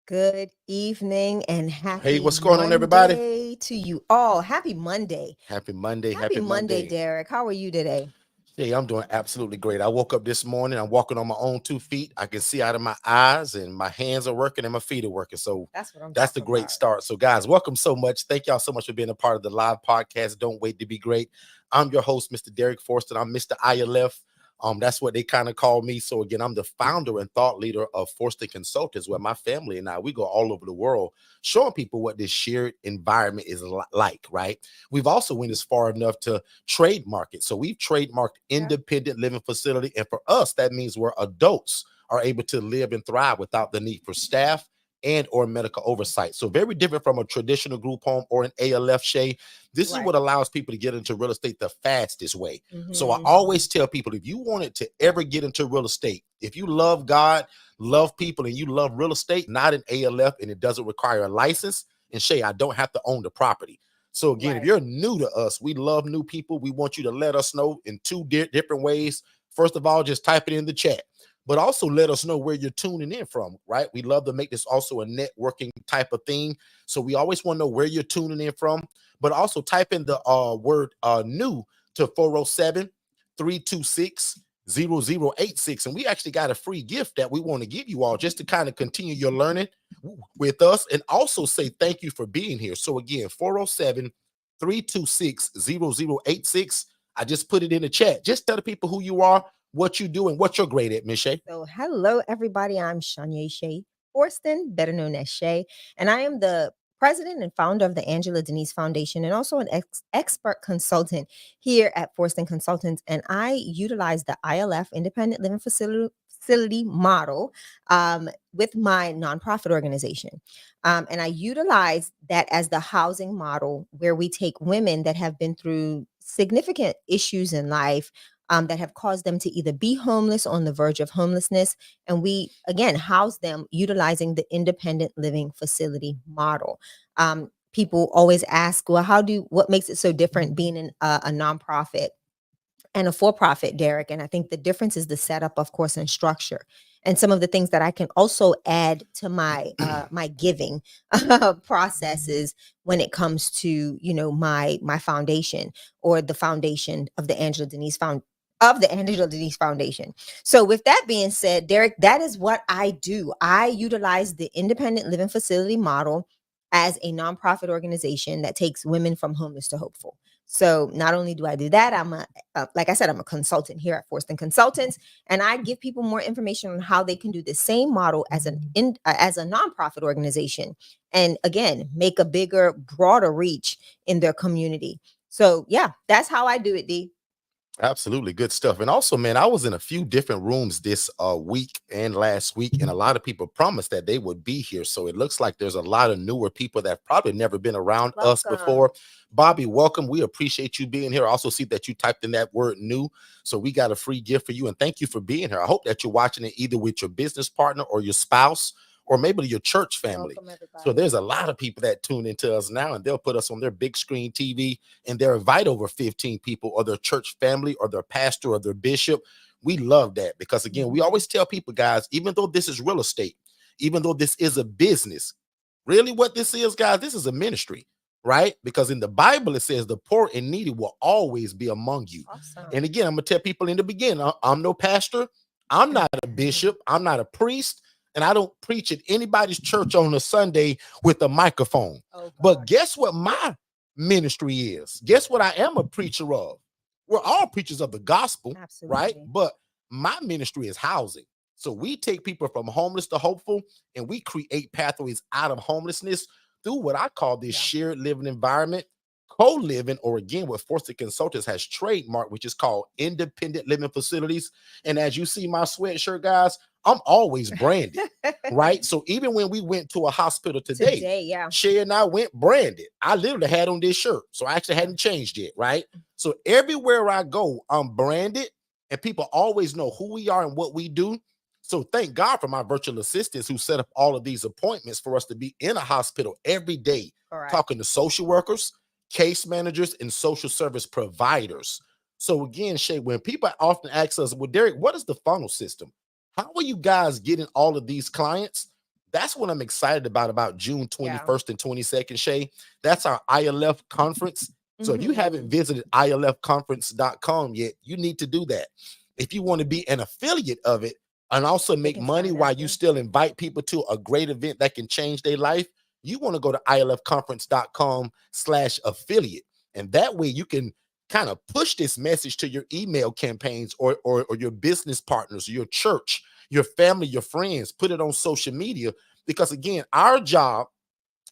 Good evening and Hey, happy what's going on, everybody? Monday to you all. Happy Monday. Happy Monday. Happy Happy Monday, Monday. Derek. How are you today? Hey, I'm doing absolutely great. I woke up this morning. I'm walking on my own 2 feet. I can see out of my eyes, and my hands are working and my feet are working. So That's what I'm that's the talking great about. start. So, guys, welcome so much. Thank y'all so much for being a part of the live podcast. Don't wait to be great. I'm your host, Mr. Derek Forston. I'm Mr. ILF. That's what they kind of call me. So again, I'm the founder and thought leader of Forston Consultants, where my family and I, we go all over the world showing people what this shared environment is like, right? We've also went as far enough to trademark it. So we've trademarked Yeah. independent living facility. And for us, that means where adults are able to live and thrive without the need for staff and or medical oversight. So very different from a traditional group home or an ALF shade. This is Right. what allows people to get into real estate the fastest way. So I Mm-hmm. always tell people, if you wanted to ever get into real estate, if you love God, love people, and you love real estate, not an ALF, and it doesn't require a license, and Shay, I don't have to own the property. So again, if Right. you're new to us, we love new people. We want you to let us know in two different ways. First of all, just type it in the chat, but also let us know where you're tuning in from, right? We love to make this also a networking type of thing. So we always want to know where you're tuning in from, but also type in the word new to 407-326-0086. And we actually got a free gift that we want to give you all just to kind of continue your learning with us and also say thank you for being here. So again, 407-326-0086. I just put it in the chat. Just tell the people who you are, what you do, and what you're great at, Miss Shay. So, hello, everybody. I'm Shanya Shea Forston, better known as Shay, and I am the president and founder of the Angela Denise Foundation and also an expert consultant here at Forston Consultants. And I utilize the ILF, Independent Living Facility model with my nonprofit organization. And I utilize that as the housing model where we take women that have been through significant issues in life that have caused them to either be homeless, on the verge of homelessness. And we, again, house them utilizing the independent living facility model. People always ask, well, what makes it so different being a nonprofit and a for-profit, Derek? And I think the difference is the setup, of course, and structure. And some of the things that I can also add to my my giving processes when it comes to my foundation or the foundation of the Angela Denise Foundation. So with that being said, Derek, that is what I do. I utilize the independent living facility model as a nonprofit organization that takes women from homeless to hopeful. So not only do I do that, like I said, I'm a consultant here at Forston Consultants, and I give people more information on how they can do the same model as as a nonprofit organization, and again, make a bigger, broader reach in their community. So yeah, that's how I do it, D. Absolutely good stuff. And also, man, I was in a few different rooms this week and last week, and a lot of people promised that they would be here. So it looks like there's a lot of newer people that probably never been around us Welcome. before. Bobby, welcome. We appreciate you being here. I also see that you typed in that word new. So we got a free gift for you. And thank you for being here. I hope that you're watching it either with your business partner or your spouse, or maybe your church family. Welcome, So everybody. there's a lot of people that tune into us now, and they'll put us on their big screen TV, and they'll invite over 15 people or their church family or their pastor or their bishop. We love that because, again, we always tell people, guys, even though this is real estate, even though this is a business, really what this is, guys, this is a ministry, right? Because in the Bible, it says the poor and needy will always be among you. Awesome. And again, I'm going to tell people in the beginning, I'm no pastor, I'm not a bishop, I'm not a priest, and I don't preach at anybody's church on a Sunday with a microphone. Oh But God. guess what my ministry is? Guess what I am a preacher of? We're all preachers of the gospel, right? Absolutely. But my ministry is housing. So we take people from homeless to hopeful, and we create pathways out of homelessness through what I call this Yeah. shared living environment, co-living, or again, what Forston Consultants has trademarked, which is called independent living facilities. And as you see my sweatshirt, guys, I'm always branded, right? So even when we went to a hospital today, Today, yeah. Shay and I went branded. I literally had on this shirt, so I actually hadn't changed it, right? So everywhere I go, I'm branded, and people always know who we are and what we do. So thank God for my virtual assistants who set up all of these appointments for us to be in a hospital every day, Correct. talking to social workers, case managers, and social service providers. So again, Shay, when people often ask us, well, Derek, what is the funnel system? How are you guys getting all of these clients? That's what I'm excited about June Yeah. 21st and 22nd, Shay. That's our ILF conference. So if you Mhm. haven't visited ilfconference.com yet, you need to do that. If you want to be an affiliate of it and also They make can money sign up, while you yeah. still invite people to a great event that can change their life, you want to go to ilfconference.com/affiliate. And that way you can kind of push this message to your email campaigns or your business partners, your church, your family, your friends, put it on social media. Because again, our job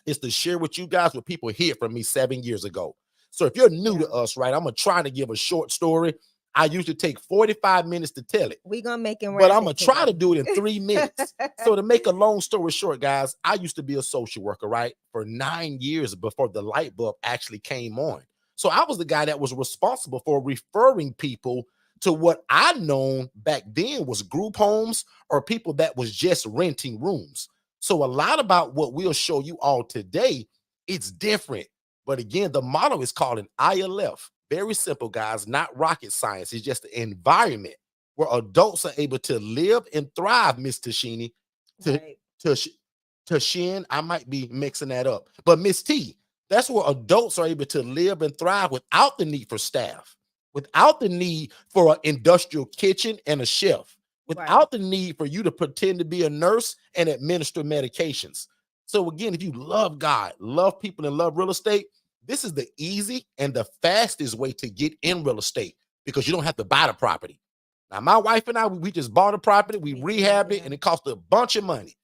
is to share with you guys what people heard from me 7 years ago. So if you're new to Yeah. us, right, I'm gonna try to give a short story. I usually take 45 minutes to tell it, We gonna make it but I'm rapid gonna try to today. do it in 3 minutes. So to make a long story short, guys, I used to be a social worker, right, for 9 years before the light bulb actually came on. So I was the guy that was responsible for referring people to what I known back then was group homes or people that was just renting rooms. So a lot about what we'll show you all today, it's different. But again, the model is called an ILF. Very simple, guys, not rocket science. It's just the environment where adults are able to live and thrive, Miss Tashini. To Right. to Tashin, I might be mixing that up, but Miss T, that's where adults are able to live and thrive without the need for staff, without the need for an industrial kitchen and a chef, Right. without the need for you to pretend to be a nurse and administer medications. So again, if you love God, love people, and love real estate, this is the easy and the fastest way to get in real estate because you don't have to buy the property. Now, my wife and I, we just bought a property, we We did, rehabbed it, yeah. and it cost a bunch of money.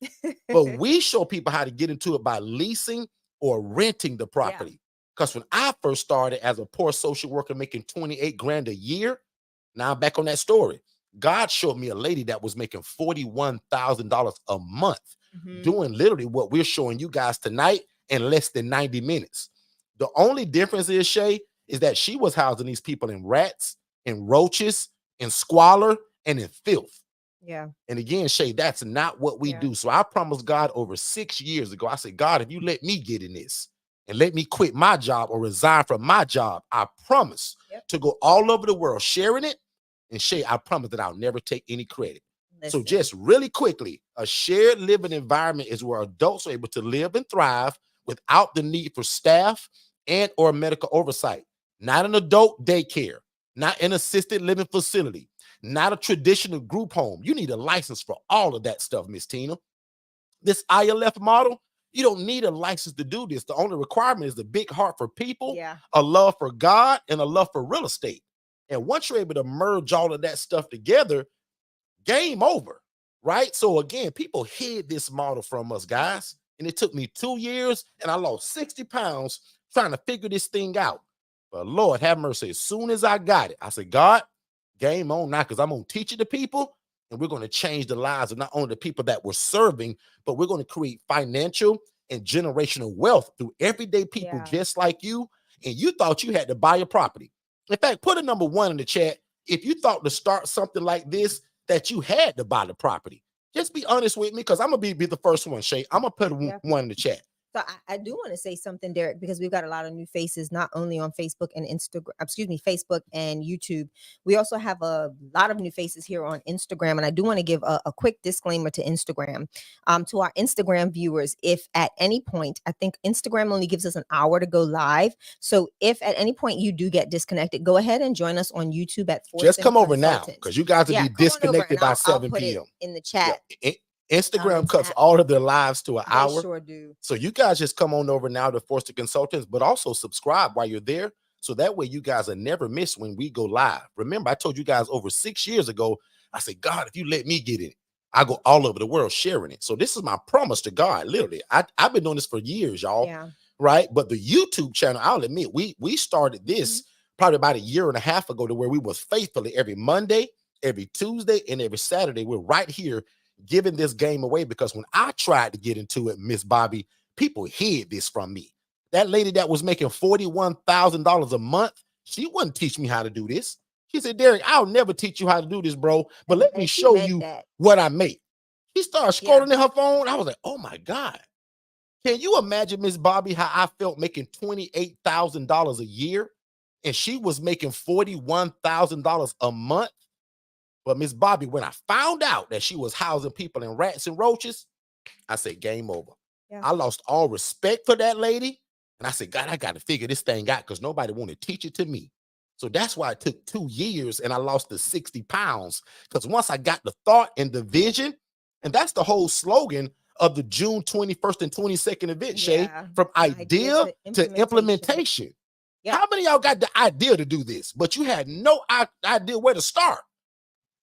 But we show people how to get into it by leasing or renting the Yeah. property. Because when I first started as a poor social worker making 28 grand a year, now I'm back on that story. God showed me a lady that was making $41,000 a month, Mhm. doing literally what we're showing you guys tonight in less than 90 minutes. The only difference is, Shay, is that she was housing these people in rats, in roaches, in squalor, and in filth. Yeah. And again, Shay, that's not what we Yeah. do. So I promised God over 6 years ago, I said, God, if you let me get in this and let me quit my job or resign from my job, I promise Yep. to go all over the world sharing it. And Shay, I promise that I'll never take any credit. So Listen. just really quickly, a shared living environment is where adults are able to live and thrive without the need for staff and or medical oversight. Not an adult daycare, not an assisted living facility, not a traditional group home. You need a license for all of that stuff, Miss Tina. This ILF model, you don't need a license to do this. The only requirement is a big heart for people, Yeah. a love for God, and a love for real estate. And once you're able to merge all of that stuff together, game over, right? So again, people hid this model from us, guys. And it took me 2 years and I lost 60 pounds trying to figure this thing out. But Lord have mercy. As soon as I got it, I said, God, game on now, because I'm going to teach it to people and we're going to change the lives of not only the people that we're serving, but we're going to create financial and generational wealth through everyday people Yeah. just like you. And you thought you had to buy a property. In fact, put a number 1 in the chat if you thought to start something like this that you had to buy the property. Just be honest with me because I'm going to be the first one, Shay. I'm going to put Yeah. one in the chat. So I do want to say something, Derek, because we've got a lot of new faces, not only on Facebook and Instagram, excuse me, Facebook and YouTube. We also have a lot of new faces here on Instagram. And I do want to give a quick disclaimer to Instagram. To our Instagram viewers, if at any point, I think Instagram only gives us an hour to go live. So if at any point you do get disconnected, go ahead and join us on YouTube at Just Forston come over now Consultants. because you guys will Yeah, be come on over disconnected and by I'll 7 put it p.m. in the Yeah. chat. Instagram It's cuts all of their lives to an they hour. sure do. So you guys just come on over now to Forston Consultants, but also subscribe while you're there. So that way you guys are never miss when we go live. Remember, I told you guys over 6 years ago, I said, God, if you let me get in it, I go all over the world sharing it. So this is my promise to God. Literally, I've been doing this for years, y'all. Yeah. Right. But the YouTube channel, I'll admit, we started this probably about a year and a half ago to where we was faithfully every Monday, every Tuesday, and every Saturday. We're right here giving this game away because when I tried to get into it, Miss Bobby, people hid this from me. That lady that was making $41,000 a month, she wouldn't teach me how to do this. She said, Derek, I'll never teach you how to do this, bro. But let me And she show meant you that. what I make. She started Yeah. scrolling in her phone. I was like, oh my God. Can you imagine, Miss Bobby, how I felt making $28,000 a year? And she was making $41,000 a month. But Miss Bobby, when I found out that she was housing people in rats and roaches, I said, game over. Yeah. I lost all respect for that lady. And I said, God, I got to figure this thing out because nobody wanted to teach it to me. So that's why it took 2 years and I lost the 60 pounds. Because once I got the thought and the vision, and that's the whole slogan of the June 21st and 22nd event, Shay, Yeah. from Idea idea to to implementation. implementation. Yep. How many of y'all got the idea to do this, but you had no idea where to start?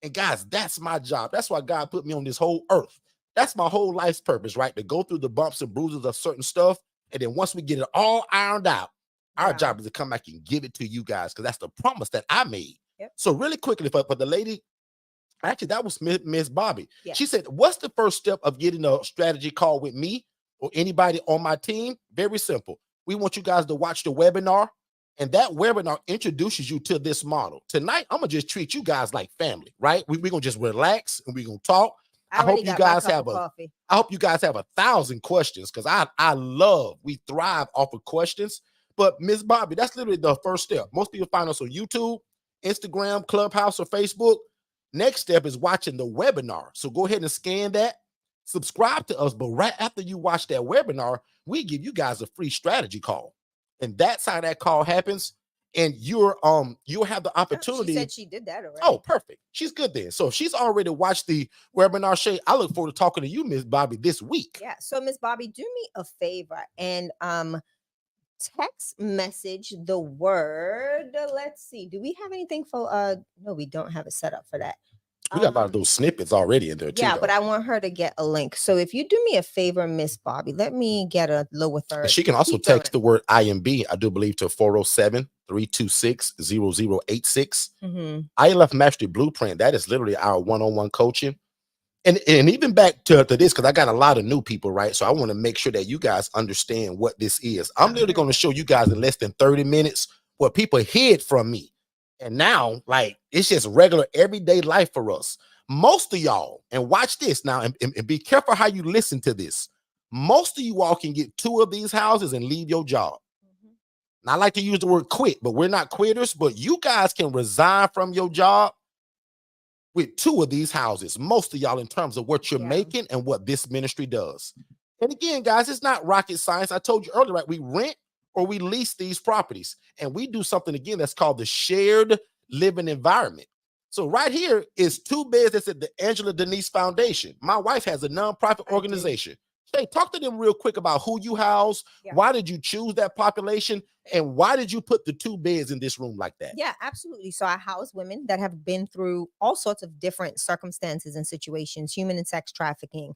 And guys, that's my job. That's why God put me on this whole earth. That's my whole life's purpose, right? To go through the bumps and bruises of certain stuff. And then once we get it all ironed out, our Yeah. job is to come back and give it to you guys because that's the promise that I made. Yep. So really quickly, for the lady, actually, that was Miss Bobby. Yes. She said, what's the first step of getting a strategy call with me or anybody on my team? Very simple. We want you guys to watch the webinar. And that webinar introduces you to this model. Tonight, I'm going to just treat you guys like family, right? We're going to just relax and we're going to talk. I hope you guys have coffee. I hope you guys have 1,000 questions because we thrive off of questions. But Miss Bobby, that's literally the first step. Most people find us on YouTube, Instagram, Clubhouse, or Facebook. Next step is watching the webinar. So go ahead and scan that, subscribe to us. But right after you watch that webinar, we give you guys a free strategy call. And that's how that call happens. And you'll have the opportunity. She said she did that already. Oh, perfect. She's good then. So if she's already watched the webinar, Shay, I look forward to talking to you, Miss Bobby, this week. Yeah. So Miss Bobby, do me a favor and text message the word. Let's see. Do we have anything for no, we don't have it set up for that. We got a lot of those snippets already in there too. Yeah, though. but I want her to get a link. So if you do me a favor, Miss Bobby, let me get a lower third. And she can also text the word IMB, I do believe, to 407-326-0086. ILF Mastery Blueprint, that is literally our one-on-one coaching. And even back to this, because I got a lot of new people, right? So I want to make sure that you guys understand what this is. I'm literally going to show you guys in less than 30 minutes what people hid from me. And now, like, it's just regular everyday life for us. Most of y'all, and watch this now, and be careful how you listen to this. Most of you all can get 2 of these houses and leave your job. Now, I like to use the word quit, but we're not quitters. But you guys can resign from your job with 2 of these houses. Most of y'all, in terms of what you're making and what this ministry does. And again, guys, it's not rocket science. I told you earlier, right? We rent or we lease these properties, and we do something again that's called the shared living environment. So right here is 2 beds that's at the Angela Denise Foundation. My wife has a nonprofit organization. Hey, talk to them real quick about who you house. Why did you choose that population? And why did you put the 2 beds in this room like that? Yeah, absolutely. So I house women that have been through all sorts of different circumstances and situations, human and sex trafficking,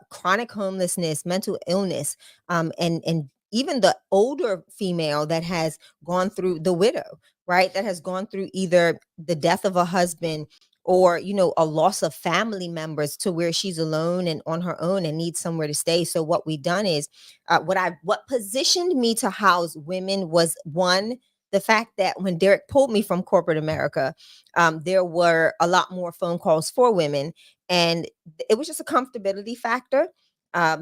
chronic homelessness, mental illness, and even the older female that has gone through, the widow, right? That has gone through either the death of a husband or, a loss of family members to where she's alone and on her own and needs somewhere to stay. So what we've done is what positioned me to house women was, one, the fact that when Derek pulled me from corporate America, there were a lot more phone calls for women, and it was just a comfortability factor.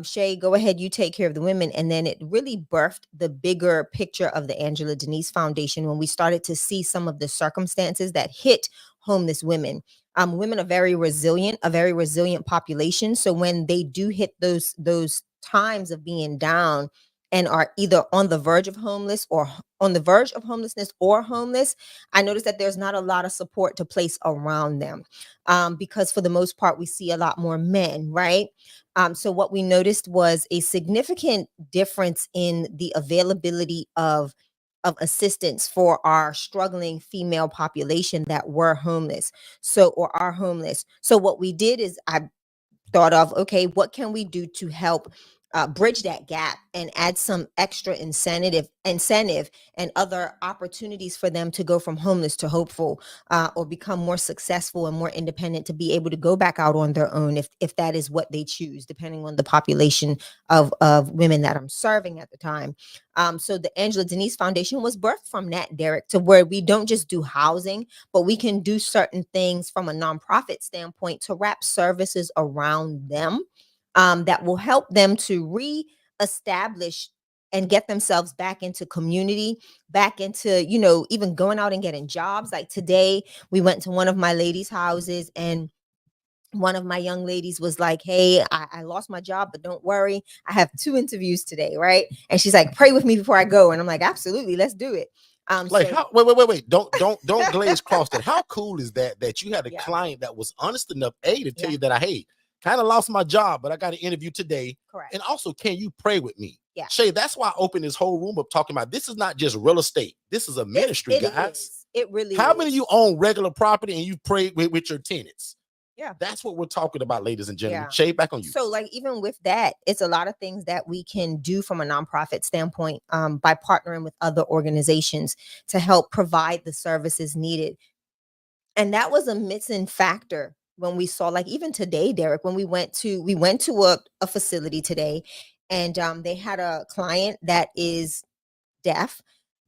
Shay, go ahead, you take care of the women. And then it really birthed the bigger picture of the Angela Denise Foundation when we started to see some of the circumstances that hit homeless women. Women are very resilient, a very resilient population. So when they do hit those times of being down and are either on the verge of homelessness or homeless, I noticed that there's not a lot of support to place around them, because for the most part, we see a lot more men, right? So what we noticed was a significant difference in the availability of assistance for our struggling female population that were homeless, or are homeless. So what we did is I thought of, okay, what can we do to help bridge that gap and add some extra incentive and other opportunities for them to go from homeless to hopeful, or become more successful and more independent, to be able to go back out on their own if that is what they choose, depending on the population of women that I'm serving at the time. So the Angela Denise Foundation was birthed from that, Derek, to where we don't just do housing, but we can do certain things from a nonprofit standpoint to wrap services around them, that will help them to reestablish and get themselves back into community, back into, even going out and getting jobs. Like today, we went to one of my ladies' houses, and one of my young ladies was like, hey, I lost my job, but don't worry, I have 2 interviews today, right? And she's like, pray with me before I go. And I'm like, absolutely, let's do it. Like So how wait. Don't glaze cross that. How cool is that you had a yeah, client that was honest enough, A, to tell yeah, you that I hey, kind of lost my job, but I got an interview today. correct. And also, can you pray with me? Yeah. Shay, that's why I opened this whole room up talking about this is not just real estate. This is a ministry, It guys. is. It really How many of is. you own regular property and you pray with your tenants? Yeah. That's what we're talking about, ladies and gentlemen. Yeah. Shay, back on you. So like even with that, it's a lot of things that we can do from a nonprofit standpoint, by partnering with other organizations to help provide the services needed. And that was a missing factor when we saw, like even today, Derek, when we went to a facility today, and they had a client that is deaf,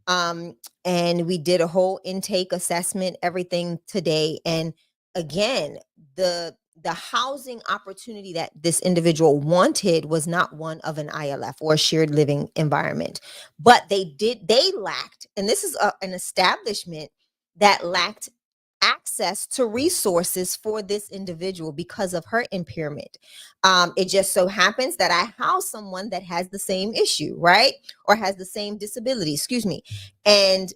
um and we did a whole intake assessment, everything today. And again, the housing opportunity that this individual wanted was not one of an ILF or a shared living environment, but they lacked, and this is an establishment that lacked access to resources for this individual because of her impairment. It just so happens that I house someone that has the same issue, right? Or has the same disability, excuse me. And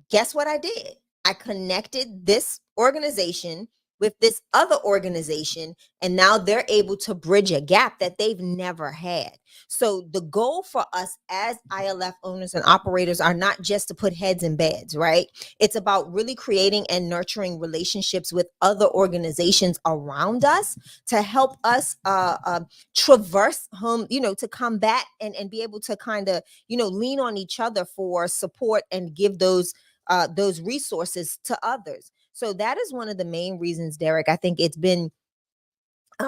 guess what I did? I connected this organization with this other organization, and now they're able to bridge a gap that they've never had. So the goal for us as ILF owners and operators are not just to put heads in beds, right? It's about really creating and nurturing relationships with other organizations around us to help us traverse home, to combat and be able to kind of, lean on each other for support and give those resources to others. So that is one of the main reasons, Derek. I think it's been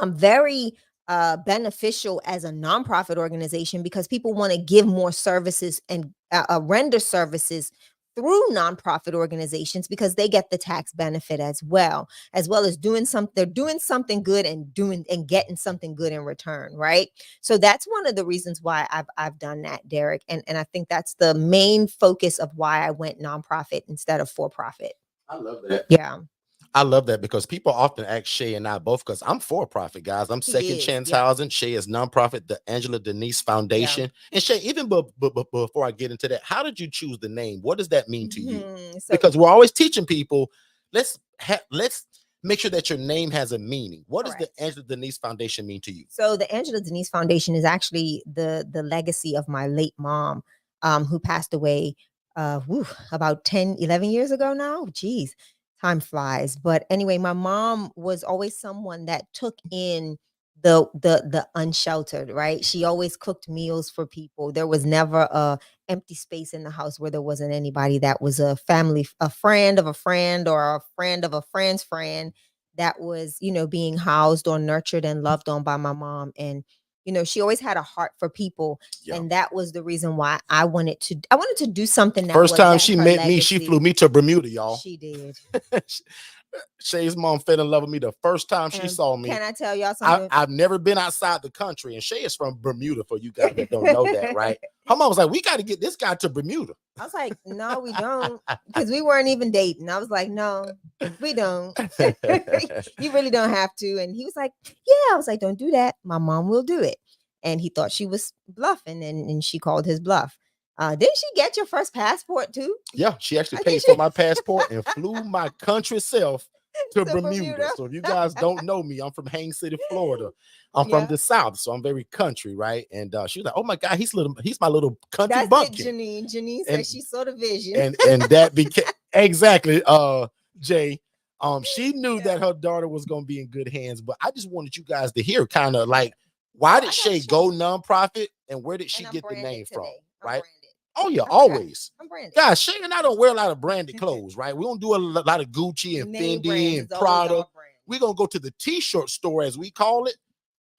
very beneficial as a nonprofit organization because people want to give more services and render services through nonprofit organizations because they get the tax benefit as well as doing something. They're doing something good and doing and getting something good in return, right? So that's one of the reasons why I've done that, Derek, and I think that's the main focus of why I went nonprofit instead of for profit. I love that. Yeah, I love that because people often ask Shay and I both, because I'm for profit, guys. I'm Second he is. Chance Yeah, Housing. Shay is nonprofit, the Angela Denise yeah. Foundation. And Shay, even before I get into that, how did you choose the name? What does that mean to you? So Because we're always teaching people, let's make sure that your name has a meaning. What does the correct. Angela Denise Foundation mean to you? So the Angela Denise Foundation is actually the legacy of my late mom, who passed away about 10, 11 years ago now. Geez, time flies. But anyway, my mom was always someone that took in the unsheltered, right? She always cooked meals for people. There was never a empty space in the house where there wasn't anybody that was a friend of a friend or a friend of a friend's friend that was, being housed or nurtured and loved on by my mom. And, she always had a heart for people. Yeah. And that was the reason why I wanted to do something that First was time that she her met me, she flew legacy. me to Bermuda, y'all. She did. Shay's mom fell in love with me the first time she And saw me. can I tell y'all something? I've never been outside the country, and Shay is from Bermuda. For you guys that don't know that, right? Her mom was like, "We got to get this guy to Bermuda." I was like, no, we don't, because we weren't even dating. I was like, no, we don't. You really don't have to. And he was like, yeah. I was like, don't do that. My mom will do it. And he thought she was bluffing, and she called his bluff. Didn't she get your first passport too? Yeah, she actually I paid think for she my passport and flew my country self to to Bermuda. Bermuda. So if you guys don't know me, I'm from Haines City, Florida. I'm from Yeah, the South, so I'm very country, right? And she was like, "Oh my God, he's my little country that's it, bumpkin." Janine. Janine And said she saw the vision. and that became exactly Jay. She knew Yeah. that her daughter was gonna be in good hands, but I just wanted you guys to hear kind of like So why I did got Shay Shay, go nonprofit and where did she and I'm get the branded name from? today. I'm Right? branded. Oh yeah, I forgot. always. I'm branded. Guys, Shay and I don't wear a lot of branded clothes, right? We don't do a lot of Gucci and Name Fendi brands and is always Prada. our brand. We're gonna go to the t-shirt store, as we call it,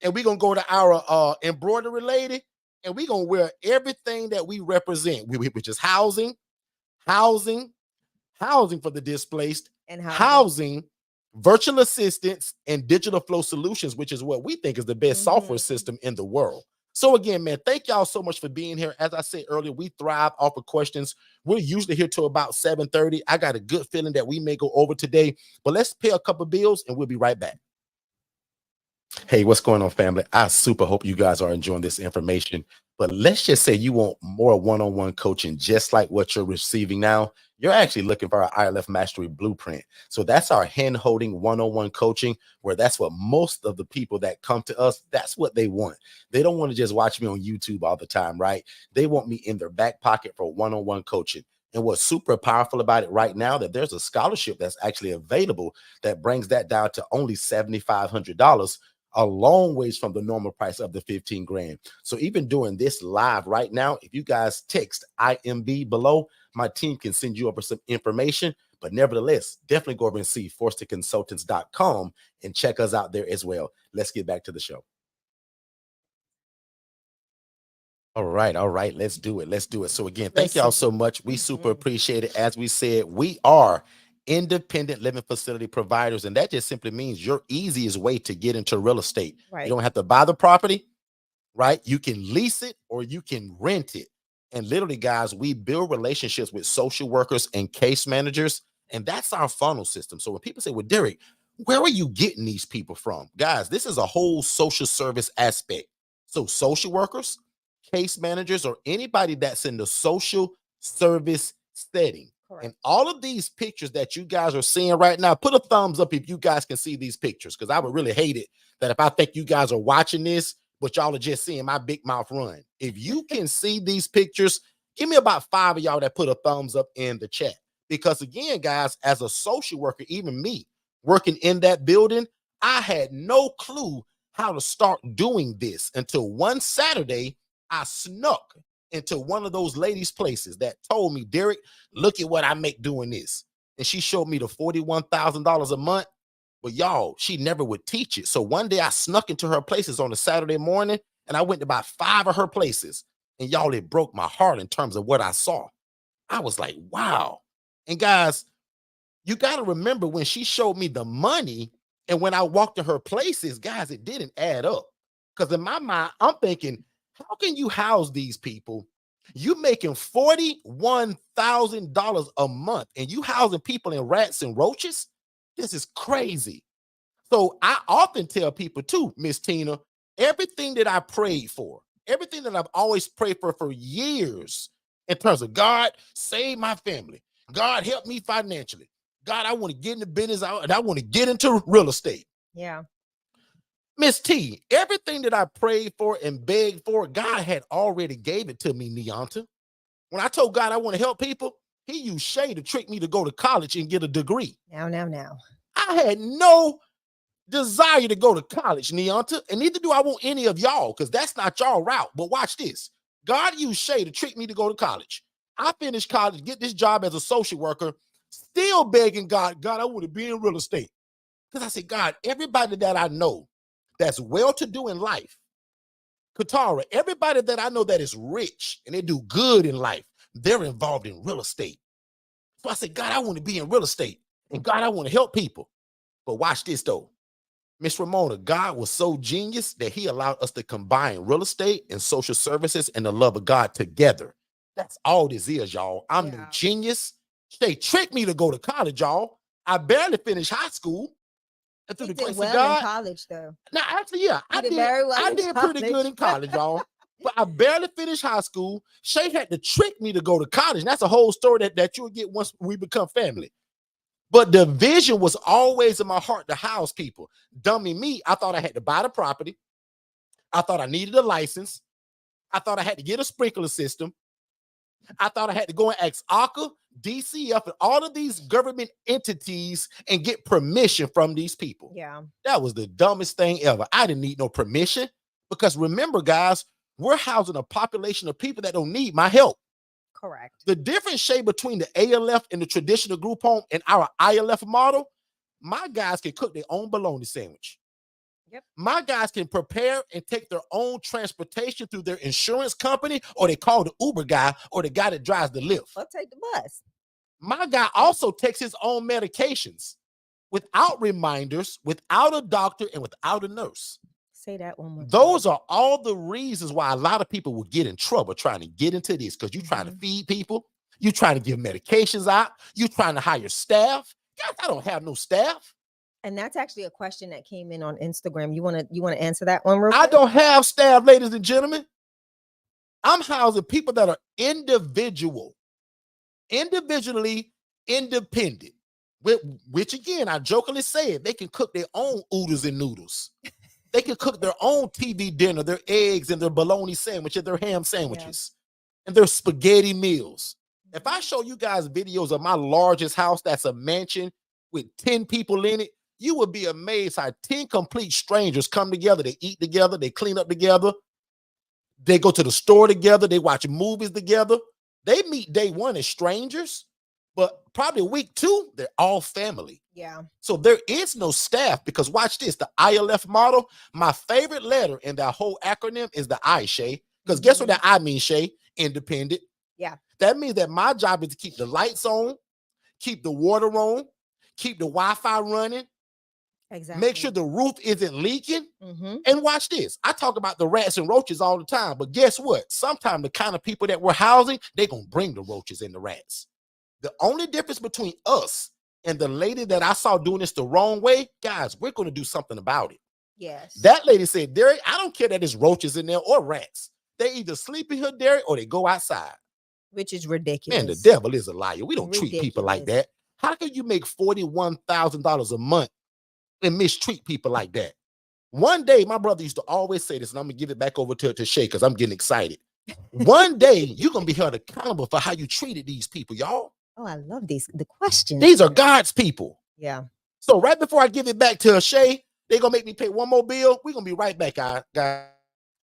and we're gonna go to our embroidery lady, and we're gonna wear everything that we represent, which is housing, housing, housing for the displaced, And housing, virtual assistants, and digital flow solutions, which is what we think is the best software system in the world. So again, man, thank y'all so much for being here. As I said earlier, we thrive off of questions. We're usually here till about 7:30. I got a good feeling that we may go over today, but let's pay a couple bills and we'll be right back. Hey, what's going on, family? I super hope you guys are enjoying this information. But let's just say you want more one-on-one coaching, just like what you're receiving now. You're actually looking for our ILF Mastery Blueprint. So that's our hand-holding one-on-one coaching, where that's what most of the people that come to us, that's what they want. They don't want to just watch me on YouTube all the time, right? They want me in their back pocket for one-on-one coaching. And what's super powerful about it right now, that there's a scholarship that's actually available that brings that down to only $7,500, a long ways from the normal price of the 15 grand. So even doing this live right now, if you guys text IMB below, my team can send you over some information. But nevertheless, definitely go over and see forstonconsultants.com and check us out there as well. Let's get back to the show. All right. Let's do it. Let's do it. So again, thank y'all so much. We super appreciate it. As we said, we are independent living facility providers, and that just simply means your easiest way to get into real estate. Right. You don't have to buy the property, right? You can lease it or you can rent it. And literally, guys, we build relationships with social workers and case managers, and that's our funnel system. So when people say, well, Derek, where are you getting these people from? Guys, this is a whole social service aspect. So social workers, case managers, or anybody that's in the social service setting. Correct. And all of these pictures that you guys are seeing right now, put a thumbs up if you guys can see these pictures, because I would really hate it that if I think you guys are watching this, but y'all are just seeing my big mouth run. If you can see these pictures, give me about 5 of y'all that put a thumbs up in the chat. Because again, guys, as a social worker, even me working in that building, I had no clue how to start doing this until one Saturday I snuck into one of those ladies' places that told me, Derek, look at what I make doing this. And she showed me the $41,000 a month. But y'all, she never would teach it. So one day I snuck into her places on a Saturday morning, and I went to about 5 of her places. And y'all, it broke my heart in terms of what I saw. I was like, wow. And guys, you got to remember, when she showed me the money and when I walked to her places, guys, it didn't add up. Because in my mind, I'm thinking, how can you house these people? You making $41,000 a month and you housing people in rats and roaches? This is crazy. So I often tell people too, Miss Tina, everything that I prayed for, everything that I've always prayed for years, in terms of God, save my family. God, help me financially. God, I want to get in the business and I want to get into real estate. Yeah. Miss T, everything that I prayed for and begged for, God had already gave it to me, Neonta. When I told God I want to help people, he used Shay to trick me to go to college and get a degree. Now. I had no desire to go to college, Neonta, and neither do I want any of y'all, because that's not y'all route. But watch this. God used Shay to trick me to go to college. I finished college, get this job as a social worker, still begging God, I want to be in real estate. Because I said, God, everybody that I know that's well-to-do in life, Katara, everybody that I know that is rich and they do good in life, they're involved in real estate. So I said, God, I want to be in real estate. And God, I want to help people. But watch this, though. Miss Ramona, God was so genius that he allowed us to combine real estate and social services and the love of God together. That's all this is, y'all. I'm no genius. They tricked me to go to college, y'all. I barely finished high school. And through the grace of God, in college, though. Now, actually, yeah, I did very well. I did pretty good in college, y'all. But I barely finished high school. Shay had to trick me to go to college. And that's a whole story that you'll get once we become family. But the vision was always in my heart to house people. Dummy me, I thought I had to buy the property. I thought I needed a license. I thought I had to get a sprinkler system. I thought I had to go and ask ACA, DCF, and all of these government entities and get permission from these people. Yeah. That was the dumbest thing ever. I didn't need no permission, because remember, guys, we're housing a population of people that don't need my help. Correct. The difference, Shay, between the ALF and the traditional group home and our ILF model, my guys can cook their own bologna sandwich. Yep. My guys can prepare and take their own transportation through their insurance company, or they call the Uber guy or the guy that drives the Lyft. Or take the bus. My guy also takes his own medications without reminders, without a doctor, and without a nurse. Say that one more time. Those are all the reasons why a lot of people will get in trouble trying to get into this, because you're trying to feed people. You're trying to give medications out. You're trying to hire staff. Guys, I don't have no staff. And that's actually a question that came in on Instagram. You wanna answer that one real I quick? don't have staff, ladies and gentlemen. I'm housing people that are individually independent. Which again, I jokingly said they can cook their own oodles and noodles. They can cook their own TV dinner, their eggs and their bologna sandwich and their ham sandwiches and their spaghetti meals. If I show you guys videos of my largest house, that's a mansion with 10 people in it, you would be amazed how 10 complete strangers come together. They eat together, they clean up together, they go to the store together, they watch movies together. They meet day one as strangers, but probably week two, they're all family. Yeah. So there is no staff because watch this, the ILF model, my favorite letter in that whole acronym is the I, Shay. Because guess what that I means, Shay? Independent. Yeah. That means that my job is to keep the lights on, keep the water on, keep the Wi-Fi running, Exactly. make sure the roof isn't leaking. And watch this. I talk about the rats and roaches all the time, but guess what? Sometimes the kind of people that we're housing, they're going to bring the roaches and the rats. The only difference between us and the lady that I saw doing this the wrong way, guys, we're going to do something about it. Yes. That lady said, Derek, I don't care that there's roaches in there or rats. They either sleep in here, Derek, or they go outside. Which is ridiculous. Man, the devil is a liar. We don't treat people like that. How can you make $41,000 a month and mistreat people like that? One day, my brother used to always say this, and I'm going to give it back over to Shay because I'm getting excited. One day, you're going to be held accountable for how you treated these people, y'all. Oh, I love the questions. These are God's people. Yeah. So right before I give it back to Shay, they're going to make me pay one more bill. We're going to be right back, guys.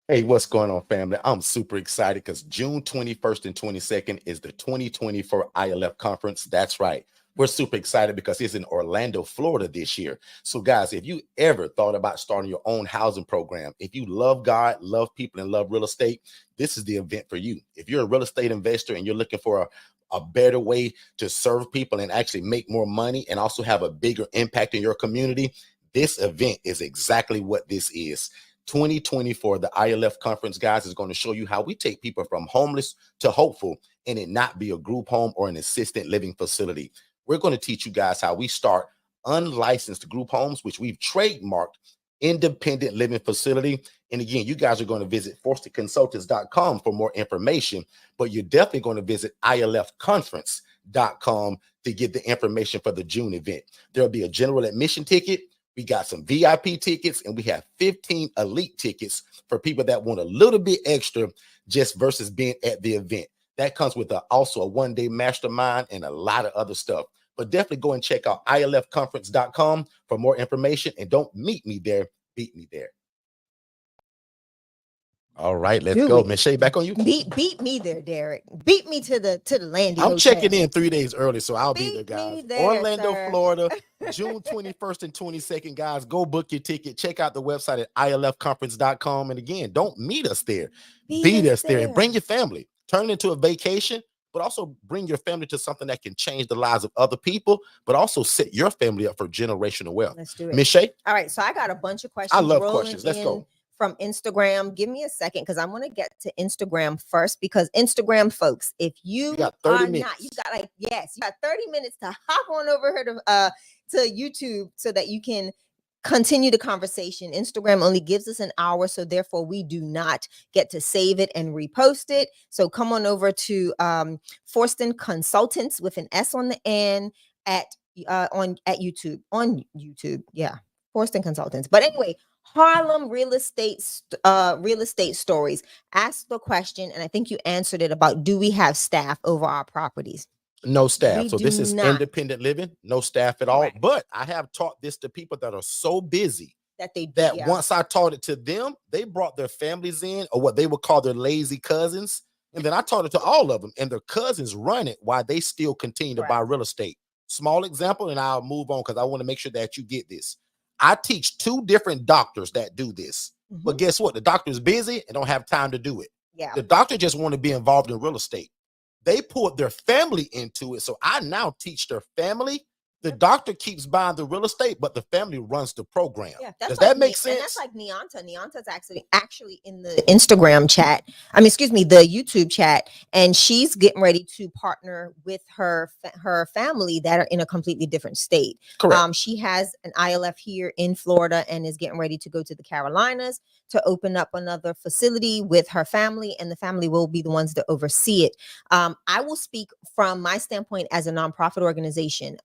Hey, what's going on, family? I'm super excited because June 21st and 22nd is the 2024 ILF conference. That's right. We're super excited because it's in Orlando, Florida this year. So guys, if you ever thought about starting your own housing program, if you love God, love people, and love real estate, this is the event for you. If you're a real estate investor and you're looking for a better way to serve people and actually make more money and also have a bigger impact in your community, this event is exactly what this is. 2024, the ILF conference, guys, is going to show you how we take people from homeless to hopeful and it not be a group home or an assisted living facility. We're going to teach you guys how we start unlicensed group homes, which we've trademarked independent living facility. And again, you guys are going to visit forstonconsultants.com for more information, but you're definitely going to visit ilfconference.com to get the information for the June event. There'll be a general admission ticket. We got some VIP tickets and we have 15 elite tickets for people that want a little bit extra just versus being at the event. That comes with also a one-day mastermind and a lot of other stuff. But definitely go and check out ilfconference.com for more information. And don't meet me there, beat me there. All right, let's go. Miss Shay, back on you. Beat me there, Derek. Beat me to the landing. I'm checking in 3 days early, so I'll be there, guys. Orlando, Florida, June 21st and 22nd, guys. Go book your ticket. Check out the website at ilfconference.com. And again, don't meet us there. Beat us there and bring your family. Turn it into a vacation, but also bring your family to something that can change the lives of other people, but also set your family up for generational wealth. Let's do it. Miss Shay? All right, so I got a bunch of questions. I love questions. Let's go. From Instagram. Give me a second because I want to get to Instagram first, because Instagram folks, if you got 30 are minutes. not, you got you got 30 minutes to hop on over here to YouTube so that you can continue the conversation. Instagram only gives us an hour, so therefore we do not get to save it and repost it. So come on over to Forston Consultants with an S on the end at YouTube. On YouTube, yeah, Forston Consultants. But anyway, Harlem real estate stories. Ask the question, and I think you answered it about, do we have staff over our properties? No staff. So this is independent living, no staff at all. Correct. But I have taught this to people that are so busy that once I taught it to them, they brought their families in, or what they would call their lazy cousins. And then I taught it to all of them, and their cousins run it while they still continue to buy real estate. Small example, and I'll move on because I want to make sure that you get this. I teach 2 different doctors that do this. But guess what? The doctor is busy and don't have time to do it. Yeah. The doctor just want to be involved in real estate. They pulled their family into it. So I now teach their family The doctor keeps buying the real estate, but the family runs the program. Yeah, that's Does like that make and sense? that's like Neonta. Neonta's actually in the Instagram chat. I mean, excuse me, the YouTube chat, and she's getting ready to partner with her family that are in a completely different state. Correct. She has an ILF here in Florida and is getting ready to go to the Carolinas to open up another facility with her family, and the family will be the ones to oversee it. I will speak from my standpoint as a nonprofit organization.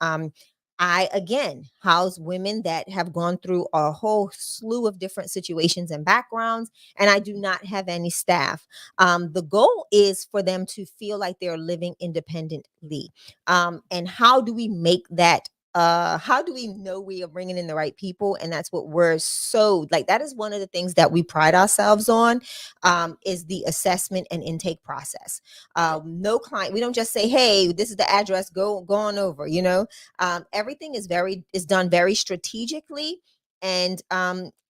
I again house women that have gone through a whole slew of different situations and backgrounds, and I do not have any staff. The goal is for them to feel like they're living independently. And how do we make that? How do we know we are bringing in the right people? And that's what we're so like. That is one of the things that we pride ourselves on, is the assessment and intake process. No client, we don't just say, "Hey, this is the address. Go on over." Everything is done very strategically and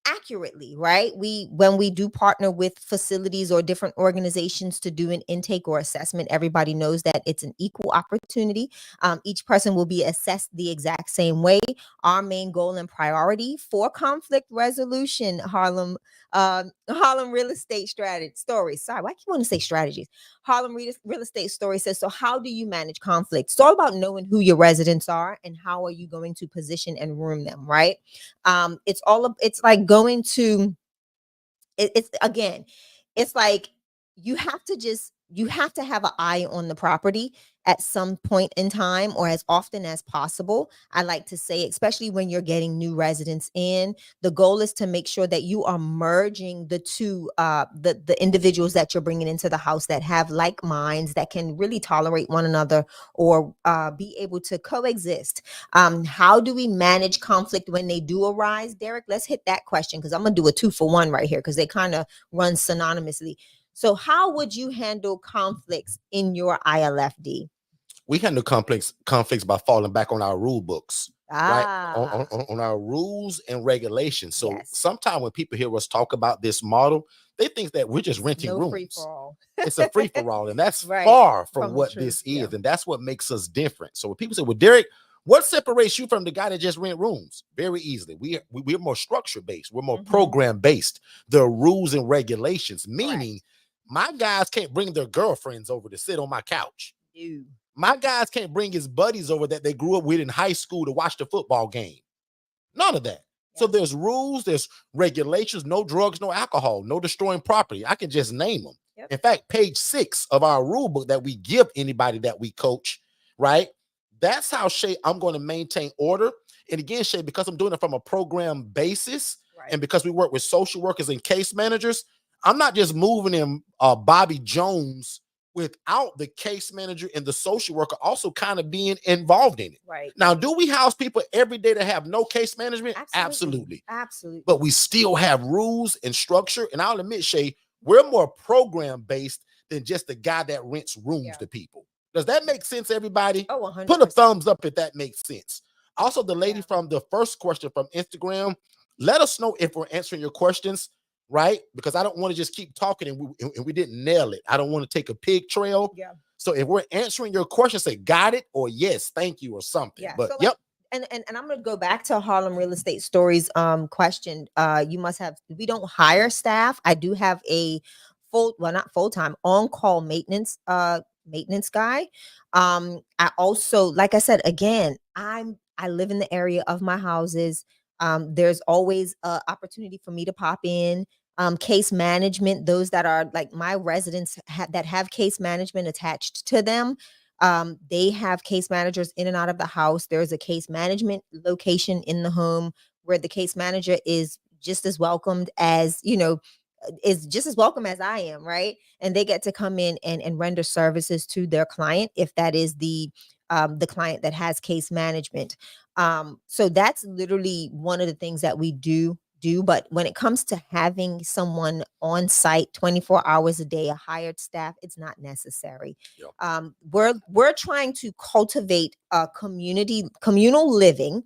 accurately, right? When we do partner with facilities or different organizations to do an intake or assessment, everybody knows that it's an equal opportunity. Each person will be assessed the exact same way. Our main goal and priority for conflict resolution, Harlem real estate strategy stories. Sorry, why do you want to say strategies? Harlem real estate story says, so how do you manage conflict? It's all about knowing who your residents are and how are you going to position and room them, right? It's like going to it's again, it's like you have to have an eye on the property at some point in time or as often as possible. I like to say, especially when you're getting new residents in, the goal is to make sure that you are merging the two, the individuals that you're bringing into the house that have like minds, that can really tolerate one another or be able to coexist. How do we manage conflict when they do arise, Derek? Let's hit that question because I'm gonna do a 2-for-1 right here because they kind of run synonymously. So, how would you handle conflicts in your ILFD? We handle conflicts by falling back on our rule books, right? Ah, On our rules and regulations. So yes. sometimes when people hear us talk about this model, they think that we're just renting No free for rooms. all. It's a free for all, and that's Right. far from From the what truth. this Yeah. is, and that's what makes us different. So when people say, "Well, Derek, what separates you from the guy that just rent rooms?" Very easily, we're more structure based, we're more program based. The rules and regulations, meaning my guys can't bring their girlfriends over to sit on my couch. You. My guys can't bring his buddies over that they grew up with in high school to watch the football game. None of that. So Yeah. there's rules, there's regulations, no drugs, no alcohol, no destroying property. I can just name them. Yep. In fact, page 6 of our rule book that we give anybody that we coach, right? That's how, Shay, I'm going to maintain order. And again, Shay, because I'm doing it from a program basis, Right. and because we work with social workers and case managers, I'm not just moving in Bobby Jones without the case manager and the social worker also kind of being involved in it. Right. Now, do we house people every day that have no case management? Absolutely. Absolutely. But we still have rules and structure. And I'll admit, Shay, we're more program based than just the guy that rents rooms to people. Does that make sense, everybody? Oh, 100%. Put a thumbs up if that makes sense. Also, the lady Yeah. from the first question from Instagram, let us know if we're answering your questions, right? Because I don't want to just keep talking and we didn't nail it. I don't want to take a pig trail. Yeah. So if we're answering your question, say got it or yes, thank you or something. Yeah. But So like, yep. and I'm gonna go back to Harlem Real Estate Stories question. You must have, we don't hire staff. I do have a not full-time, on-call maintenance guy. I also, like I said, again, I live in the area of my houses. There's always a opportunity for me to pop in. Case management, those that are like my residents that have case management attached to them, they have case managers in and out of the house. There's a case management location in the home where the case manager is just as welcomed as, is just as welcome as I am, right? And they get to come in and render services to their client if that is the client that has case management. So that's literally one of the things that we do. But when it comes to having someone on site 24 hours a day, a hired staff, it's not necessary. Yep. We're trying to cultivate a communal living,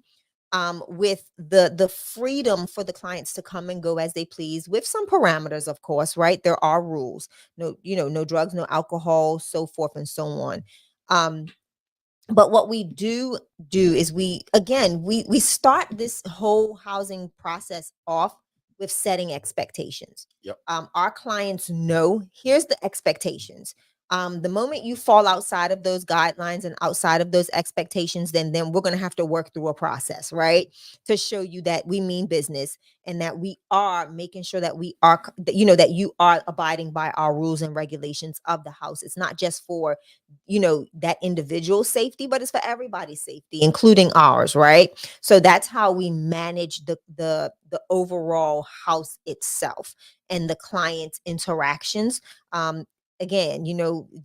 with the freedom for the clients to come and go as they please, with some parameters, of course, right? There are rules. No, no drugs, no alcohol, so forth and so on. But what we do is we start this whole housing process off with setting expectations. Yep. Our clients know, here's the expectations. The moment you fall outside of those guidelines and outside of those expectations, then we're going to have to work through a process, right, to show you that we mean business and that we are making sure that we are, that you are abiding by our rules and regulations of the house. It's not just for that individual safety, but it's for everybody's safety, including ours, right? So that's how we manage the overall house itself and the client interactions. Again,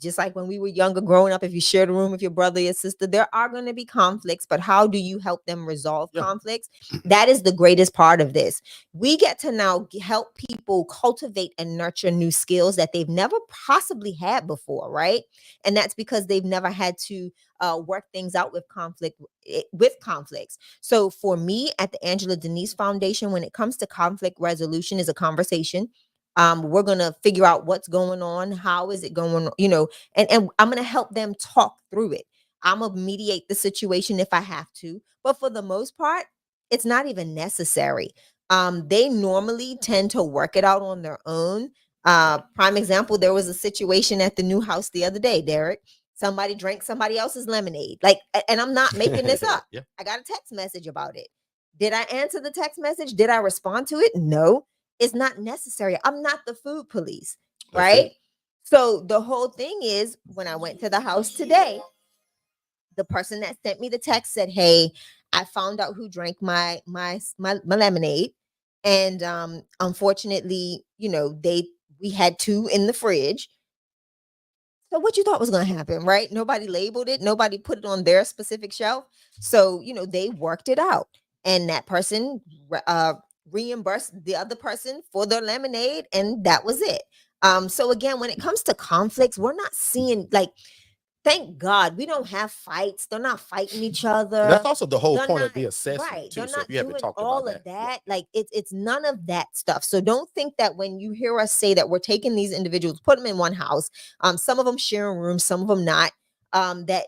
just like when we were younger growing up, if you shared a room with your brother or sister, there are going to be conflicts, but how do you help them resolve Yeah. conflicts? That is the greatest part of this. We get to now help people cultivate and nurture new skills that they've never possibly had before, right? And that's because they've never had to work things out with conflicts. So for me at the Angela Denise Foundation, when it comes to conflict resolution, is a conversation. We're gonna figure out what's going on, how is it going, and I'm gonna help them talk through it. I'm gonna mediate the situation if I have to, but for the most part, it's not even necessary. They normally tend to work it out on their own. Prime example, there was a situation at the new house the other day, Derek. Somebody drank somebody else's lemonade. And I'm not making this up. Yeah. I got a text message about it. Did I answer the text message? Did I respond to it? No, it's not necessary. I'm not the food police, That's right? it. So the whole thing is, when I went to the house today, the person that sent me the text said, "Hey, I found out who drank my lemonade, and unfortunately, we had two in the fridge." So what you thought was going to happen, right? Nobody labeled it, nobody put it on their specific shelf. So, they worked it out. And that person reimbursed the other person for their lemonade, and that was it. So again, when it comes to conflicts, we're not seeing, like, thank God we don't have fights. They're not fighting each And that's other. also the whole They're point not of the assessment right. too. They're So if not you haven't doing talked about all of that, yeah. that. Like it's none of that stuff. So don't think that when you hear us say that we're taking these individuals, put them in one house, some of them sharing rooms, some of them not, that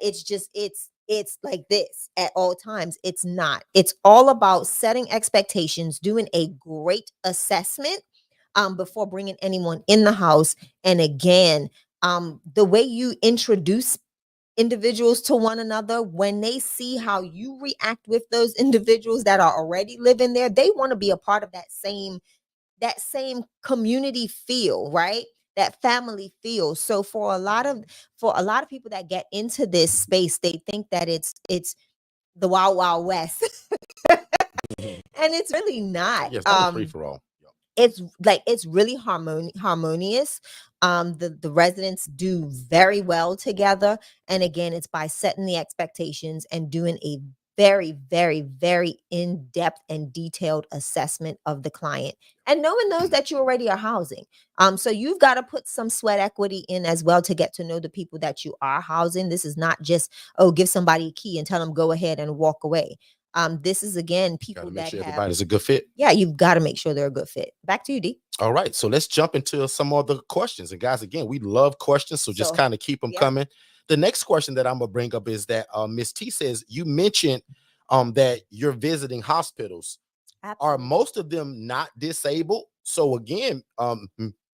it's like this at all times. It's not. It's all about setting expectations, doing a great assessment before bringing anyone in the house. And again, the way you introduce individuals to one another, when they see how you react with those individuals that are already living there, they want to be a part of that same community feel, right? That family feel. So for a lot of people that get into this space, they think that it's the wild wild west. Mhm. And it's really not. Yeah, it's not a free for all. It's really harmonious. The residents do very well together, and again, it's by setting the expectations and doing a very, very, very in-depth and detailed assessment of the client, and knowing those that you already are housing. So you've got to put some sweat equity in as well to get to know the people that you are housing. This is not just, oh, give somebody a key and tell them go ahead and walk away. This is, again, Got people to make that sure have, everybody's a good fit. yeah, you've got to make sure they're a good fit. Back to you, D. All right, so let's jump into some other questions. And guys, again, we love questions, so just So, kind of keep them yeah. coming. The next question that I'm gonna bring up is that Miss T says you mentioned that you're visiting hospitals. Are Absolutely. most of them not disabled? So again,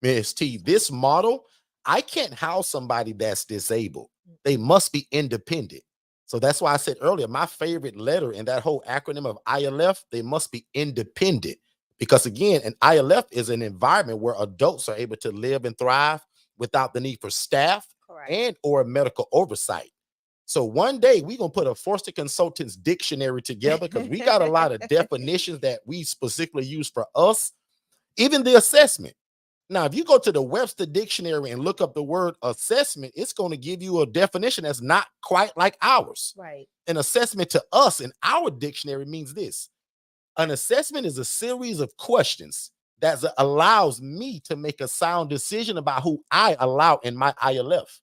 Miss T, this model, I can't house somebody that's disabled. They must be independent. So that's why I said earlier, my favorite letter in that whole acronym of ILF, they must be independent. Because again, an ILF is an environment where adults are able to live and thrive without the need for staff Correct. and or medical oversight. So one day we're gonna put a Forston Consultants dictionary together because we got a lot of definitions that we specifically use for us, even the assessment. Now, if you go to the Webster Dictionary and look up the word assessment, it's going to give you a definition that's not quite like ours. Right. An assessment to us in our dictionary means this: an assessment is a series of questions that allows me to make a sound decision about who I allow in my ILF.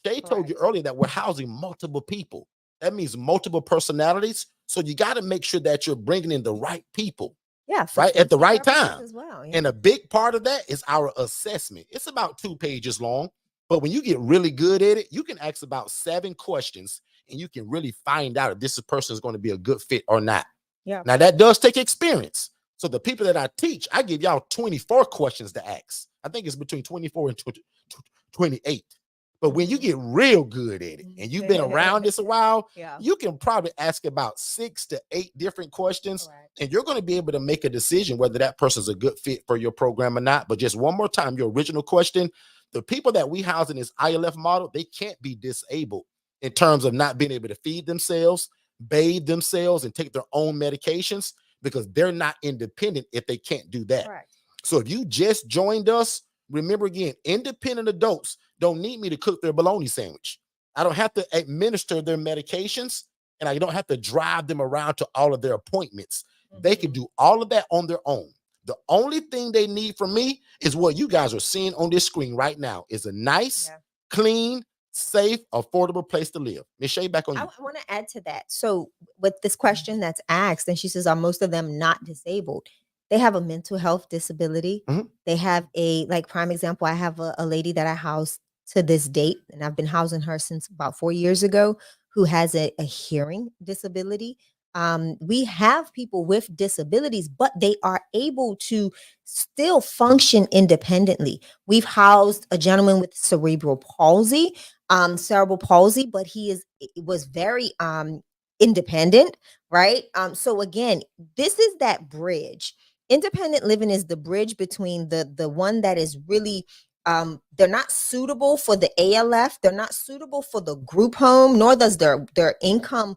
Shay told you Correct. earlier that we're housing multiple people. That means multiple personalities. So you got to make sure that you're bringing in the right people, Yeah, for right, at the safety right purposes time. as well. Yeah. And a big part of that is our assessment. It's about 2 pages long, but when you get really good at it, you can ask about 7 questions and you can really find out if this person is going to be a good fit or not. Yeah. Now that does take experience. So the people that I teach, I give y'all 24 questions to ask. I think it's between 24 and 28. But when you get real good at it and you've been around this a while, Yeah. you can probably ask about 6 to 8 different questions. Correct. And you're going to be able to make a decision whether that person's a good fit for your program or not. But just one more time, your original question, the people that we house in this ILF model, they can't be disabled in terms of not being able to feed themselves, bathe themselves, and take their own medications, because they're not independent if they can't do that. Correct. So if you just joined us, remember again, independent adults don't need me to cook their bologna sandwich. I don't have to administer their medications, and I don't have to drive them around to all of their appointments. They can do all of that on their own. The only thing they need from me is what you guys are seeing on this screen right now, is a nice, clean, safe, affordable place to live. Miss Shay, back on you. I want to add to that. So with this question that's asked, and she says, are most of them not disabled? They have a mental health disability. They have a, like, prime example, I have a lady that I house to this date, and I've been housing her since about 4 years ago, who has a hearing disability. We have people with disabilities, but they are able to still function independently. We've housed a gentleman with cerebral palsy, but was very independent, right? So again, this is that bridge. Independent living is the bridge between the one that is really they're not suitable for the ALF, they're not suitable for the group home, nor does their income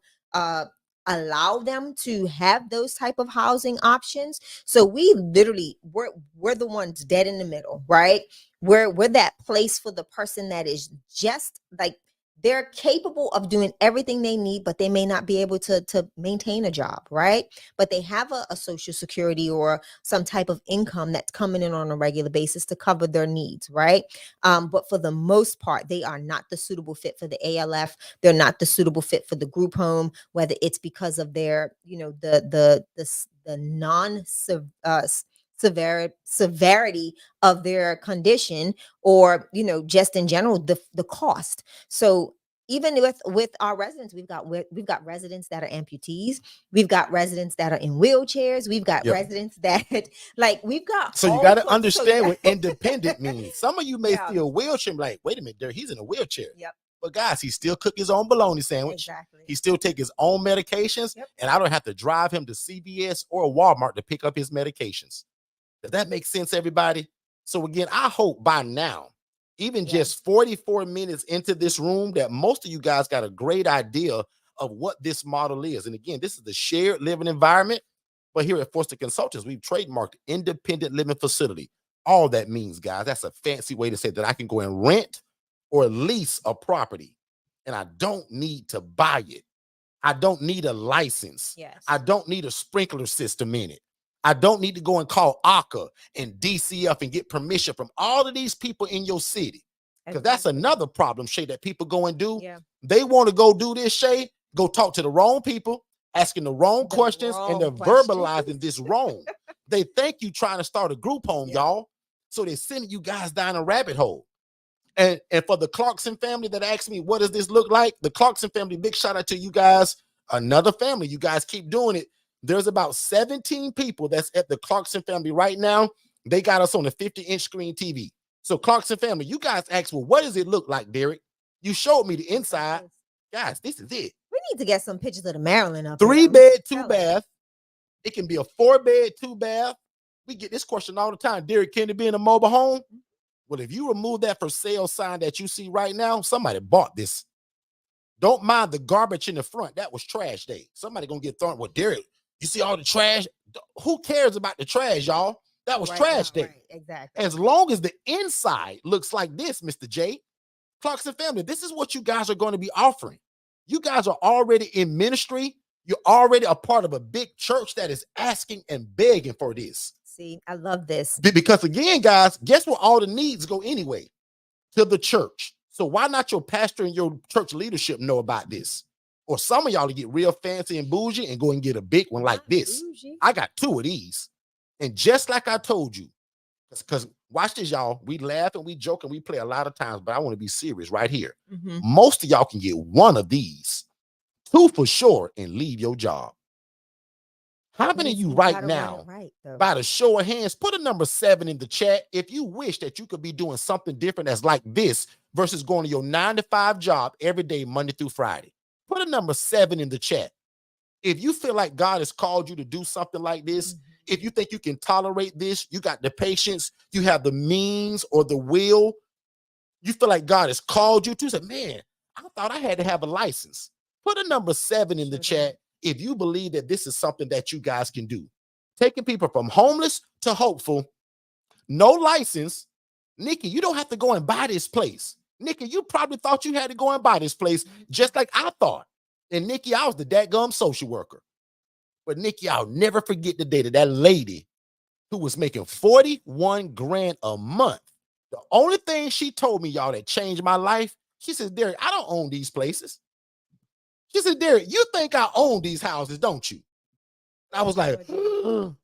allow them to have those type of housing options. So we literally we're the ones dead in the middle, right? We're that place for the person that is just like, they're capable of doing everything they need, but they may not be able to maintain a job, right? But they have a social security or some type of income that's coming in on a regular basis to cover their needs, right? But for the most part, they are not the suitable fit for the ALF. They're not the suitable fit for the group home, whether it's because of their, the non severity of their condition, or just in general the cost. So even with our residents, we've got residents that are amputees, we've got residents that are in wheelchairs, we've got residents that we've got. So you got to understand what independent means. Some of you may see a wheelchair like, wait a minute, there, he's in a wheelchair. But guys, he still cook his own bologna sandwich. Exactly. He still take his own medications, and I don't have to drive him to CVS or Walmart to pick up his medications. Does that make sense, everybody? So again, I hope by now, even just 44 minutes into this room, that most of you guys got a great idea of what this model is. And again, this is the shared living environment. But here at Forston Consultants, we've trademarked independent living facility. All that means, guys, that's a fancy way to say that I can go and rent or lease a property, and I don't need to buy it. I don't need a license. I don't need a sprinkler system in it. I don't need to go and call ACA and DCF and get permission from all of these people in your city. Because that's another problem, Shay, that people go and do. They want to go do this, Shay, go talk to the wrong people, asking the wrong questions, and they're verbalizing this wrong. They think you trying to start a group home, y'all. So they're sending you guys down a rabbit hole. And for the Clarkson family that asked me, what does this look like? The Clarkson family, big shout out to you guys. Another family, you guys keep doing it. There's about 17 people that's at the Clarkson family right now. They got us on a 50-inch screen TV. So Clarkson family, you guys asked, well, what does it look like, Derek? You showed me the inside. Guys, this is it. We need to get some pictures of the Maryland up 3-bed, 2-bath. It can be a 4-bed, 2-bath. We get this question all the time. Derek, can it be in a mobile home? Well, if you remove that for sale sign that you see right now, somebody bought this. Don't mind the garbage in the front. That was trash day. Somebody gonna get thrown. Well, Derek, you see all the trash? Who cares about the trash, y'all? That was trash day. Right, exactly. As long as the inside looks like this, Mr. J, Clarkson family, this is what you guys are going to be offering. You guys are already in ministry. You're already a part of a big church that is asking and begging for this. See, I love this. Because again, guys, guess where all the needs go anyway? To the church. So why not your pastor and your church leadership know about this? Or some of y'all to get real fancy and bougie and go and get a big one like this. I got 2 of these. And just like I told you, because watch this, y'all. We laugh and we joke and we play a lot of times, but I want to be serious right here. Most of y'all can get 1 of these. 2 for sure, and leave your job. How many of you right gotta run it now, right, though. by the show of hands, put a number 7 in the chat if you wish that you could be doing something different that's like this versus going to your 9-to-5 job every day, Monday through Friday. Put a number 7 in the chat. If you feel like God has called you to do something like this, if you think you can tolerate this, you got the patience, you have the means or the will, you feel like God has called you to, say, man, I thought I had to have a license. Put a number 7 in the chat if you believe that this is something that you guys can do. Taking people from homeless to hopeful, no license. Nikki, you don't have to go and buy this place. Nikki, you probably thought you had to go and buy this place just like I thought. And Nikki, I was the dadgum social worker. But Nikki, I'll never forget the day that lady who was making 41 grand a month, the only thing she told me, y'all, that changed my life, she says, Derek, I don't own these places. She said, Derek, you think I own these houses, don't you? I was like, y'all,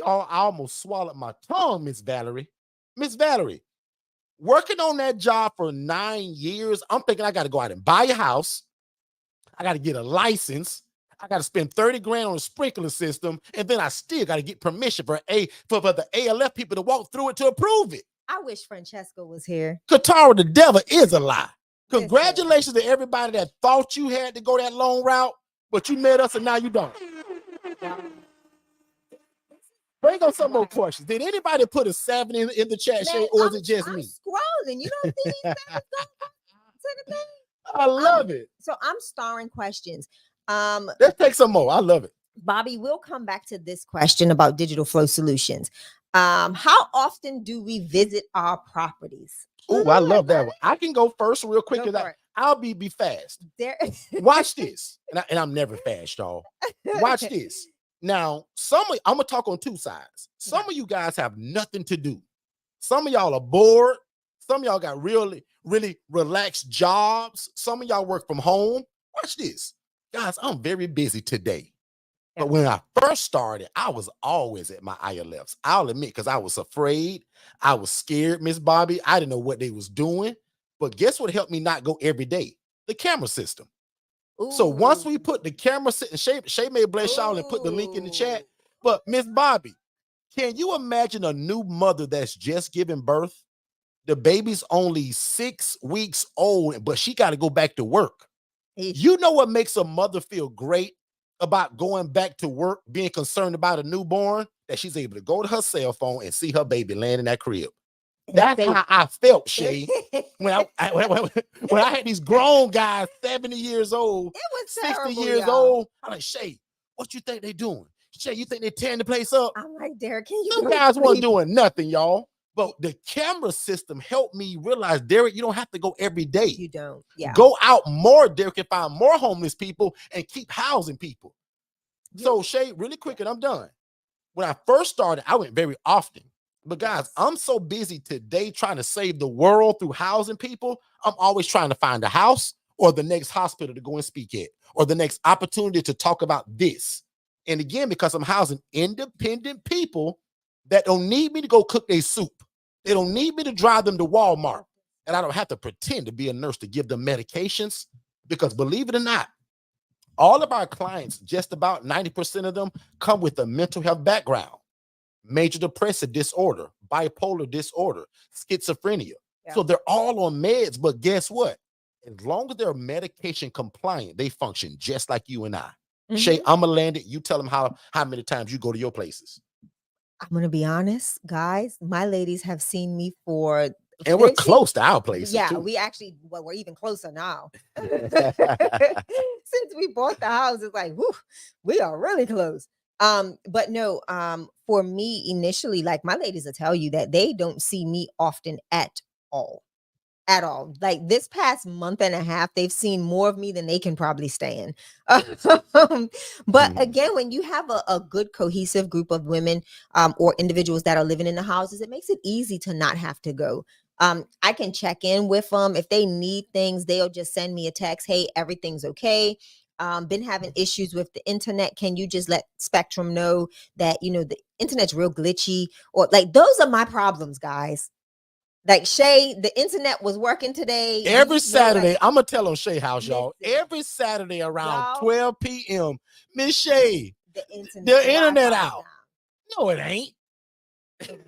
I almost swallowed my tongue, Miss Valerie. Miss Valerie, working on that job for 9 years, I'm thinking I got to go out and buy a house. I got to get a license. I got to spend 30 grand on a sprinkler system. And then I still got to get permission for the ILF people to walk through it to approve it. I wish Francesca was here. Katara, the devil is a lie. Congratulations to everybody that thought you had to go that long route, but you met us and now you don't. Bring up some more questions. Did anybody put a 7 in the chat, Shay, or is it just me? Scrolling. You don't see these sevens going to the thing? I love it. So I'm starring questions. Let's take some more. I love it. Bobby, we'll come back to this question about digital flow solutions. How often do we visit our properties? Oh, I love that one. I can go first real quick. I'll be fast. Watch this. And I'm never fast, y'all. Watch this. Now, I'm going to talk on 2 sides. Some of you guys have nothing to do. Some of y'all are bored. Some of y'all got really, really relaxed jobs. Some of y'all work from home. Watch this. Guys, I'm very busy today. But when I first started, I was always at my ILFs. I'll admit, because I was afraid. I was scared, Miss Bobby. I didn't know what they was doing. But guess what helped me not go every day? The camera system. Ooh. So once we put the camera system, Shay may bless y'all and put the link in the chat. But Miss Bobby, can you imagine a new mother that's just giving birth? The baby's only 6 weeks old, but she got to go back to work. You know what makes a mother feel great about going back to work, being concerned about a newborn? That she's able to go to her cell phone and see her baby laying in that crib. That's how I felt, Shay, when I had these grown guys, 70 years old, it was 60 terrible, years old. I'm like, Shay, what you think they doing? Shay, you think they tearing the place up? I'm like, Derek, can you? Some guys weren't doing nothing, y'all. But the camera system helped me realize, Derek, you don't have to go every day. You don't. Yeah. Go out more, Derek, and find more homeless people and keep housing people. Yeah. So, Shay, really quick, and I'm done. When I first started, I went very often. But guys, I'm so busy today trying to save the world through housing people. I'm always trying to find a house or the next hospital to go and speak at, or the next opportunity to talk about this. And again, because I'm housing independent people that don't need me to go cook their soup. They don't need me to drive them to Walmart. And I don't have to pretend to be a nurse to give them medications, because believe it or not, all of our clients, just about 90% of them, come with a mental health background. Major depressive disorder, bipolar disorder, schizophrenia. Yeah. So they're all on meds, but guess what? As long as they're medication compliant, they function just like you and I. Mm-hmm. Shay, I'm gonna land it. You tell them how many times you go to your places. I'm gonna be honest, guys. My ladies have seen me for, and we're close to our places. Yeah, too. we actually, we're even closer now. Since we bought the house, it's like, whew, we are really close. But no, for me initially, like my ladies will tell you that they don't see me often at all. Like this past month and a half, they've seen more of me than they can probably stand. But again, when you have a good cohesive group of women or individuals that are living in the houses, it makes it easy to not have to go. I can check in with them. If they need things, they'll just send me a text. Hey, everything's okay. Been having issues with the internet. Can you just let Spectrum know that, the internet's real glitchy? Or like, those are my problems, guys. Like Shay, the internet was working today. Every Saturday, like, I'm gonna tell on Shay House, y'all. listen, Every Saturday around y'all, 12 p.m., Miss Shay, the internet, the internet Wi-Fi is out. No, it ain't. down.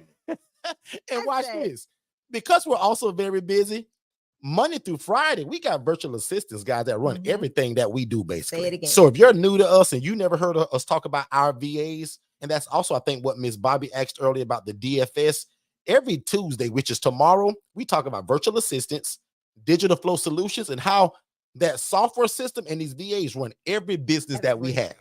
And I watch said, this. Because we're also very busy, Monday through Friday, we got virtual assistants, guys, that run everything that we do, say it basically. again. So if you're new to us and you never heard us talk about our VAs, and that's also, I think, what Miss Bobby asked earlier about the DFS, every Tuesday, which is tomorrow, we talk about virtual assistants, digital flow solutions, and how that software system and these VAs run every business that we have.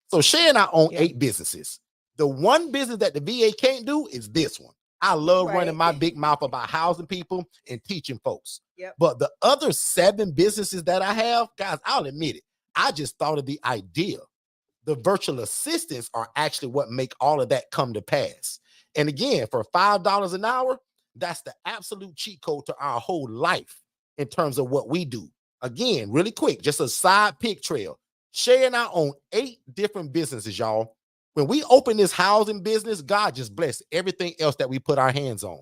So Shay and I own 8 businesses. The one business that the VA can't do is this one. I love running my big mouth about housing people and teaching folks. But the other 7 businesses that I have, guys, I'll admit it, I just thought of the idea. The virtual assistants are actually what make all of that come to pass. And again, for $5 an hour, that's the absolute cheat code to our whole life in terms of what we do. Again, really quick, just a side pick trail. Shay and I own 8 different businesses, y'all. When we open this housing business, God just bless everything else that we put our hands on.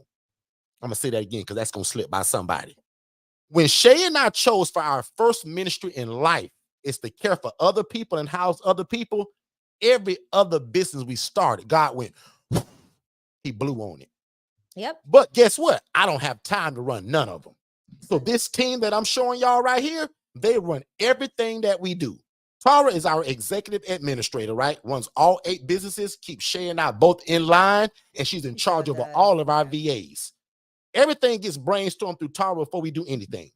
I'm going to say that again because that's going to slip by somebody. When Shay and I chose for our first ministry in life is to care for other people and house other people, every other business we started, God went, he blew on it. But guess what? I don't have time to run none of them. So this team that I'm showing y'all right here, they run everything that we do. Tara is our executive administrator, right? Runs all 8 businesses, keeps Shay and I both in line, and she's in charge of all of our VAs. Everything gets brainstormed through Tara before we do anything.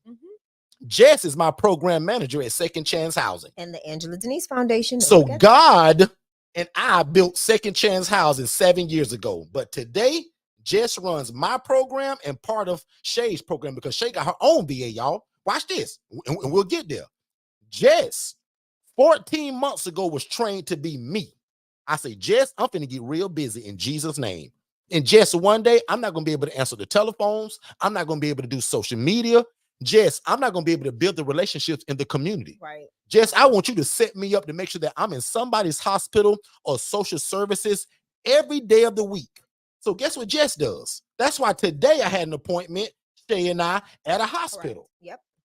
Jess is my program manager at Second Chance Housing. And the Angela Denise Foundation. So God and I built Second Chance Housing 7 years ago. But today, Jess runs my program and part of Shay's program because Shay got her own VA, y'all. Watch this, and we'll get there. Jess, 14 months ago, was trained to be me. I say, Jess, I'm finna get real busy in Jesus' name. And Jess, one day, I'm not going to be able to answer the telephones. I'm not going to be able to do social media. Jess, I'm not going to be able to build the relationships in the community. Jess, I want you to set me up to make sure that I'm in somebody's hospital or social services every day of the week. So guess what Jess does? That's why today I had an appointment, Shay and I, at a hospital.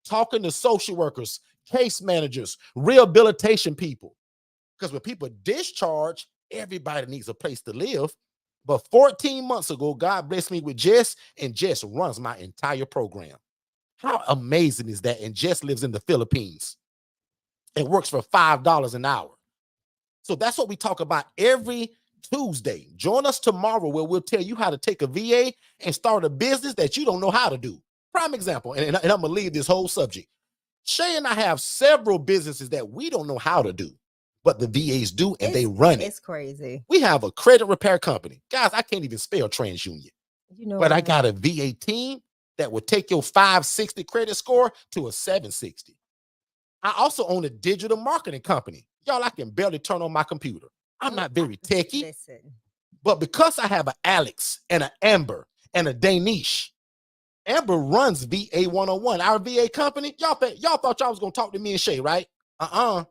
Talking to social workers, case managers, rehabilitation people. Because when people discharge, everybody needs a place to live. But 14 months ago, God blessed me with Jess, and Jess runs my entire program. How amazing is that? And Jess lives in the Philippines and works for $5 an hour. So that's what we talk about every Tuesday. Join us tomorrow where we'll tell you how to take a VA and start a business that you don't know how to do. Prime example, and I'm going to leave this whole subject. Shay and I have several businesses that we don't know how to do, but the VAs do, and they run it. It's crazy. We have a credit repair company. Guys, I can't even spell TransUnion. But I got a VA team that will take your 560 credit score to a 760. I also own a digital marketing company. Y'all, I can barely turn on my computer. I'm not very techie. But because I have an Alex and an Amber and a Danish, Amber runs VA 101, our VA company. Y'all thought y'all was going to talk to me and Shay, right? Tara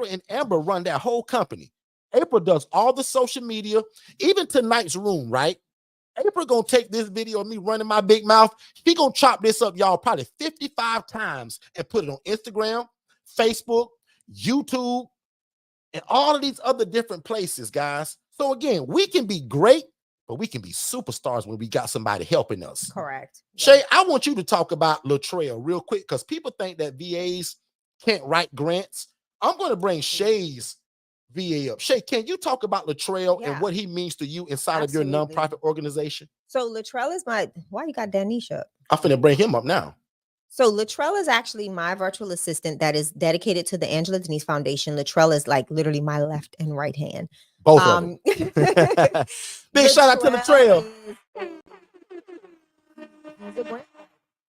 and Amber run that whole company. April does all the social media, even tonight's room, right? April gonna take this video of me running my big mouth. She gonna chop this up, y'all, probably 55 times and put it on Instagram, Facebook, YouTube, and all of these other different places, guys. So again, we can be great, but we can be superstars when we got somebody helping us. Correct. Shay, I want you to talk about Latrell real quick because people think that VAs can't write grants. I'm going to bring Shay's VA up. Shay, can you talk about Latrell and what he means to you inside of your nonprofit organization? So Latrell is why you got Danish up? I'm finna bring him up now. So Latrell is actually my virtual assistant that is dedicated to the Angela Denise Foundation. Latrell is like literally my left and right hand. Both of them. Big shout out to Latrell.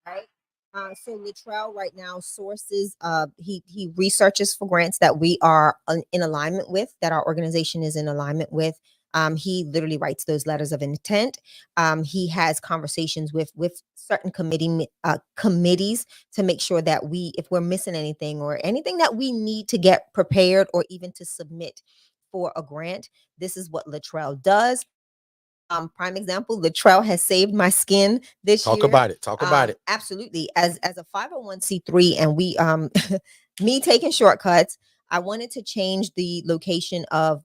Right. So Latrell right now sources, he researches for grants that we are in alignment with, that our organization is in alignment with. He literally writes those letters of intent. He has conversations with certain committees to make sure that if we're missing anything or anything that we need to get prepared or even to submit for a grant, this is what Latrell does. Prime example, Latrell has saved my skin this Talk year. about it. Talk about it. Absolutely. As a 501c3, and we me taking shortcuts, I wanted to change the location of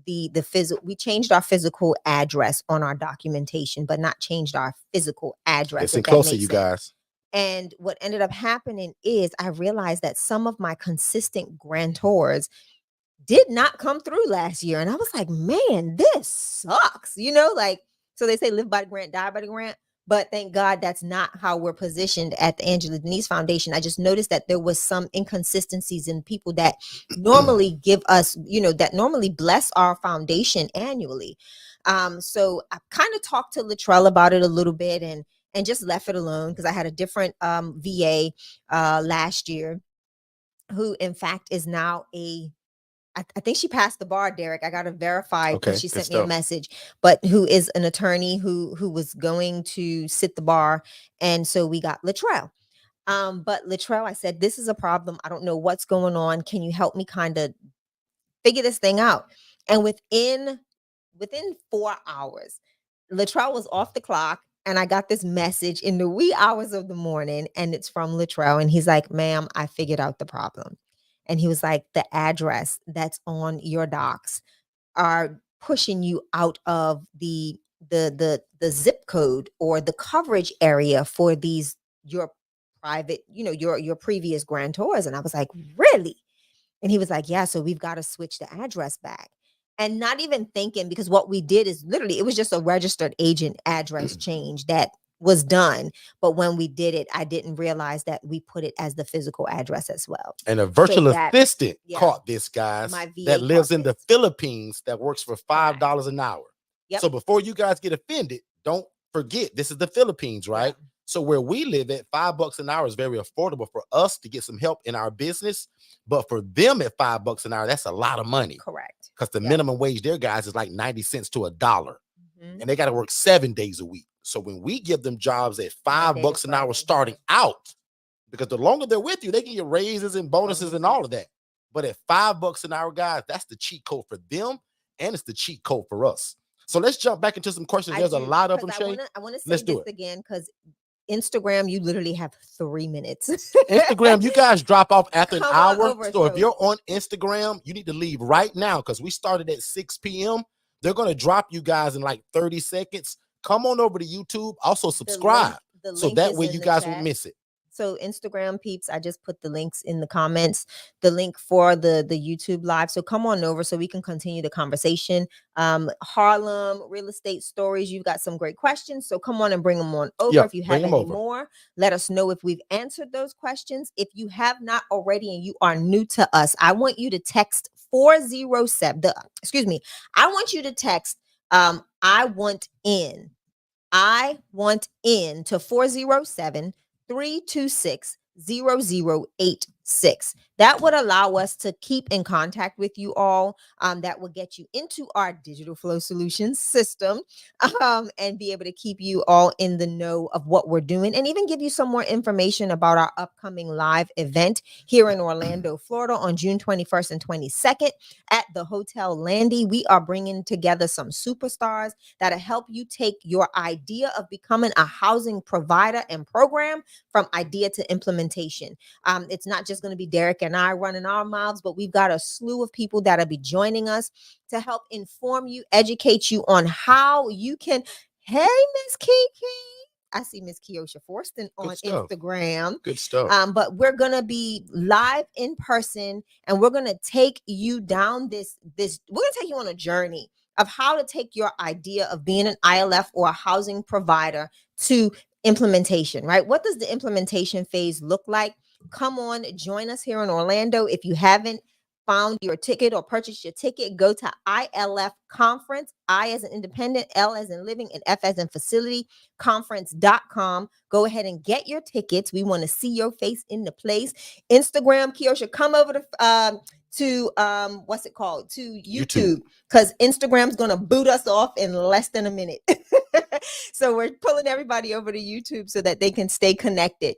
the physical. We changed our physical address on our documentation, but not changed our physical address. Listen If that closer, makes you sense. guys. And what ended up happening is I realized that some of my consistent grantors did not come through last year. And I was like, man, this sucks. Like, so they say live by the grant, die by the grant. But thank God that's not how we're positioned at the Angela Denise Foundation. I just noticed that there was some inconsistencies in people that normally give us, that normally bless our foundation annually. So I kind of talked to Latrell about it a little bit and just left it alone because I had a different VA last year who in fact is now I think she passed the bar, Derek. I got to verify because Okay, she good sent me a stuff. message, but who is an attorney who was going to sit the bar. And so we got Latrell. But Latrell, I said, this is a problem. I don't know what's going on. Can you help me kind of figure this thing out? And within 4 hours, Latrell was off the clock. And I got this message in the wee hours of the morning, and it's from Latrell. And he's like, ma'am, I figured out the problem. And he was like, the address that's on your docs are pushing you out of the zip code or the coverage area for these your private, your previous grantors. And I was like, really? And he was like, yeah, so we've got to switch the address back. And not even thinking, because what we did is literally, it was just a registered agent address change that was done. But when we did it, I didn't realize that we put it as the physical address as well. And a virtual So that- assistant yeah. caught this, guys, My VA that lives caught in the this. Philippines that works for $5 an hour. Yep. So before you guys get offended, don't forget this is the Philippines, right? Yeah. So where we live at, $5 an hour is very affordable for us to get some help in our business. But for them at $5 an hour, that's a lot of money. Correct. Because the Yep. minimum wage there, guys, is like 90 cents to $1. Mhm. And they got to work 7 days a week. So when we give them jobs at $5 an hour Friday. starting out, because the longer they're with you, they can get raises and bonuses and all of that. But at $5 an hour, guys, that's the cheat code for them, and it's the cheat code for us. So let's jump back into some questions. There's a lot of them, Shay. I want to say Let's do this it. again because Instagram, you literally have 3 minutes. Instagram, you guys drop off after an Come on hour. over, So if so- you're on Instagram, you need to leave right now because we started at 6 p.m. They're going to drop you guys in like 30 seconds. Come on over to YouTube. Also subscribe The so link that is way in you the guys chat. won't miss it. So Instagram peeps, I just put the links in the comments, the link for the YouTube live. So come on over so we can continue the conversation. Harlem real estate stories. You've got some great questions. So come on and bring them on over. Yep, If you bring have 'em any over. more, let us know if we've answered those questions. If you have not already and you are new to us, I want you to text 407. I want you to text I want in. I want in to 407 326 0086. That would allow us to keep in contact with you all. That will get you into our digital flow solutions system and be able to keep you all in the know of what we're doing and even give you some more information about our upcoming live event here in Orlando, Florida on June 21st and 22nd at the Hotel Landy. We are bringing together some superstars that'll help you take your idea of becoming a housing provider and program from idea to implementation. It's not just going to be Derek and I running our mouths, but we've got a slew of people that'll be joining us to help inform you, educate you on how you can. Hey, Miss Kiki. I see Miss Keosha Forston on Instagram. Good stuff. But we're gonna be live in person, and we're gonna take you down this. We're gonna take you on a journey of how to take your idea of being an ILF or a housing provider to implementation, right? What does the implementation phase look like? Come on, join us here in Orlando. If you haven't found your ticket or purchased your ticket, go to ILF Conference, I as an independent, L as in living, and F as in facility, conference.com. Go ahead and get your tickets. We want to see your face in the place. Instagram, Keosha, come over to what's it called? To YouTube, because Instagram's gonna boot us off in less than a minute. So we're pulling everybody over to YouTube so that they can stay connected.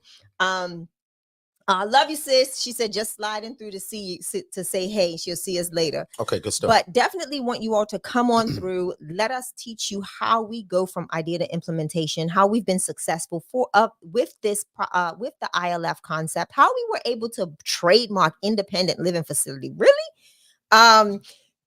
I love you, sis. She said, just sliding through to say hey. She'll see us later. Okay, good stuff. But definitely want you all to come on through. Let us teach you how we go from idea to implementation, how we've been successful with the ILF concept, how we were able to trademark independent living facility. Really?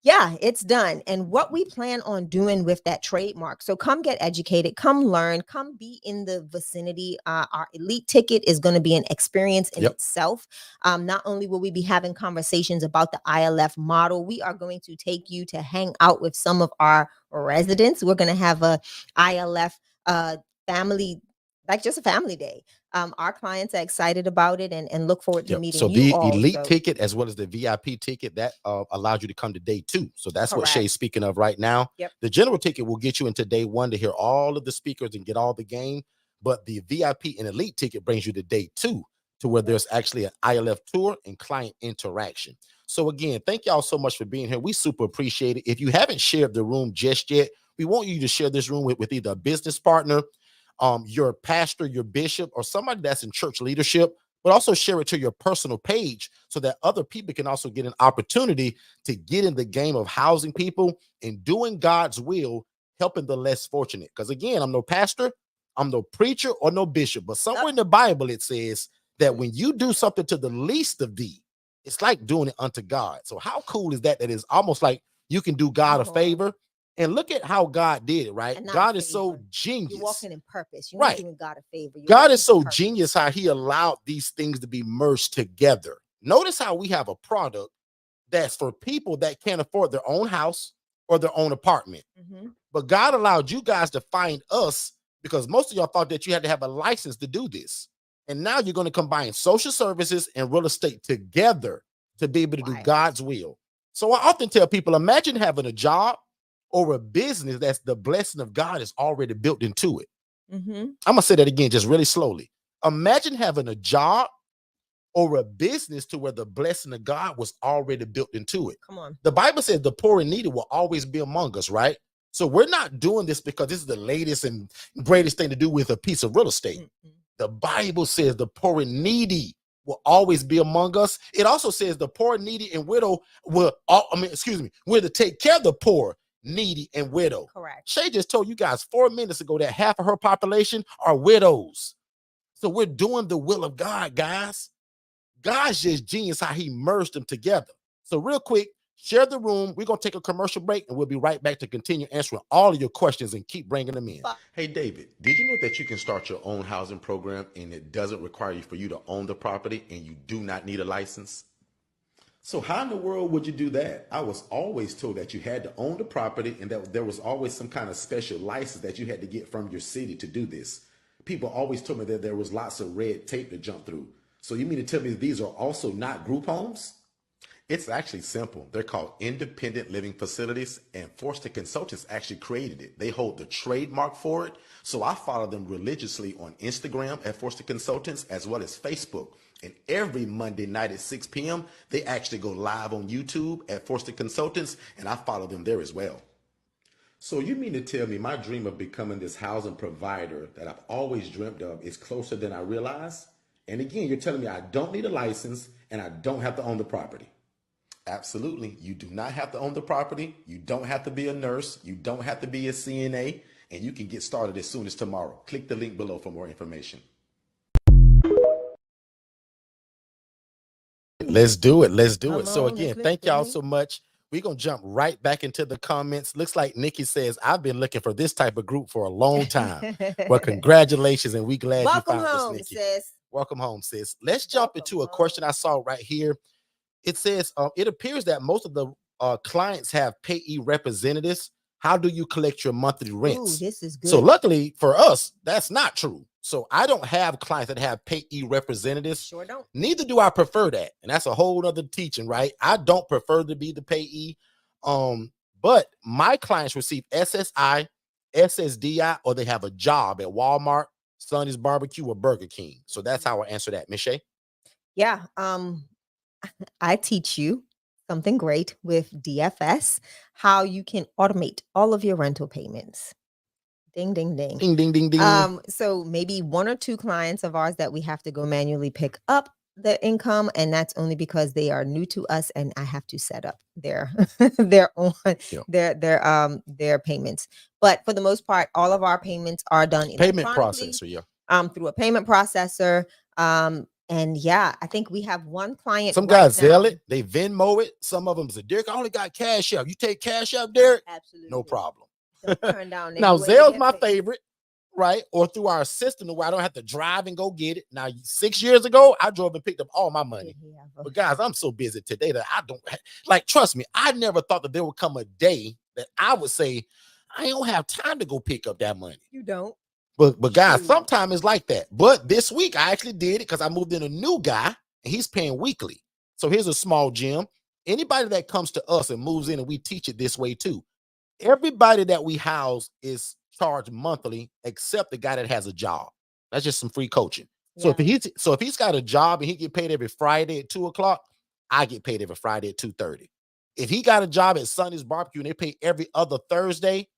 Yeah, it's done. And what we plan on doing with that trademark. So come get educated, come learn, come be in the vicinity. Our elite ticket is going to be an experience in itself. Not only will we be having conversations about the ILF model, we are going to take you to hang out with some of our residents. We're going to have a ILF family, like just a family day. Our clients are excited about it and look forward to meeting you all. So the elite ticket as well as the VIP ticket that allows you to come to day 2. So that's what Shay's speaking of right now. The general ticket will get you into day 1 to hear all of the speakers and get all the game. But the VIP and elite ticket brings you to day 2 to where there's actually an ILF tour and client interaction. So again, thank y'all so much for being here. We super appreciate it. If you haven't shared the room just yet, we want you to share this room with either a business partner, your pastor, your bishop, or somebody that's in church leadership, but also share it to your personal page so that other people can also get an opportunity to get in the game of housing people and doing God's will, helping the less fortunate. Because again, I'm no pastor, I'm no preacher or no bishop, but somewhere in the Bible, it says that when you do something to the least of thee, it's like doing it unto God. So how cool is that? That is almost like you can do God a favor. And look at how God did it, right? God is so genius. You're walking in purpose. You're not doing God a favor. God is so genius how he allowed these things to be merged together. Notice how we have a product that's for people that can't afford their own house or their own apartment. But God allowed you guys to find us because most of y'all thought that you had to have a license to do this. And now you're going to combine social services and real estate together to be able to do God's will. So I often tell people, imagine having a job or a business that's the blessing of God is already built into it. I'm going to say that again, just really slowly. Imagine having a job or a business to where the blessing of God was already built into it. Come on. The Bible says the poor and needy will always be among us, right? So we're not doing this because this is the latest and greatest thing to do with a piece of real estate. The Bible says the poor and needy will always be among us. It also says the poor, needy, and widow will, we're to take care of the poor, needy, and widow. Correct. Shay just told you guys 4 minutes ago that half of her population are widows. So we're doing the will of God, guys. God's just genius how he merged them together. So real quick, share the room. We're going to take a commercial break and we'll be right back to continue answering all of your questions and keep bringing them in. Hey, David, did you know that you can start your own housing program and it doesn't require you for you to own the property and you do not need a license? So how in the world would you do that? I was always told that you had to own the property and that there was always some kind of special license that you had to get from your city to do this. People always told me that there was lots of red tape to jump through. So you mean to tell me these are also not group homes? It's actually simple. They're called independent living facilities, and Forston Consultants actually created it. They hold the trademark for it. So I follow them religiously on Instagram at Forston Consultants as well as Facebook. And every Monday night at 6 p.m., they actually go live on YouTube at Forston Consultants, and I follow them there as well. So you mean to tell me my dream of becoming this housing provider that I've always dreamt of is closer than I realize? And again, you're telling me I don't need a license and I don't have to own the property. Absolutely. You do not have to own the property. You don't have to be a nurse. You don't have to be a CNA. And you can get started as soon as tomorrow. Click the link below for more information. Let's do it. Let's do it. So again, thank y'all so much. We're going to jump right back into the comments. Looks like Nikki says, I've been looking for this type of group for a long time. Well, congratulations. And we glad you found us, Nikki. Sis. Welcome home, sis. Let's jump into a question I saw right here. It says, it appears that most of the clients have payee representatives. How do you collect your monthly rents? Ooh, this is good. So luckily for us, that's not true. So I don't have clients that have payee representatives. Sure don't. Neither do I prefer that. And that's a whole other teaching, right? I don't prefer to be the payee. But my clients receive SSI, SSDI, or they have a job at Walmart, Sonny's Barbecue, or Burger King. So that's how I answer that. Miss Shay? Yeah. I teach you something great with DFS, how you can automate all of your rental payments. Ding, ding, ding. Ding, ding, ding, ding. So maybe 1 or 2 clients of ours that we have to go manually pick up. the income, and that's only because they are new to us, and I have to set up their their own Yeah. their payments. But for the most part, all of our payments are done Payment electronically processor, yeah. through a payment processor. And yeah, I think we have one client Some right guys Zelle now. it, they Venmo it. Some of them say, Derek, I only got cash out. You take cash out, Derek? No Absolutely. problem. Don't turn down any Now, way to Zelle's get my paid. favorite, right? Or through our system where I don't have to drive and go get it. Now, 6 years ago, I drove and picked up all my money. But guys, I'm so busy today that I don't like, trust me, I never thought that there would come a day that I would say, I don't have time to go pick up that money. You don't. But guys, sometimes it's like that. But this week I actually did it because I moved in a new guy and he's paying weekly. So here's a small gem. Anybody that comes to us and moves in, and we teach it this way too. Everybody that we house is charged monthly, except the guy that has a job. That's just some free coaching. So if he's got a job and he get paid every Friday at 2:00, I get paid every Friday at 2:30. If he got a job at Sunny's Barbecue and they pay every other Thursday,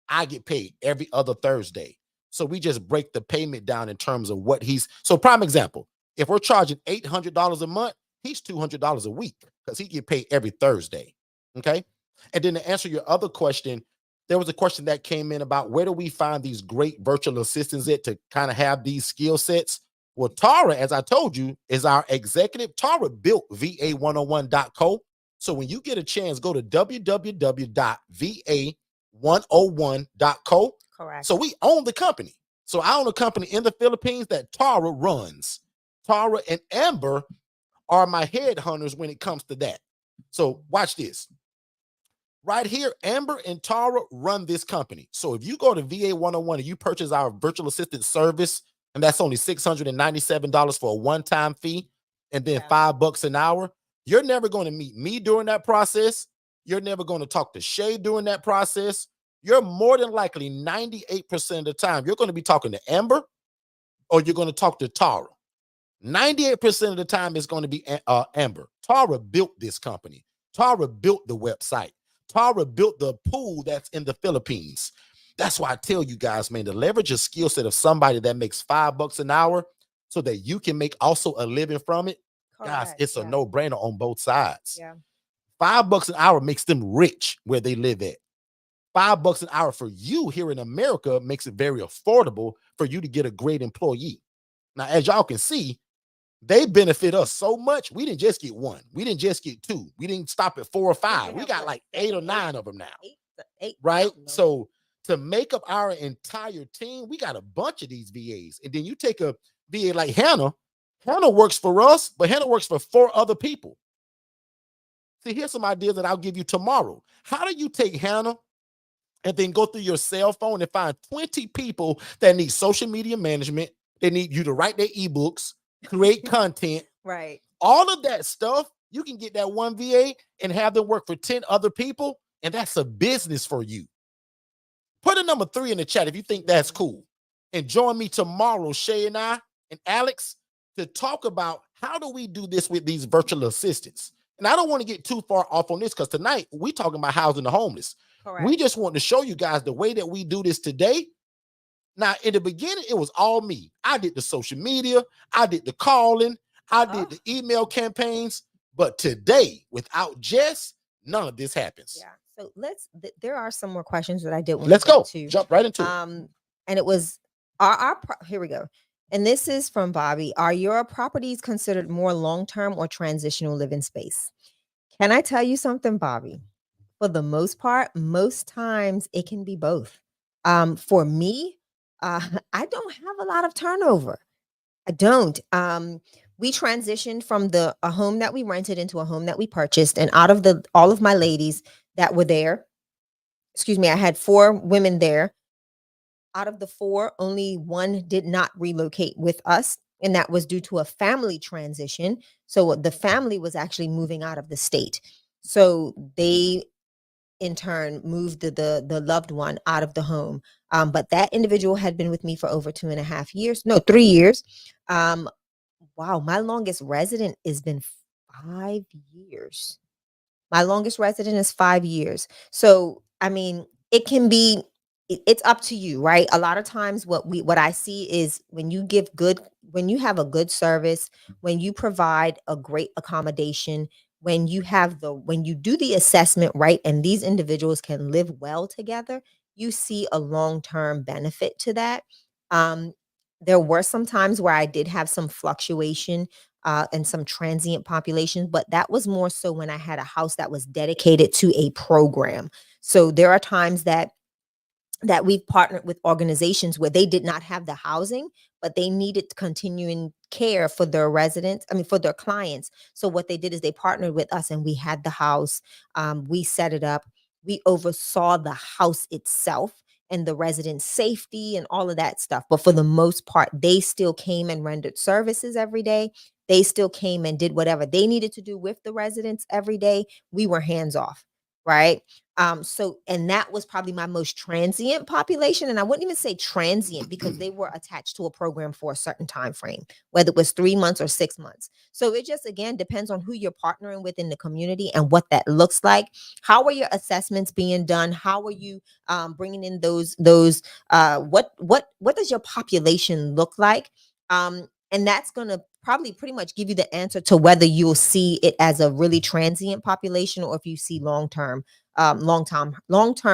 I get paid every other Thursday. So we just break the payment down in terms of what he's. So prime example, if we're charging $800 a month, he's $200 a week because he get paid every Thursday. Okay. And then to answer your other question, there was a question that came in about where do we find these great virtual assistants at to kind of have these skill sets? Well, Tara, as I told you, is our executive. Tara built va101.co. So when you get a chance, go to www.va101.co. Correct. So we own the company. So I own a company in the Philippines that Tara runs. Tara and Amber are my headhunters when it comes to that. So watch this. Right here, Amber and Tara run this company. So if you go to VA101 and you purchase our virtual assistant service, and that's only $697 for a one-time fee, and then $5 an hour, you're never going to meet me during that process. You're never going to talk to Shay during that process. You're more than likely 98% of the time, you're going to be talking to Amber or you're going to talk to Tara. 98% of the time, it's going to be Amber. Tara built this company. Tara built the website. Tara built the pool that's in the Philippines. That's why I tell you guys, man, to leverage a skill set of somebody that makes $5 an hour so that you can make also a living from it. Correct. Guys, it's a no-brainer on both sides. Yeah. $5 an hour makes them rich where they live at. $5 an hour for you here in America makes it very affordable for you to get a great employee. Now, as y'all can see, they benefit us so much. We didn't just get one. We didn't just get two. We didn't stop at 4 or 5. We got like 8 or 9 of them now. Eight, right? So to make up our entire team, we got a bunch of these VAs. And then you take a VA like Hannah. Hannah works for us, but Hannah works for 4 other people. See, here's some ideas that I'll give you tomorrow. How do you take Hannah and then go through your cell phone and find 20 people that need social media management? They need you to write their ebooks, create content, right? All of that stuff, you can get that one VA and have them work for 10 other people, and that's a business for you. Put a number 3 in the chat if you think that's cool. And join me tomorrow, Shay and I and Alex, to talk about how do we do this with these virtual assistants. And I don't want to get too far off on this because tonight we're talking about housing the homeless. Correct. We just want to show you guys the way that we do this today. Now, in the beginning, it was all me. I did the social media. I did the calling. I did the email campaigns. But today, without Jess, none of this happens. Yeah. So there are some more questions that I did want Let's to go go. to. Jump right into it. And it was, here we go. And this is from Bobby. Are your properties considered more long-term or transitional living space? Can I tell you something, Bobby? For the most part, most times it can be both. For me, I don't have a lot of turnover. I don't. We transitioned from a home that we rented into a home that we purchased, and out of all of my ladies that were there, excuse me, I had 4 women there. Out of the 4, only 1 did not relocate with us, and that was due to a family transition. So the family was actually moving out of the state. So they in turn moved the loved one out of the home. But that individual had been with me for over 2.5 years. No, 3 years. Wow, my longest resident has been 5 years. My longest resident is 5 years. So, I mean, it can be it's up to you, right? A lot of times what I see is when you have a good service, when you provide a great accommodation, when you do the assessment right and these individuals can live well together, you see a long-term benefit to that. Um there were some times where I did have some fluctuation and some transient populations, but that was more so when I had a house that was dedicated to a program. So there are times that we've partnered with organizations where they did not have the housing, but they needed continuing care for their residents, I mean, for their clients. So what they did is they partnered with us and we had the house, we set it up, we oversaw the house itself and the resident safety and all of that stuff. But for the most part, they still came and rendered services every day. They still came and did whatever they needed to do with the residents every day. We were hands off, right? So and that was probably my most transient population. And I wouldn't even say transient because they were attached to a program for a certain time frame, whether it was 3 months or 6 months. So it just again depends on who you're partnering with in the community and what that looks like. How are your assessments being done? How are you bringing in those what does your population look like? And that's going to probably pretty much give you the answer to whether you'll see it as a really transient population or if you see long term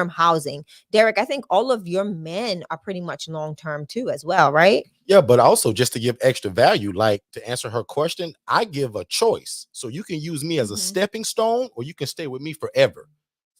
housing. Derek, I think all of your men are pretty much long term too as well, right? Yeah, but also just to give extra value, like to answer her question, I give a choice. So you can use me as a Mhm. stepping stone or you can stay with me forever.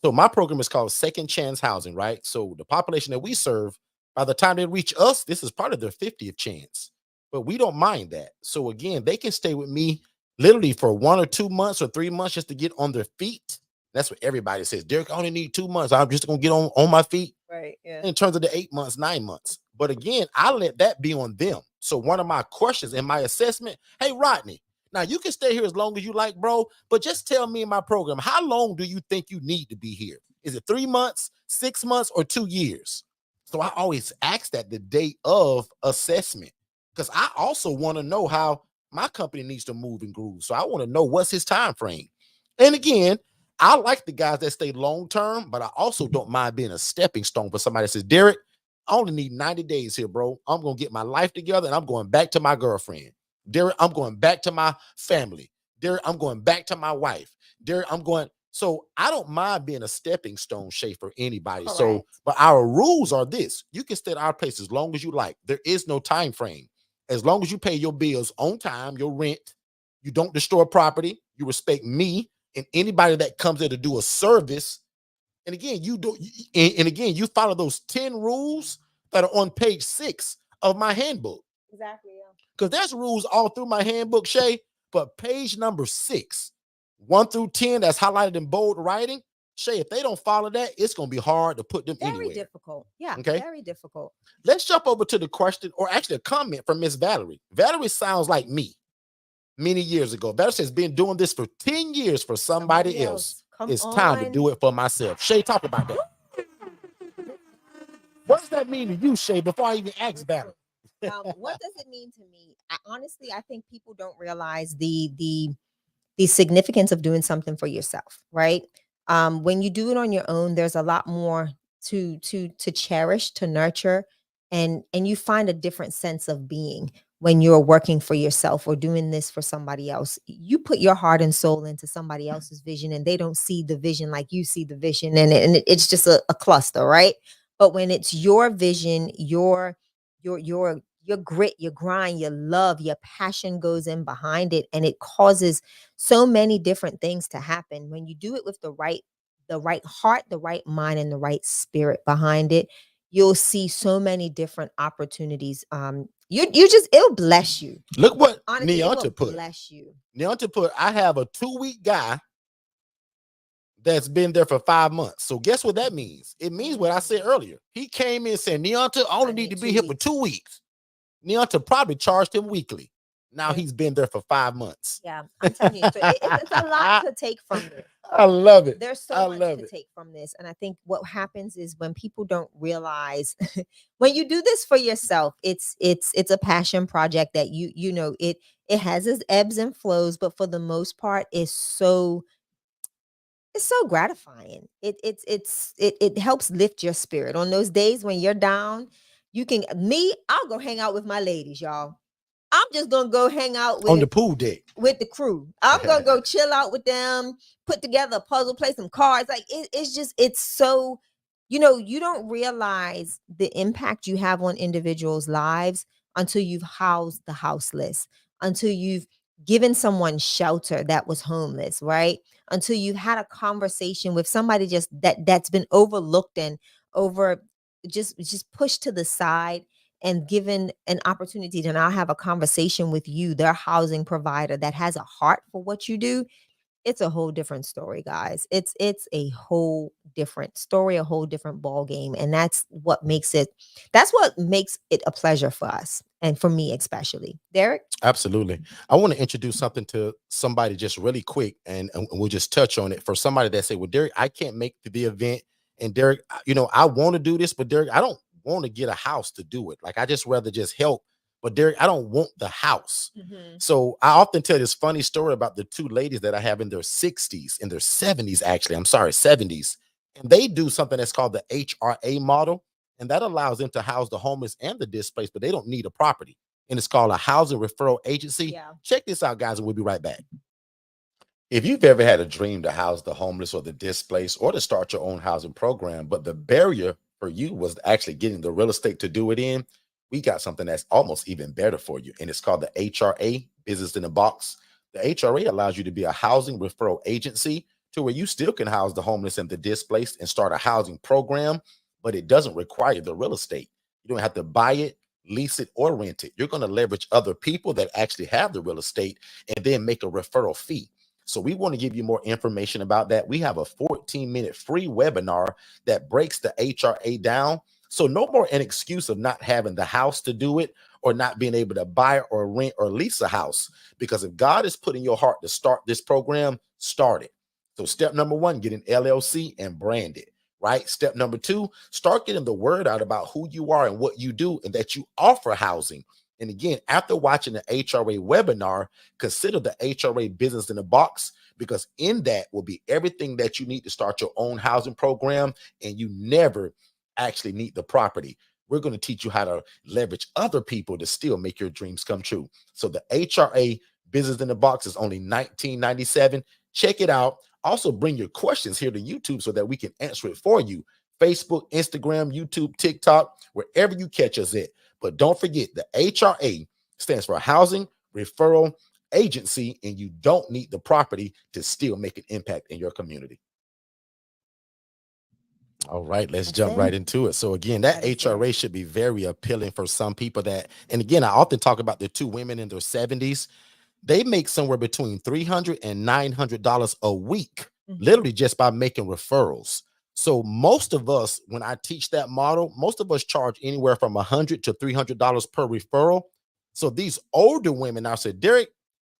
So my program is called Second Chance Housing, right? So the population that we serve, by the time they reach us, this is part of their 50th chance. But we don't mind that. So again, they can stay with me literally for 1 or 2 months or 3 months just to get on their feet. That's what everybody says. Derek, I only need 2 months. I'm just gonna get on my feet Right. Yeah. in terms of the 8 months, 9 months. But again, I let that be on them. So one of my questions in my assessment, hey, Rodney, now you can stay here as long as you like, bro, but just tell me in my program, how long do you think you need to be here? Is it 3 months, 6 months, or 2 years? So I always ask that the day of assessment because I also want to know how my company needs to move and groove. So I want to know what's his time frame. And again, I like the guys that stay long term, but I also don't mind being a stepping stone for somebody that says, Derek, I only need 90 days here, bro. I'm going to get my life together and I'm going back to my girlfriend. Derek, I'm going back to my family. Derek, I'm going back to my wife. Derek, I'm going. So I don't mind being a stepping stone, Shay, for anybody. So, Correct. but our rules are this: you can stay at our place as long as you like. There is no time frame. As long as you pay your bills on time, your rent, you don't destroy property, you respect me and anybody that comes there to do a service. And again, you do, and again, you follow those 10 rules that are on page 6 of my handbook. Exactly. Yeah. Because there's rules all through my handbook, Shay, but page number 6, 1 through 10, that's highlighted in bold writing. Shay, if they don't follow that, it's gonna be hard to put them Very anywhere. difficult. Yeah. Okay. Very difficult. Let's jump over to the question, or actually a comment from Miss Valerie. Valerie sounds like me many years ago. Valerie says, been doing this for 10 years for somebody else. Come It's time to on. do it for myself. Shay, talk about that. What does that mean to you, Shay, before I even ask Valerie? What does it mean to me? Honestly, I think people don't realize the significance of doing something for yourself, right? When you do it on your own, there's a lot more to cherish, to nurture, and you find a different sense of being when you're working for yourself or doing this for somebody else. You put your heart and soul into somebody else's vision, and they don't see the vision like you see the vision, it's just a cluster, right? But when it's your vision, your grit, your grind, your love, your passion goes in behind it, and it causes so many different things to happen when you do it with the right heart, the right mind, and the right spirit behind it. You'll see so many different opportunities. You just it'll bless you. Look what Honestly, it will Neonta put. bless you. Neonta put, I have a 2-week guy that's been there for 5 months. So guess what that means? It means what I said earlier. He came in saying, Neonta, I only I need need to be two here for weeks. 2 weeks. Neonta probably charged him weekly. Now Yeah. he's been there for 5 months. Yeah, I'm telling you, it's a lot to take from this. I love it. There's I so much love to it. take from this, and I think what happens is when people don't realize when you do this for yourself, it's a passion project that it has its ebbs and flows, but for the most part, it's so It's so gratifying. It helps lift your spirit on those days when you're down. You can me. I'll go hang out with my ladies, y'all. I'm just gonna go hang out On the pool deck. with the crew. I'm gonna go chill out with them, put together a puzzle, play some cards. Like it's just it's so, you don't realize the impact you have on individuals' lives until you've housed the houseless, until you've given someone shelter that was homeless, right? Until you've had a conversation with somebody just that's been overlooked and over just pushed to the side, and given an opportunity to now have a conversation with you, their housing provider that has a heart for what you do. It's a whole different story, guys. It's a whole different story, a whole different ball game, and that's what makes it a pleasure for us, and for me especially. Derek? Absolutely. I want to introduce something to somebody just really quick, and we'll just touch on it for somebody that say, well, Derek, I can't make the event. And Derek, I want to do this, but Derek, I don't want to get a house to do it. Like, I just rather just help. But Derek, I don't want the house. So I often tell this funny story about the two ladies that I have in their 60s, in their 70s, actually. I'm sorry, 70s. And they do something that's called the HRA model. And that allows them to house the homeless and the displaced, but they don't need a property, and it's called a housing referral agency. Yeah. Check this out, guys, and we'll be right back. If you've ever had a dream to house the homeless or the displaced or to start your own housing program, but the barrier for you was actually getting the real estate to do it in, we got something that's almost even better for you. And it's called the HRA, Business in a Box. The HRA allows you to be a housing referral agency to where you still can house the homeless and the displaced and start a housing program, but it doesn't require the real estate. You don't have to buy it, lease it, or rent it. You're going to leverage other people that actually have the real estate and then make a referral fee. So we want to give you more information about that. We have a 14-minute free webinar that breaks the HRA down. So no more an excuse of not having the house to do it or not being able to buy or rent or lease a house. Because if God is putting your heart to start this program, start it. So step number one, get an LLC and brand it. Right? Step number two, start getting the word out about who you are and what you do and that you offer housing. And again, after watching the HRA webinar, consider the HRA Business in a Box, because in that will be everything that you need to start your own housing program, and you never actually need the property. We're going to teach you how to leverage other people to still make your dreams come true. So the HRA Business in the Box is only $19.97. Check it out. Also, bring your questions here to YouTube so that we can answer it for you. Facebook, Instagram, YouTube, TikTok, wherever you catch us at. But don't forget, the HRA stands for Housing Referral Agency, and you don't need the property to still make an impact in your community. All right, let's jump right into it. So again, that HRA should be very appealing for some people and again, I often talk about the two women in their 70s. They make somewhere between $300 and $900 a week, literally just by making referrals. So most of us, when I teach that model, most of us charge anywhere from $100 to $300 per referral. So these older women now said, Derek,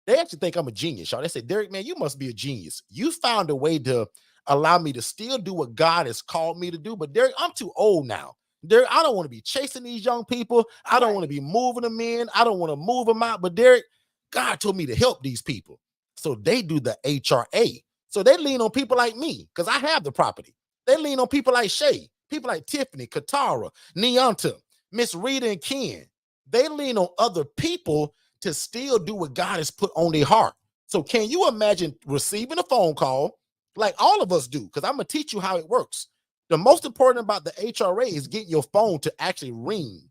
they actually think I'm a genius, y'all. They say, Derek, man, you must be a genius. You found a way to allow me to still do what God has called me to do. But Derek, I'm too old now. Derek, I don't want to be chasing these young people. I don't want to be moving them in. I don't want to move them out. But Derek, God told me to help these people. So they do the HRA. So they lean on people like me because I have the property. They lean on people like Shay, people like Tiffany, Katara, Neonta, Miss Rita, and Ken. They lean on other people to still do what God has put on their heart. So can you imagine receiving a phone call like all of us do? Because I'm going to teach you how it works. The most important about the HRA is getting your phone to actually ring.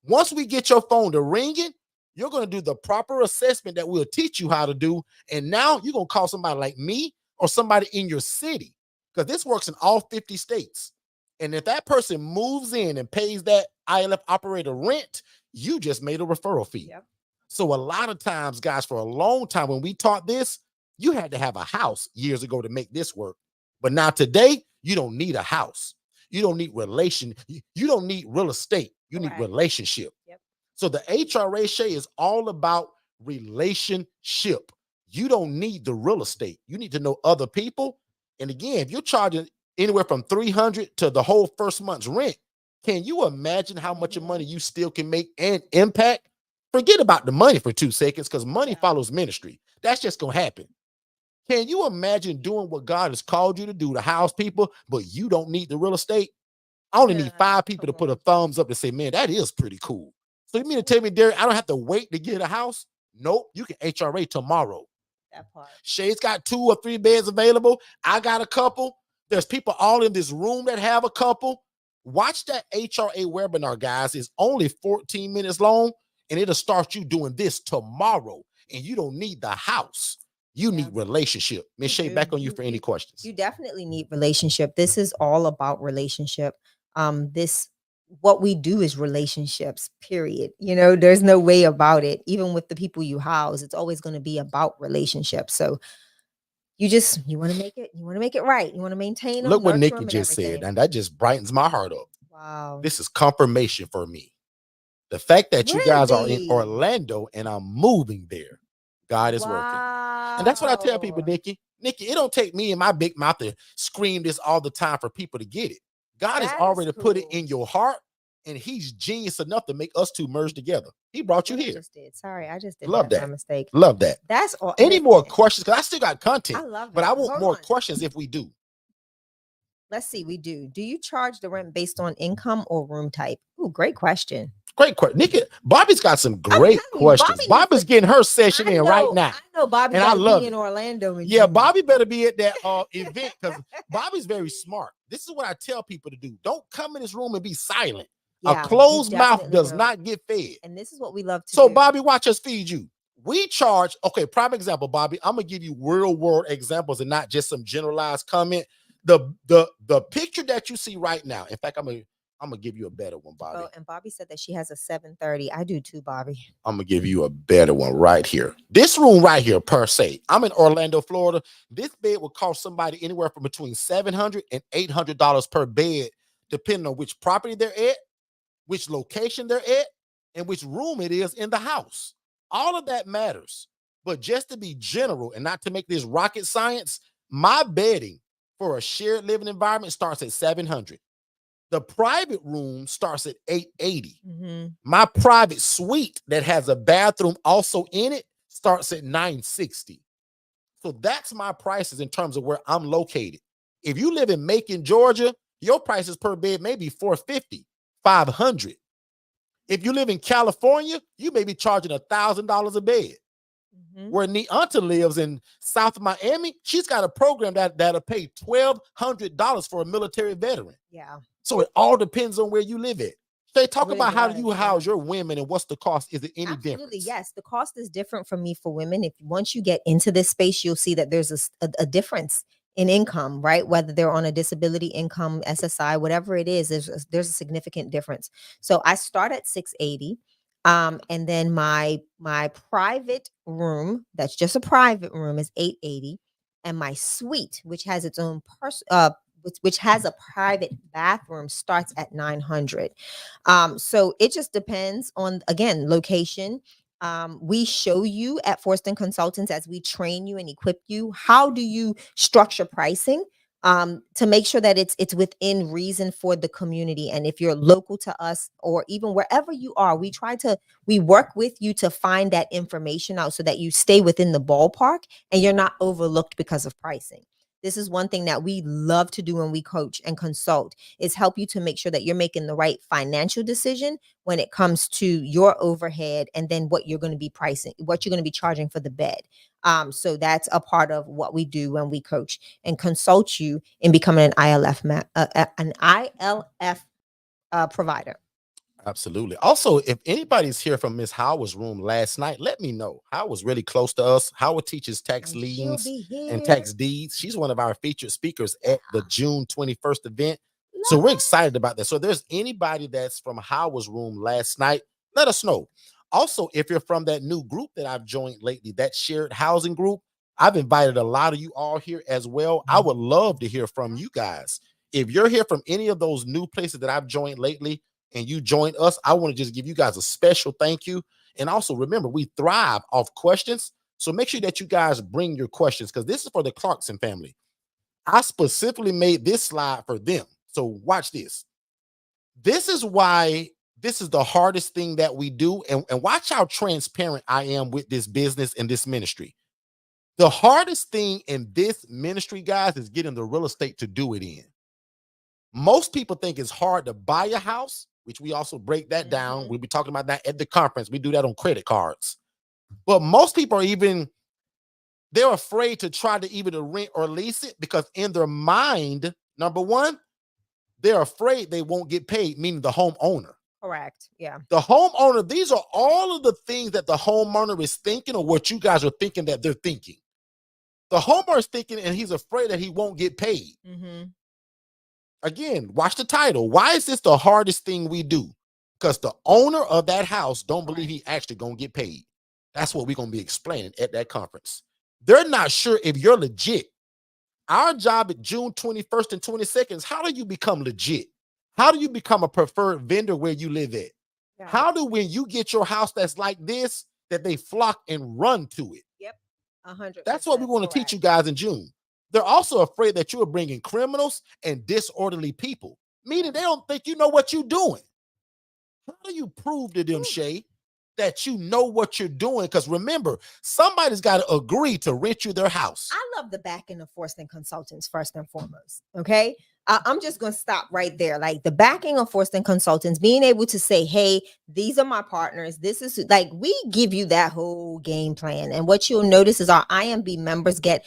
Once we get your phone to ringing, you're going to do the proper assessment that we'll teach you how to do. And now you're going to call somebody like me or somebody in your city, because this works in all 50 states. And if that person moves in and pays that ILF operator rent, you just made a referral fee. Yep. So a lot of times, guys, for a long time when we taught this, you had to have a house years ago to make this work. But now today, you don't need a house. You don't need you don't need real estate. You need relationship. Yep. So the HRA Shay is all about relationship. You don't need the real estate. You need to know other people. And again, if you're charging anywhere from $300 to the whole first month's rent, can you imagine how much money you still can make and impact? Forget about the money for 2 seconds, because money follows ministry. That's just going to happen. Can you imagine doing what God has called you to do to house people, but you don't need the real estate? I only need 5 people to put a thumbs up and say, man, that is pretty cool. So you mean to tell me, Derek, I don't have to wait to get a house? Nope, you can HRA tomorrow. That part. Shay's got 2 or 3 beds available. I got a couple. There's people all in this room that have a couple. Watch that HRA webinar, guys. It's only 14 minutes long, and it'll start you doing this tomorrow. And you don't need the house. You need relationship. Miss Shay, back on you for any questions. You definitely need relationship. This is all about relationship. What we do is relationships, period. There's no way about it. Even with the people you house, it's always going to be about relationships. So you want to make it right. You want to maintain them. Look what Nikki Nikki just said, and that just brightens my heart up. Wow. This is confirmation for me. The fact that you guys are in Orlando and I'm moving there, God is working. And that's what I tell people, Nikki. Nikki, it don't take me and my big mouth to scream this all the time for people to get it. God has already put it in your heart, and he's genius enough to make us two merge together. He brought you here. I just did Love that. My mistake. Love that. That's all. Any more questions? Because I still got content. I love it. But I want more questions if we do. Let's see. We do. Do you charge the rent based on income or room type? Ooh, great question. Great question. Nikki, Bobby's got some great questions. Bobby's getting her session in right now. I know Bobby, and I love it. In Orlando. Yeah, Bobby better be at that event because Bobby's very smart. This is what I tell people to do. Don't come in this room and be silent. Yeah, a closed mouth does not get fed. And this is what we love to do. So, Bobby, watch us feed you. We charge, okay, prime example, Bobby. I'm going to give you real world examples and not just some generalized comment. The picture that you see right now, in fact, I'm gonna give you a better one, Bobby. Oh, and Bobby said that she has a 730. I do too, Bobby. I'm gonna give you a better one right here. This room right here, per se. I'm in Orlando, Florida. This bed will cost somebody anywhere from between $700 and $800 per bed, depending on which property they're at, which location they're at, and which room it is in the house. All of that matters. But just to be general and not to make this rocket science, my bedding for a shared living environment starts at $700. The private room starts at $880. Mm-hmm. My private suite that has a bathroom also in it starts at $960. So that's my prices in terms of where I'm located. If you live in Macon, Georgia, your prices per bed may be $450, $500. If you live in California, you may be charging $1,000 a bed. Mm-hmm. Where Neonta lives in South Miami, she's got a program that'll pay $1,200 for a military veteran. Yeah. So it all depends on where you live at. They talk about how do you house your women and what's the cost? Is it any different? Yes, the cost is different for me for women. If once you get into this space, you'll see that there's a difference in income, right? Whether they're on a disability income, SSI, whatever it is, there's a significant difference. So I start at $680. And then my private room, that's just a private room, is $880. And my suite, which has its own which has a private bathroom, starts at $900. So it just depends on, again, location. We show you at Forston Consultants, as we train you and equip you, how do you structure pricing to make sure that it's within reason for the community. And if you're local to us or even wherever you are, we work with you to find that information out so that you stay within the ballpark and you're not overlooked because of pricing. This is one thing that we love to do when we coach and consult, is help you to make sure that you're making the right financial decision when it comes to your overhead and then what you're going to be pricing, what you're going to be charging for the bed. So that's a part of what we do when we coach and consult you in becoming an ILF provider. Absolutely. Also, if anybody's here from Miss Howard's room last night, let me know. Howard's really close to us. Howard teaches tax liens and tax deeds. She's one of our featured speakers at the June 21st event. So we're excited about that. So if there's anybody that's from Howard's room last night, let us know. Also, if you're from that new group that I've joined lately, that shared housing group, I've invited a lot of you all here as well. I would love to hear from you guys. If you're here from any of those new places that I've joined lately, and you join us, I want to just give you guys a special thank you. And also remember, we thrive off questions. So make sure that you guys bring your questions, because this is for the Clarkson family. I specifically made this slide for them. So watch this. This is why this is the hardest thing that we do. And watch how transparent I am with this business and this ministry. The hardest thing in this ministry, guys, is getting the real estate to do it in. Most people think it's hard to buy a house, which we also break that down. We'll be talking about that at the conference. We do that on credit cards. But most people are they're afraid to try to even rent or lease it because in their mind, number one, they're afraid they won't get paid, meaning the homeowner. Correct. Yeah. The homeowner, these are all of the things that the homeowner is thinking or what you guys are thinking that they're thinking. The homeowner is thinking and he's afraid that he won't get paid. Again, watch the title. Why is this the hardest thing we do? Because the owner of that house don't believe he actually gonna get paid. That's what we're gonna be explaining at that conference. They're not sure if you're legit. Our job at June 21st and 22nd is how do you become legit? How do you become a preferred vendor where you live at? Yeah. How do when you get your house that's like this, that they flock and run to it? Yep, 100%. That's what we want to teach you guys in June. They're also afraid that you are bringing criminals and disorderly people, meaning they don't think you know what you're doing. How do you prove to them, Shay, that you know what you're doing? Because remember, somebody's got to agree to rent you their house. I love the backing of Forston Consultants first and foremost. Okay. I'm just going to stop right there. Like the backing of Forston Consultants, being able to say, hey, these are my partners. This is like, we give you that whole game plan. And what you'll notice is our IMB members get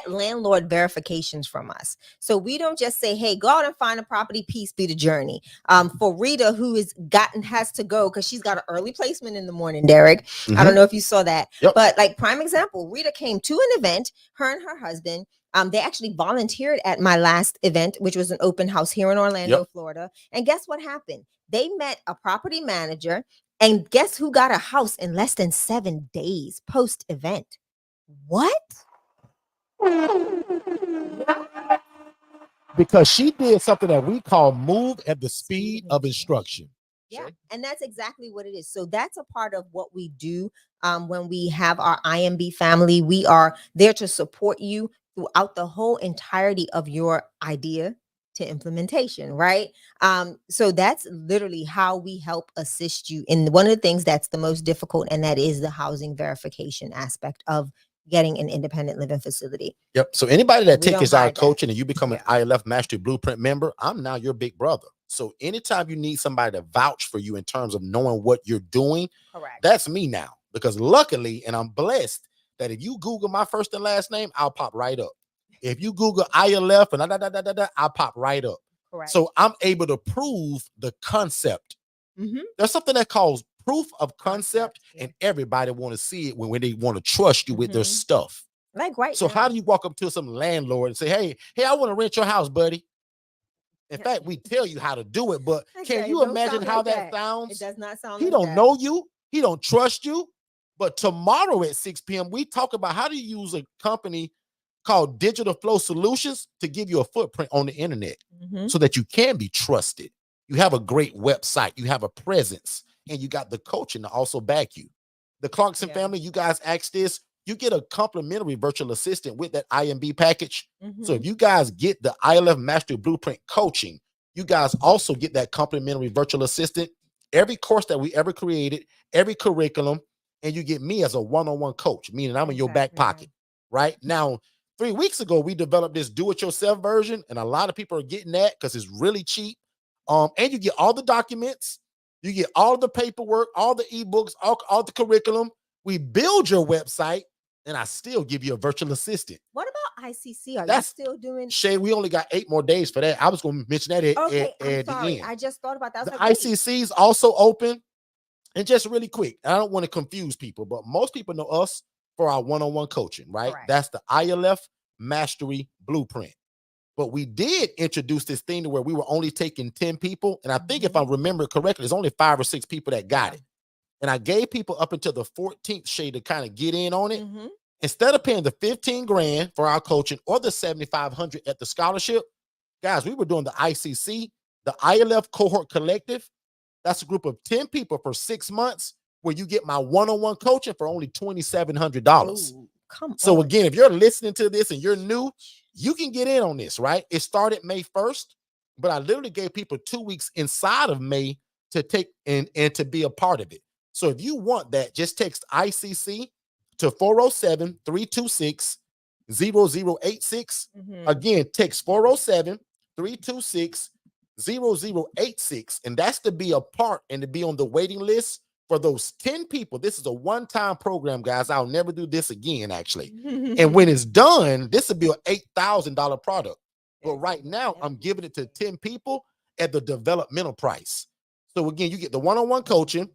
landlord verifications from us. So we don't just say, hey, go out and find a property, peace be the journey. For Rita, who has to go because she's got an early placement in the morning, Derek. I don't know if you saw that, but like prime example, Rita came to an event, her and her husband. They actually volunteered at my last event, which was an open house here in Orlando, Florida. And guess what happened? They met a property manager, and guess who got a house in less than 7 days post-event? What? Because she did something that we call move at the speed of instruction. Yeah, and that's exactly what it is. So that's a part of what we do when we have our IMB family. We are there to support you throughout the whole entirety of your idea to implementation, right? So that's literally how we help assist you in one of the things that's the most difficult, and that is the housing verification aspect of getting an independent living facility. Yep. So anybody that takes our coaching and you become an ILF Mastery Blueprint member, I'm now your big brother. So anytime you need somebody to vouch for you in terms of knowing what you're doing, that's me now. Because luckily, and I'm blessed, that if you Google my first and last name, I'll pop right up. If you Google ILF and I'll pop right up. So I'm able to prove the concept. There's something that calls proof of concept, and everybody want to see it when they want to trust you with their stuff. Like so how do you walk up to some landlord and say, hey, I want to rent your house, buddy? In fact, we tell you how to do it, but can you imagine how that sounds? It does not sound He don't know you. He don't trust you. But tomorrow at 6 p.m., we talk about how to use a company called Digital Flow Solutions to give you a footprint on the internet so that you can be trusted. You have a great website. You have a presence. And you got the coaching to also back you. The Clarkson family, you guys ask this, you get a complimentary virtual assistant with that IMB package. So if you guys get the ILF Mastery Blueprint coaching, you guys also get that complimentary virtual assistant, every course that we ever created, every curriculum, and you get me as a one-on-one coach, meaning I'm in your back pocket, right? Now, 3 weeks ago, we developed this do-it-yourself version, and a lot of people are getting that because it's really cheap. And you get all the documents, you get all the paperwork, all the ebooks, all the curriculum. We build your website, and I still give you a virtual assistant. What about ICC? Are you still doing? Shay, we only got 8 more days for that. I was going to mention that at the end. I just thought about that. The ICC is also open. And just really quick, I don't want to confuse people, but most people know us for our one-on-one coaching, right? That's the ILF Mastery Blueprint. But we did introduce this thing to where we were only taking 10 people. And I think if I remember correctly, there's only 5 or 6 people that got it. And I gave people up until the 14th shade to kind of get in on it. Instead of paying the 15 grand for our coaching or the 7,500 at the scholarship, guys, we were doing the ICC, the ILF Cohort Collective. That's a group of 10 people for 6 months where you get my one-on-one coaching for only $2,700. So again, if you're listening to this and you're new, you can get in on this, right? It started May 1st, but I literally gave people 2 weeks inside of May to take and to be a part of it. So if you want that, just text ICC to 407-326-0086. Again, text 407-326-0086. And that's to be a part and to be on the waiting list for those 10 people. This is a one-time program, guys. I'll never do this again, actually. And when it's done, this will be an $8,000 product. But right now, I'm giving it to 10 people at the developmental price. So again, you get the one-on-one coaching.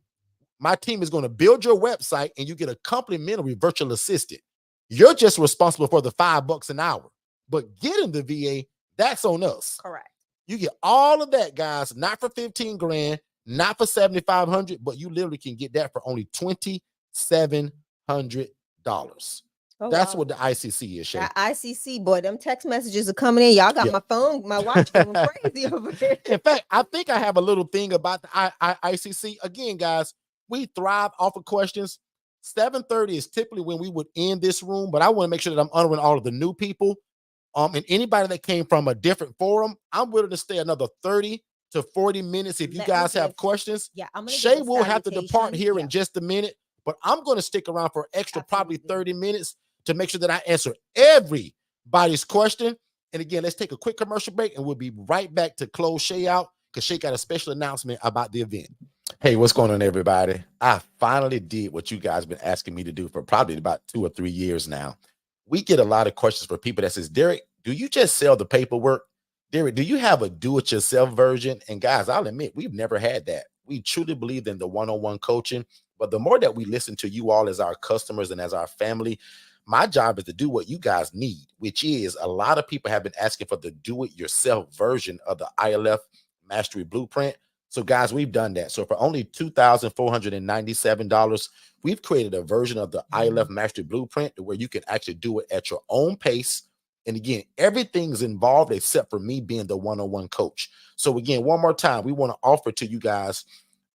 My team is going to build your website and you get a complimentary virtual assistant. You're just responsible for the $5 an hour. But getting the VA, that's on us. Correct. You get all of that, guys, not for 15 grand, not for 7,500, but you literally can get that for only $2,700. Oh, That's wow. what the ICC is, Shay. That ICC, boy, them text messages are coming in. Y'all got Yeah. my phone, my watch going crazy over here. In fact, I think I have a little thing about the ICC. Again, guys, we thrive off of questions. 7:30 is typically when we would end this room, but I want to make sure that I'm honoring all of the new people. And anybody that came from a different forum, I'm willing to stay another 30 to 40 minutes if you guys have questions. Yeah, I'm gonna Shay will have to depart here Yeah. in just a minute, but I'm going to stick around for extra probably Absolutely. 30 minutes to make sure that I answer everybody's question. And again, let's take a quick commercial break and we'll be right back to close Shay out because Shay got a special announcement about the event. Hey, what's going on, everybody? I finally did what you guys been asking me to do for probably about 2 or 3 years now. We get a lot of questions for people that says, Derek, do you just sell the paperwork? Derek, do you have a do-it-yourself version? And guys, I'll admit, we've never had that. We truly believe in the one-on-one coaching. But the more that we listen to you all as our customers and as our family, my job is to do what you guys need, which is a lot of people have been asking for the do-it-yourself version of the ILF Mastery Blueprint. So guys, we've done that. So for only $2,497, we've created a version of the ILF Mastery Blueprint where you can actually do it at your own pace. And again, everything's involved except for me being the one-on-one coach. So again, one more time, we want to offer to you guys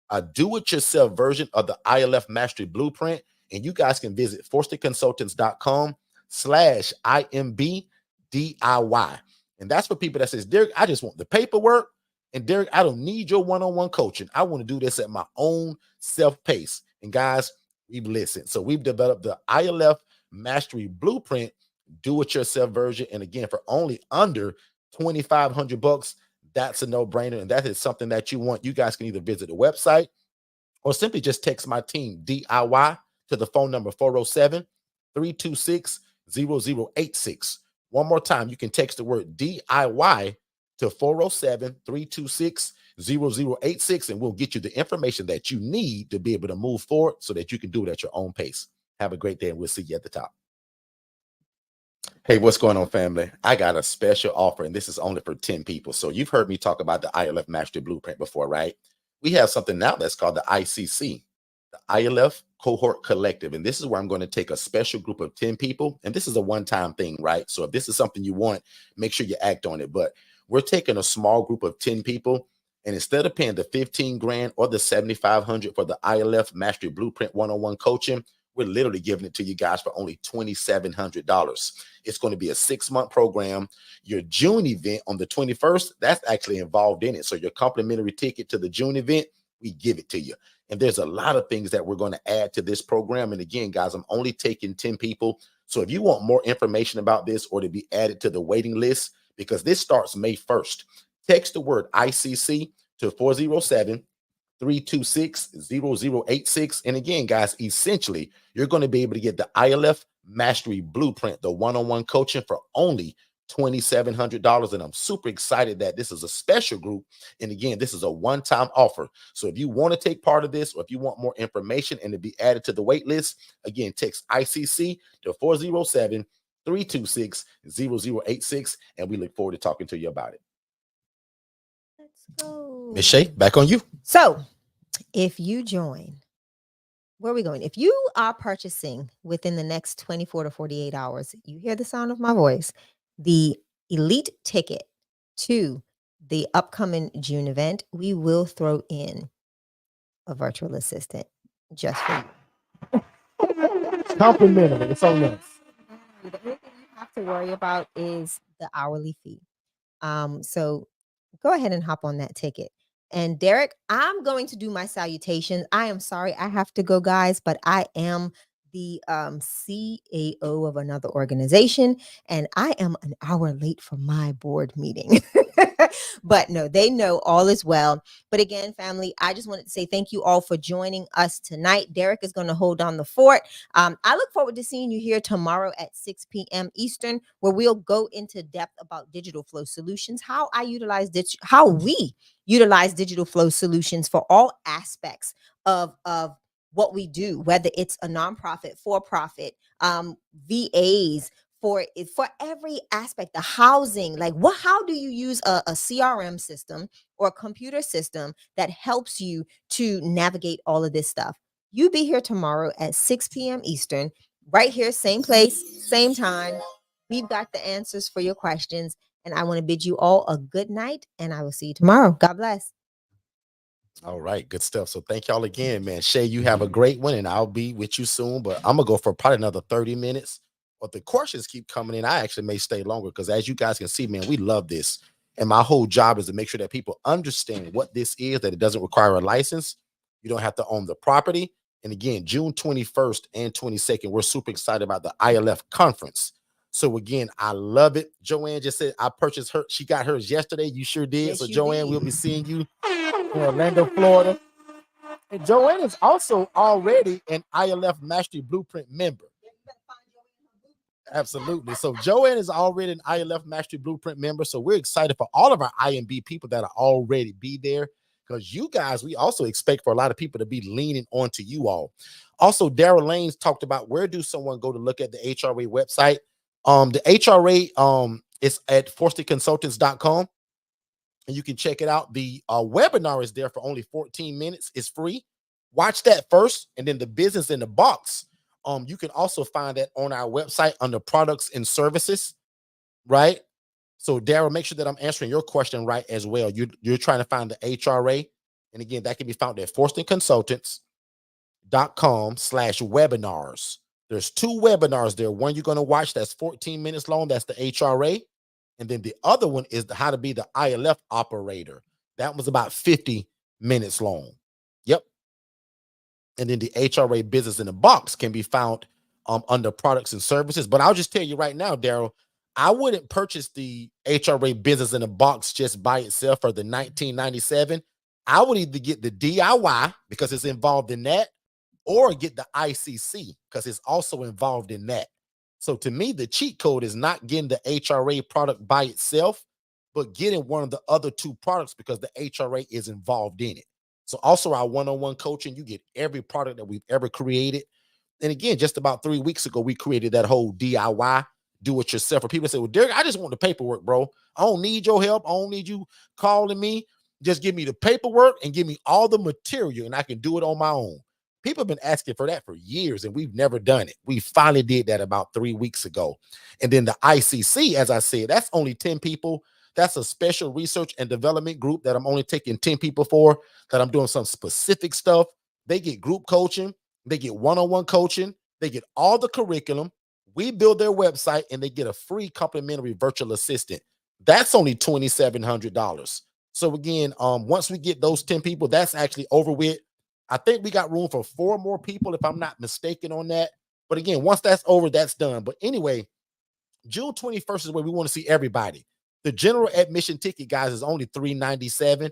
a do-it-yourself version of the ILF Mastery Blueprint. And you guys can visit forstonconsultants.com/IMBDIY. And that's for people that says, Derek, I just want the paperwork. And Derek, I don't need your one-on-one coaching. I want to do this at my own self-pace. And guys, we've listened. So we've developed the ILF Mastery Blueprint do-it-yourself version. And again, for only under $2,500, that's a no-brainer. And that is something that you want. You guys can either visit the website or simply just text my team DIY to the phone number 407-326-0086. One more time, you can text the word DIY to 407-326-0086, and we'll get you the information that you need to be able to move forward so that you can do it at your own pace. Have a great day, and we'll see you at the top. Hey, what's going on, family? I got a special offer, and this is only for 10 people. So you've heard me talk about the ILF Mastery Blueprint before, right? We have something now that's called the ICC, the ILF Cohort Collective. And this is where I'm going to take a special group of 10 people. And this is a one-time thing, right? So if this is something you want, make sure you act on it. But we're taking a small group of 10 people. And instead of paying the 15 grand or the 7,500 for the ILF Mastery Blueprint one-on-one coaching, we're literally giving it to you guys for only $2,700. It's going to be a 6-month program. Your June event on the 21st, that's actually involved in it. So your complimentary ticket to the June event, we give it to you. And there's a lot of things that we're going to add to this program. And again, guys, I'm only taking 10 people. So if you want more information about this or to be added to the waiting list, because this starts May 1st, text the word ICC to 407-326-0086. And again, guys, essentially, you're going to be able to get the ILF Mastery Blueprint, the one-on-one coaching for only $2,700. And I'm super excited that this is a special group. And again, this is a one-time offer. So if you want to take part of this, or if you want more information and to be added to the wait list, again, text ICC to 407-326-0086. And we look forward to talking to you about it. Let's go. Ms. Shay, back on you. So if you join, where are we going? If you are purchasing within the next 24 to 48 hours, you hear the sound of my voice, the elite ticket to the upcoming June event, we will throw in a virtual assistant just for you. Complimentary. It's on us. The only thing you have to worry about is the hourly fee. So go ahead and hop on that ticket. And Derek, I'm going to do my salutations. I am sorry I have to go, guys, but I am the CAO of another organization, and I am an hour late for my board meeting. But no, they know all is well. But again, family, I just wanted to say thank you all for joining us tonight. Derek is going to hold on the fort. I look forward to seeing you here tomorrow at 6 p.m. Eastern, where we'll go into depth about digital flow solutions, how we utilize digital flow solutions for all aspects of what we do, whether it's a nonprofit, for profit, VAs, for every aspect, the housing, like how do you use a CRM system or a computer system that helps you to navigate all of this stuff. You be here tomorrow at 6 p.m. Eastern, right here, same place, same time. We've got the answers for your questions, and I want to bid you all a good night, and I will see you tomorrow. God bless. All right, good stuff. So thank y'all again, man. Shay, you have a great one, and I'll be with you soon. But I'm gonna go for probably another 30 minutes. But the questions keep coming in. I actually may stay longer because, as you guys can see, man, we love this. And my whole job is to make sure that people understand what this is, that it doesn't require a license. You don't have to own the property. And again, June 21st and 22nd, we're super excited about the ILF conference. So again, I love it. Joanne just said I purchased her. She got hers yesterday. You sure did. Yes, So you Joanne, did. we'll be seeing you in Orlando, Florida. And Joanne is also already an ILF Mastery Blueprint member. Absolutely. So Joanne is already an ILF Mastery Blueprint member. So we're excited for all of our IMB people that are already be there. Because you guys, we also expect for a lot of people to be leaning onto you all. Also, Daryl Lanes talked about where do someone go to look at the HRA website. The HRA is at forstonconsultants.com. And you can check it out. The webinar is there for only 14 minutes. It's free. Watch that first, and then the business in the box. You can also find that on our website under products and services, right? So, Daryl, make sure that I'm answering your question right as well. You're trying to find the HRA, and again, that can be found at forstonconsultants.com/webinars. There's 2 webinars there. One you're going to watch that's 14 minutes long. That's the HRA. And then the other one is how to be the ILF operator. That was about 50 minutes long. Yep. And then the HRA business in the box can be found under products and services. But I'll just tell you right now, Daryl, I wouldn't purchase the HRA business in the box just by itself for the $19.97. I would either get the DIY because it's involved in that, or get the ICC because it's also involved in that. So to me, the cheat code is not getting the HRA product by itself, but getting one of the other 2 products because the HRA is involved in it. So also our one-on-one coaching, you get every product that we've ever created. And again, just about 3 weeks ago, we created that whole DIY, do it yourself. For people say, well, Derek, I just want the paperwork, bro. I don't need your help. I don't need you calling me. Just give me the paperwork and give me all the material, and I can do it on my own. People have been asking for that for years, and we've never done it. We finally did that about 3 weeks ago. And then the ICC, as I said, that's only 10 people. That's a special research and development group that I'm only taking 10 people for, that I'm doing some specific stuff. They get group coaching. They get one-on-one coaching. They get all the curriculum. We build their website, and they get a free complimentary virtual assistant. That's only $2,700. So again, once we get those 10 people, that's actually over with. I think we got room for 4 more people, if I'm not mistaken on that. But again, once that's over, that's done. But anyway, June 21st is where we want to see everybody. The general admission ticket, guys, is only $397.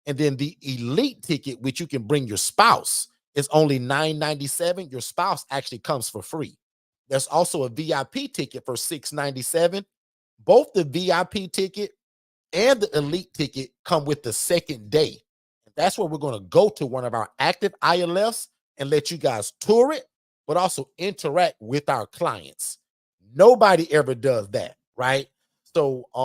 And then the elite ticket, which you can bring your spouse, is only $997. Your spouse actually comes for free. There's also a VIP ticket for $697. Both the VIP ticket and the elite ticket come with the second day. That's where we're going to go to one of our active ILFs and let you guys tour it, but also interact with our clients. Nobody ever does that, right? So a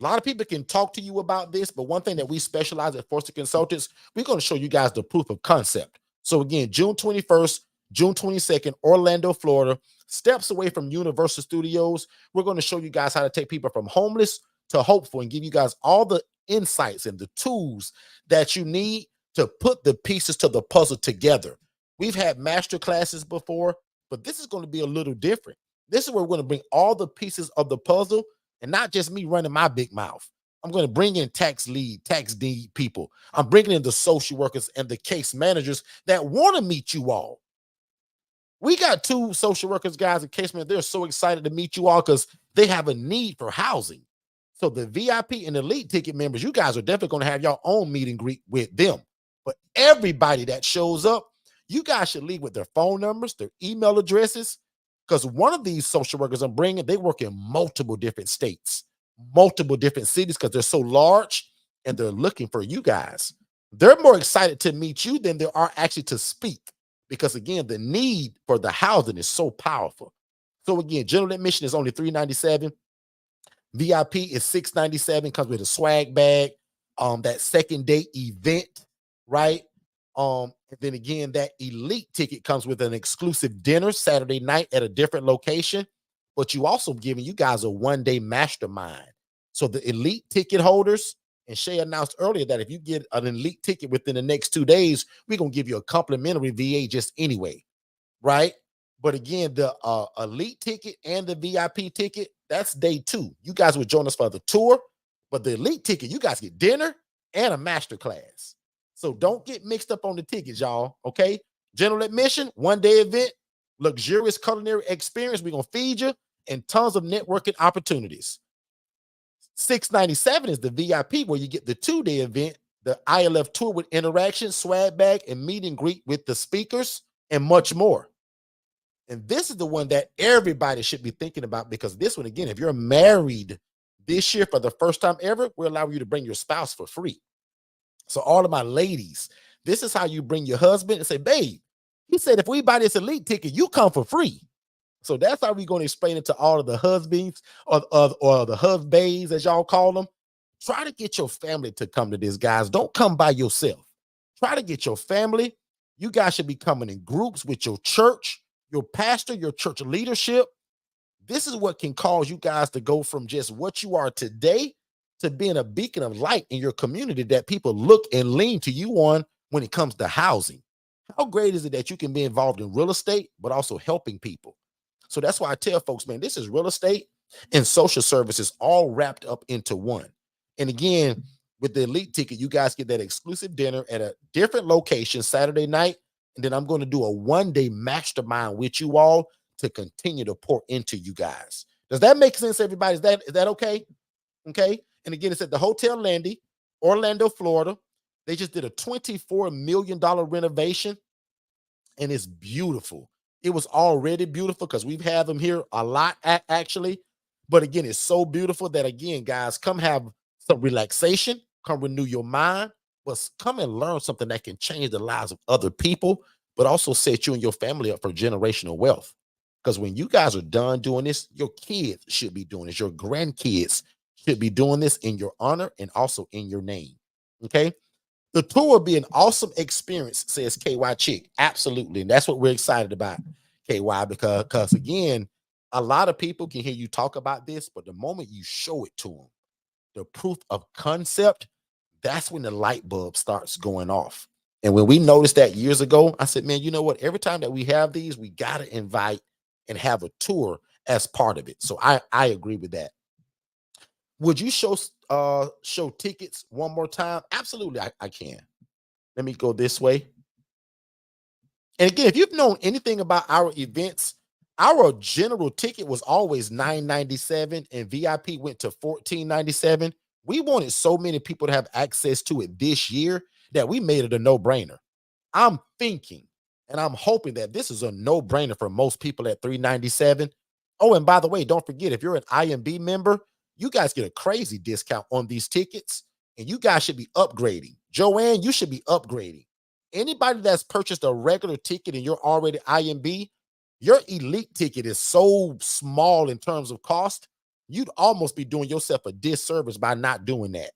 lot of people can talk to you about this, but one thing that we specialize at Forston Consultants, we're going to show you guys the proof of concept. So again, June 21st, June 22nd, Orlando, Florida, steps away from Universal Studios. We're going to show you guys how to take people from homeless to hopeful and give you guys all the insights and the tools that you need to put the pieces to the puzzle together. We've had master classes before, but this is going to be a little different. This is where we're going to bring all the pieces of the puzzle, and not just me running my big mouth. I'm going to bring in tax lead, tax deed people. I'm bringing in the social workers and the case managers that want to meet you all. We got two social workers, guys, in case, man, they're so excited to meet you all because they have a need for housing. So the VIP and elite ticket members, you guys are definitely going to have your own meet and greet with them. But everybody that shows up, you guys should leave with their phone numbers, their email addresses, because one of these social workers I'm bringing, they work in multiple different states, multiple different cities, because they're so large and they're looking for you guys. They're more excited to meet you than they are actually to speak, because again, the need for the housing is so powerful. So again, general admission is only $397. VIP is $697, comes with a swag bag, that second day event, right? And then again, that elite ticket comes with an exclusive dinner Saturday night at a different location, but you also giving you guys a one-day mastermind. So the elite ticket holders, and Shay announced earlier that if you get an elite ticket within the next 2 days, we're gonna give you a complimentary VA just anyway, right? But again, the elite ticket and the VIP ticket, that's day 2. You guys would join us for the tour, but the elite ticket, you guys get dinner and a master class. So don't get mixed up on the tickets, y'all. Okay. General admission, 1-day event, luxurious culinary experience. We're gonna feed you and tons of networking opportunities. $697 is the VIP, where you get the 2-day event, the ILF tour with interaction, swag bag, and meet and greet with the speakers, and much more. And this is the one that everybody should be thinking about, because this one, again, if you're married this year for the first time ever, we'll allow you to bring your spouse for free. So all of my ladies, this is how you bring your husband and say, babe, he said, if we buy this elite ticket, you come for free. So that's how we're going to explain it to all of the husbands, or the husbands, as y'all call them. Try to get your family to come to this, guys. Don't come by yourself. Try to get your family. You guys should be coming in groups with your church, your pastor, your church leadership. This is what can cause you guys to go from just what you are today to being a beacon of light in your community that people look and lean to you on when it comes to housing. How great is it that you can be involved in real estate, but also helping people? So that's why I tell folks, man, this is real estate and social services all wrapped up into one. And again, with the elite ticket, you guys get that exclusive dinner at a different location Saturday night. And then I'm going to do a 1-day mastermind with you all to continue to pour into you guys. Does that make sense, everybody? Is that okay? Okay. And again, it's at the Hotel Landy, Orlando, Florida. They just did a $24 million renovation, and it's beautiful. It was already beautiful because we've had them here a lot, actually. But again, it's so beautiful that, again, guys, come have some relaxation, come renew your mind, but come and learn something that can change the lives of other people, but also set you and your family up for generational wealth. Because when you guys are done doing this, your kids should be doing this. Your grandkids should be doing this in your honor and also in your name. Okay. The tour will be an awesome experience, says KY Chick. Absolutely. And that's what we're excited about, KY, because again, a lot of people can hear you talk about this, but the moment you show it to them, the proof of concept, that's when the light bulb starts going off. And when we noticed that years ago, I said, man, you know what? Every time that we have these, we got to invite and have a tour as part of it. So I agree with that. Would you show tickets one more time? Absolutely, I can. Let me go this way. And again, if you've known anything about our events, our general ticket was always $997 and VIP went to $1497. We wanted so many people to have access to it this year that we made it a no-brainer. I'm thinking and I'm hoping that this is a no-brainer for most people at $397. Oh, and by the way, don't forget, if you're an IMB member, you guys get a crazy discount on these tickets, and you guys should be upgrading. Joanne, you should be upgrading. Anybody that's purchased a regular ticket and you're already IMB, your elite ticket is so small in terms of cost, you'd almost be doing yourself a disservice by not doing that.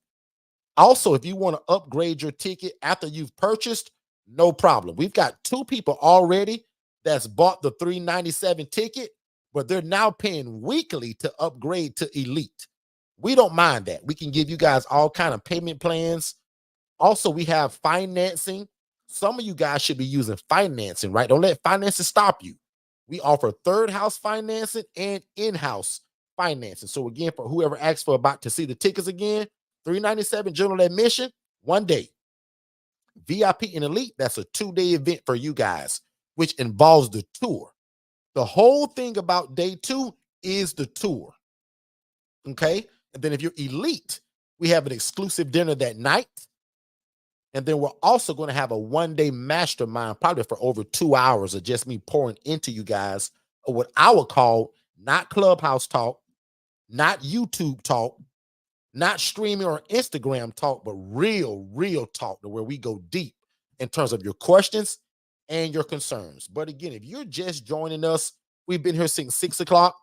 Also, if you want to upgrade your ticket after you've purchased, no problem. We've got 2 people already that's bought the $397 ticket, but they're now paying weekly to upgrade to elite. We don't mind that. We can give you guys all kind of payment plans. Also, we have financing. Some of you guys should be using financing, right? Don't let finances stop you. We offer third house financing and in-house financing. So again, for whoever asks for about to see the tickets again, $397 general admission, 1 day. VIP and elite, that's a 2-day event for you guys, which involves the tour. The whole thing about day 2 is the tour. Okay. And then if you're elite, we have an exclusive dinner that night. And then we're also going to have a 1-day mastermind, probably for over 2 hours of just me pouring into you guys of what I would call not Clubhouse talk, not YouTube talk, not streaming or Instagram talk, but real talk, to where we go deep in terms of your questions and your concerns. But again, if you're just joining us, we've been here since 6 o'clock,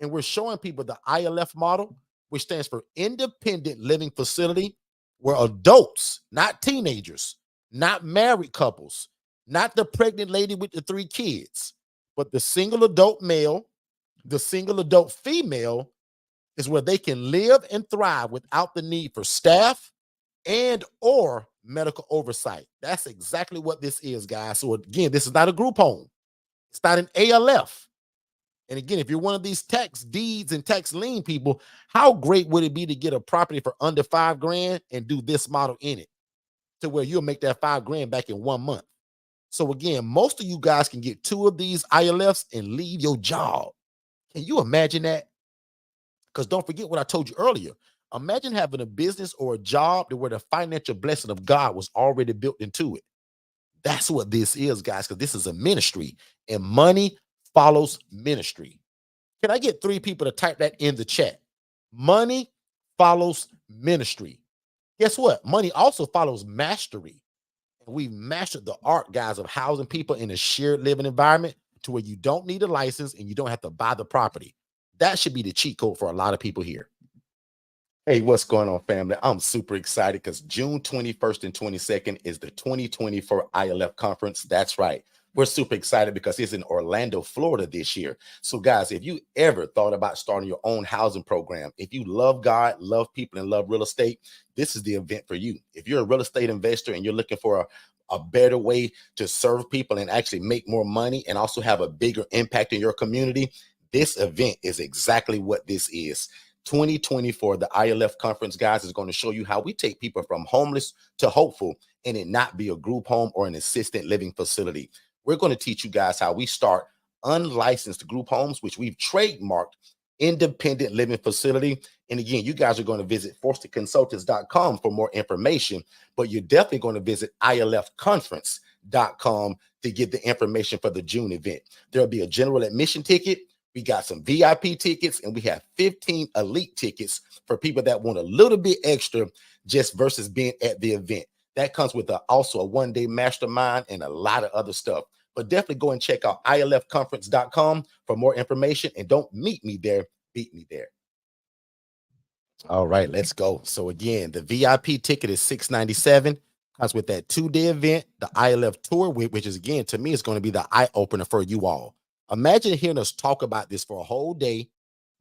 and we're showing people the ILF model, which stands for Independent Living Facility, where adults, not teenagers, not married couples, not the pregnant lady with the 3 kids, but the single adult male, the single adult female, is where they can live and thrive without the need for staff and or medical oversight. That's exactly what this is, guys. So again, this is not a group home. It's not an ALF. And again, if you're one of these tax deeds and tax lien people, how great would it be to get a property for under $5,000 and do this model in it, to where you'll make that $5,000 back in 1 month? So again, most of you guys can get 2 of these ILFs and leave your job. Can you imagine that? Because don't forget what I told you earlier. Imagine having a business or a job to where the financial blessing of God was already built into it. That's what this is, guys, because this is a ministry, and money follows ministry. Can I get 3 people to type that in the chat? Money follows ministry. Guess what? Money also follows mastery. And we've mastered the art, guys, of housing people in a shared living environment to where you don't need a license and you don't have to buy the property. That should be the cheat code for a lot of people here. Hey, what's going on, family? I'm super excited because June 21st and 22nd is the 2024 ILF conference. That's right. We're super excited because it's in Orlando, Florida this year. So, guys, if you ever thought about starting your own housing program, if you love God, love people, and love real estate, this is the event for you. If you're a real estate investor and you're looking for a better way to serve people and actually make more money and also have a bigger impact in your community, this event is exactly what this is. 2024, the ILF conference, guys, is going to show you how we take people from homeless to hopeful, and it not be a group home or an assisted living facility. We're going to teach you guys how we start unlicensed group homes, which we've trademarked independent living facility. And again, you guys are going to visit forstonconsultants.com for more information, but you're definitely going to visit ilfconference.com to get the information for the June event. There'll be a general admission ticket. We got some VIP tickets, and we have 15 elite tickets for people that want a little bit extra just versus being at the event. That comes with also a 1-day mastermind and a lot of other stuff. But definitely go and check out ilfconference.com for more information. And don't meet me there, beat me there. All right, let's go. So again, the VIP ticket is $697. Comes with that 2-day event, the ILF tour, which is, again, to me, is going to be the eye-opener for you all. Imagine hearing us talk about this for a whole day,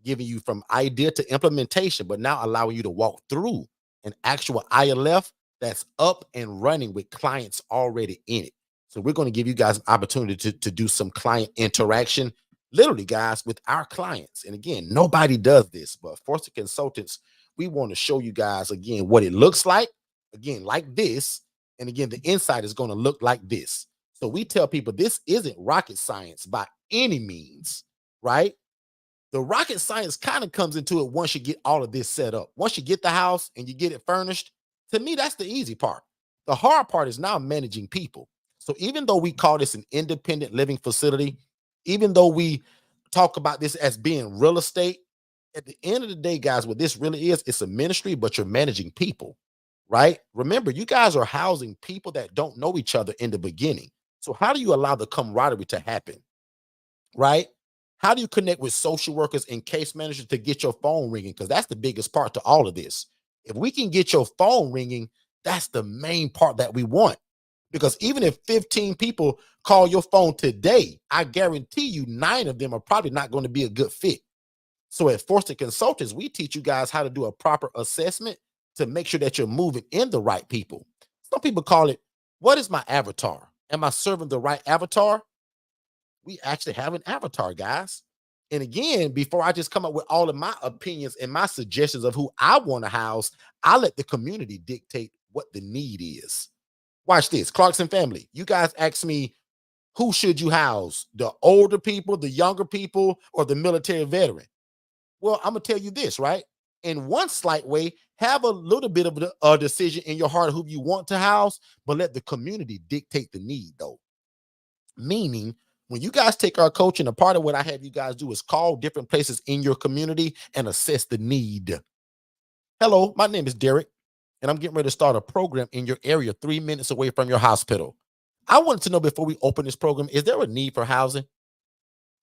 giving you from idea to implementation, but now allowing you to walk through an actual ILF that's up and running with clients already in it. So we're going to give you guys an opportunity to do some client interaction, literally, guys, with our clients. And again, nobody does this, but Forston Consultants, we want to show you guys, again, what it looks like, again, like this. And again, the inside is going to look like this. So we tell people this isn't rocket science by any means, right? The rocket science kind of comes into it once you get all of this set up. Once you get the house and you get it furnished, to me, that's the easy part. The hard part is now managing people. So even though we call this an independent living facility, even though we talk about this as being real estate, at the end of the day, guys, what this really is, it's a ministry, but you're managing people, right? Remember, you guys are housing people that don't know each other in the beginning. So how do you allow the camaraderie to happen, right? How do you connect with social workers and case managers to get your phone ringing? Because that's the biggest part to all of this. If we can get your phone ringing, that's the main part that we want. Because even if 15 people call your phone today, I guarantee you 9 of them are probably not going to be a good fit. So at Forston Consultants, we teach you guys how to do a proper assessment to make sure that you're moving in the right people. Some people call it, what is my avatar? Am I serving the right avatar? We actually have an avatar, guys. And again, before I just come up with all of my opinions and my suggestions of who I want to house, I let the community dictate what the need is. Watch this, Clarkson family. You guys ask me, Who should you house? The older people, the younger people, or the military veteran? Well, I'm gonna tell you this, right? In one slight way, have a little bit of a decision in your heart who you want to house, but let the community dictate the need, though. Meaning, when you guys take our coaching, a part of what I have you guys do is call different places in your community and assess the need. Hello, my name is Derek, and I'm getting ready to start a program in your area 3 minutes away from your hospital. I wanted to know before we open this program, is there a need for housing?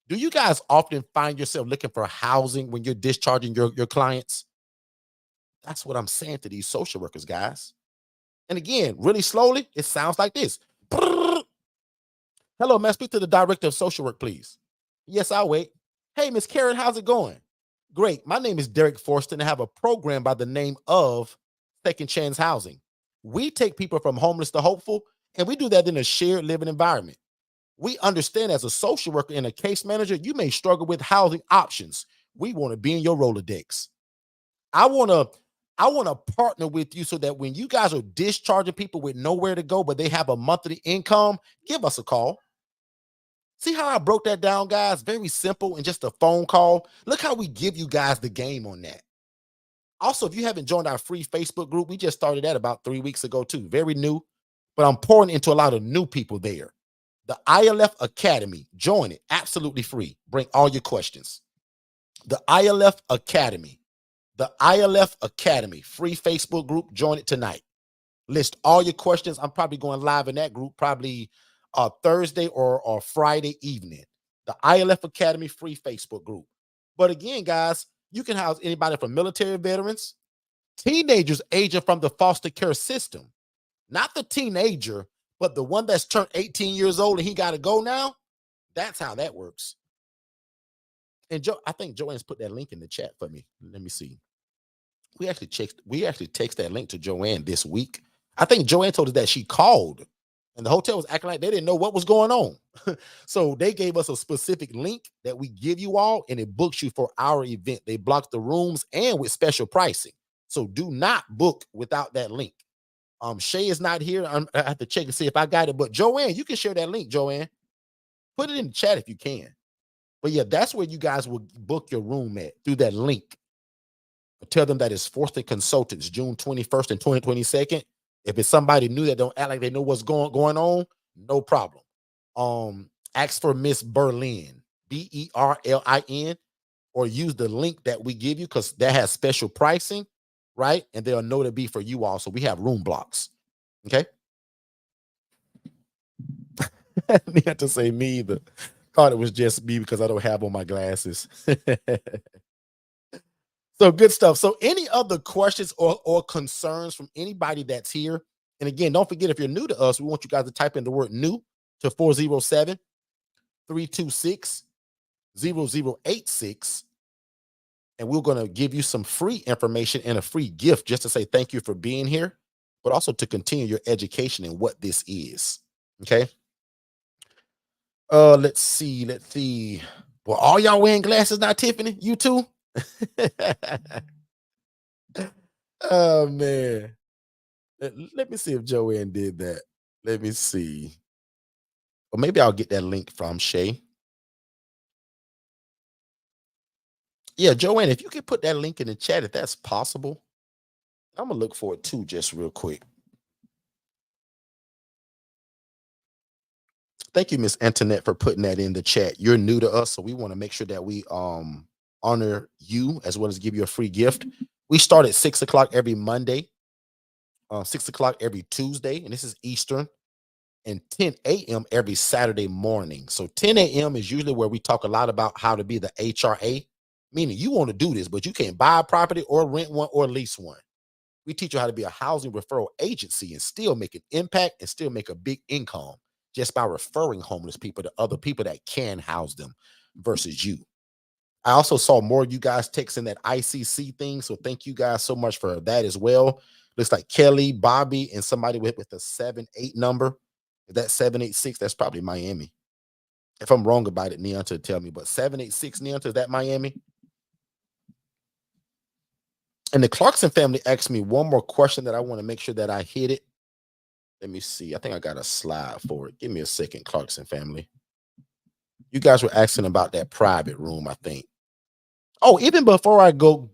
Do you guys often find yourself looking for housing when you're discharging your clients? That's what I'm saying to these social workers, guys. And again, really slowly, it sounds like this. Hello, may I speak to the director of social work, please? Yes, I'll wait. Hey, Miss Karen, how's it going? Great. My name is Derek Forston. I have a program by the name of Second Chance Housing. We take people from homeless to hopeful, and we do that in a shared living environment. We understand as a social worker and a case manager, you may struggle with housing options. We want to be in your Rolodex. I want to I want to partner with you so that when you guys are discharging people with nowhere to go, but they have a monthly income, give us a call. See how I broke that down, guys? Very simple and just a phone call. Look how we give you guys the game on that. Also, if you haven't joined our free Facebook group, we just started that about 3 weeks ago, too. Very new, but I'm pouring into a lot of new people there. The ILF Academy, join it, absolutely free. Bring all your questions. The ILF Academy, free Facebook group, join it tonight. List all your questions. I'm probably going live in that group probably Thursday or Friday evening. The ILF Academy free Facebook group. But again, guys, you can house anybody from military veterans, teenagers aging from the foster care system, not the teenager, but the one that's turned 18 years old and he got to go now. That's how that works. And I think Joanne's put that link in the chat for me. Let me see. We actually text that link to Joanne this week. I think Joanne told us that she called and the hotel was acting like they didn't know what was going on. So they gave us a specific link that we give you all and it books you for our event. They block the rooms and with special pricing. So do not book without that link. Shay is not here. I have to check and see if I got it. But Joanne, you can share that link, Joanne. Put it in the chat if you can. But yeah, that's where you guys will book your room at through that link. Tell them that it's Forston Consultants, June 21st and 22nd. If it's somebody new that don't act like they know what's going on, no problem. Ask for Miss Berlin, Berlin, or use the link that we give you because that has special pricing, right? And they'll know to be for you all. So we have room blocks. Okay. I didn't have to say me either. Thought it was just me because I don't have on my glasses. So good stuff. So any other questions or concerns from anybody that's here? And again, don't forget, if you're new to us, we want you guys to type in the word new to 407-326-0086. And we're going to give you some free information and a free gift just to say thank you for being here, but also to continue your education in what this is. Okay. Let's see. Well, all y'all wearing glasses now, Tiffany? You too? Oh man. Let me see if Joanne did that. Let me see. Or maybe I'll get that link from Shay. Yeah, Joanne, if you could put that link in the chat, if that's possible, I'm gonna look for it too, just real quick. Thank you, Miss Antoinette, for putting that in the chat. You're new to us, so we want to make sure that we honor you as well as give you a free gift. We start at 6 o'clock every Monday, 6 o'clock every Tuesday, and this is Eastern, and 10 a.m. every Saturday morning. So 10 a.m. is usually where we talk a lot about how to be the HRA, meaning you want to do this, but you can't buy a property or rent one or lease one. We teach you how to be a housing referral agency and still make an impact and still make a big income just by referring homeless people to other people that can house them versus you. I also saw more of you guys texting that ICC thing, so thank you guys so much for that as well. Looks like Kelly, Bobby, and somebody with a 78 number. If that's 786, that's probably Miami. If I'm wrong about it, Neonta, tell me. But 786, Neonta, is that Miami? And the Clarkson family asked me one more question that I want to make sure that I hit it. Let me see. I think I got a slide for it. Give me a second, Clarkson family. You guys were asking about that private room, I think. Oh, even before I go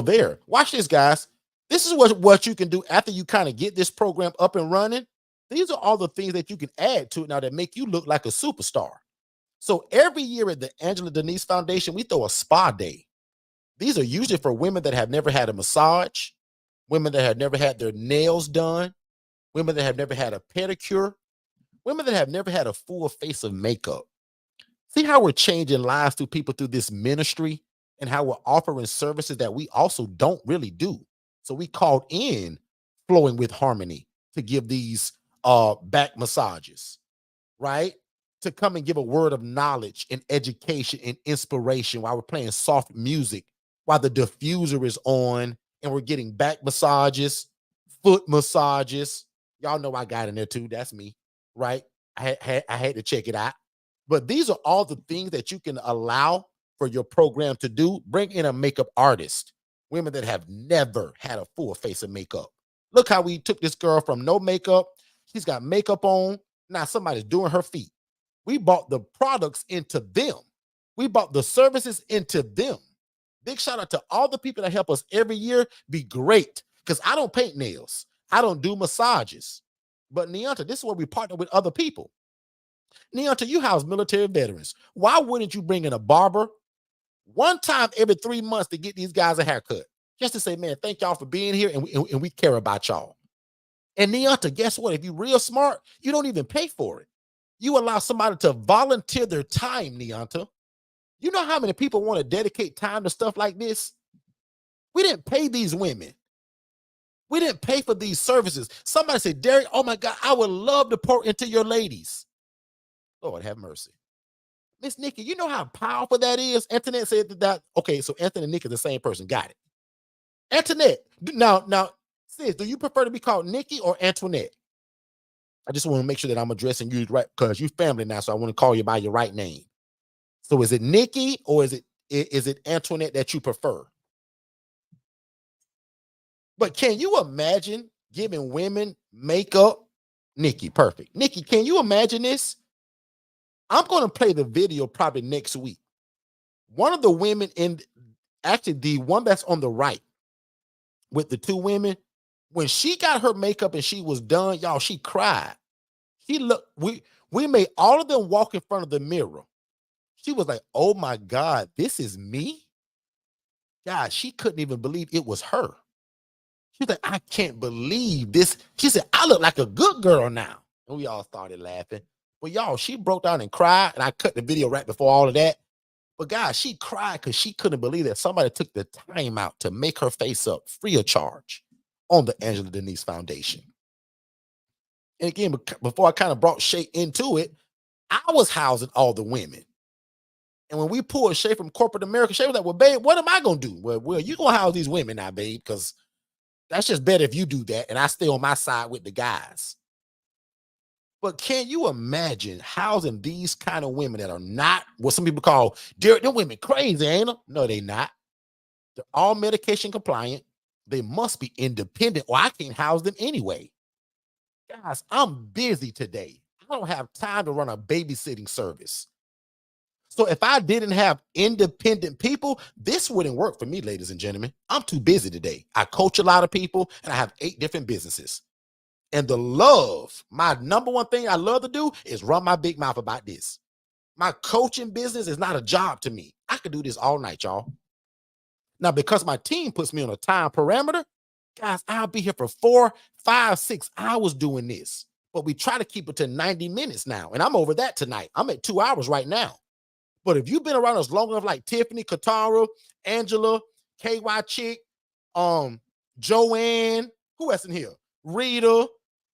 there, watch this, guys. This is what you can do after you kind of get this program up and running. These are all the things that you can add to it now that make you look like a superstar. So every year at the Angela Denise Foundation, we throw a spa day. These are usually for women that have never had a massage, women that have never had their nails done, women that have never had a pedicure, women that have never had a full face of makeup. See how we're changing lives through people through this ministry and how we're offering services that we also don't really do. So we called in Flowing with Harmony to give these back massages, right? To come and give a word of knowledge and education and inspiration while we're playing soft music, while the diffuser is on and we're getting back massages, foot massages. Y'all know I got in there too. That's me, right? I had to check it out. But these are all the things that you can allow for your program to do. Bring in a makeup artist, women that have never had a full face of makeup. Look how we took this girl from no makeup. She's got makeup on. Now somebody's doing her feet. We bought the products into them. We bought the services into them. Big shout out to all the people that help us every year be great, because I don't paint nails. I don't do massages. But Neonta, this is where we partner with other people. Neonta, you house military veterans. Why wouldn't you bring in a barber one time every 3 months to get these guys a haircut? Just to say, man, thank y'all for being here, and we care about y'all. And Neonta, guess what? If you're real smart, you don't even pay for it. You allow somebody to volunteer their time, Neonta. You know how many people want to dedicate time to stuff like this? We didn't pay these women. We didn't pay for these services. Somebody said, Derek, oh my God, I would love to pour into your ladies. Lord have mercy. Miss Nikki, you know how powerful that is? Antoinette said that. Okay, so Anthony and Nikki is the same person. Got it. Antoinette, now, sis, do you prefer to be called Nikki or Antoinette? I just want to make sure that I'm addressing you right, because you're family now, so I want to call you by your right name. So is it Nikki or is it Antoinette that you prefer? But can you imagine giving women makeup? Nikki, perfect. Nikki, can you imagine this? I'm going to play the video probably next week. One of the women actually the one that's on the right with the two women, when she got her makeup and she was done, y'all, she cried. She looked, we made all of them walk in front of the mirror. She was like, oh my God, this is me? God, she couldn't even believe it was her. She's like, I can't believe this. She said, I look like a good girl now. And we all started laughing. But y'all, she broke down and cried, and I cut the video right before all of that. But guys, she cried because she couldn't believe that somebody took the time out to make her face up free of charge on the Angela Denise Foundation. And again, before I kind of brought Shay into it, I was housing all the women. And when we pulled Shay from corporate America, Shay was like, well, babe, what am I going to do? Well, you're going to house these women now, babe, because that's just better if you do that. And I stay on my side with the guys. But can you imagine housing these kind of women that are not what some people call, Derek, them women crazy, ain't them? No, they not. They're all medication compliant. They must be independent, or I can't house them anyway. Guys, I'm busy today. I don't have time to run a babysitting service. So if I didn't have independent people, this wouldn't work for me, ladies and gentlemen. I'm too busy today. I coach a lot of people, and I have 8 different businesses. And my number one thing I love to do is run my big mouth about this. My coaching business is not a job to me. I could do this all night, y'all. Now, because my team puts me on a time parameter, guys, I'll be here for 4, 5, 6 hours doing this. But we try to keep it to 90 minutes now. And I'm over that tonight. I'm at 2 hours right now. But if you've been around us long enough, like Tiffany, Katara, Angela, KY Chick, Joanne, who else in here? Rita,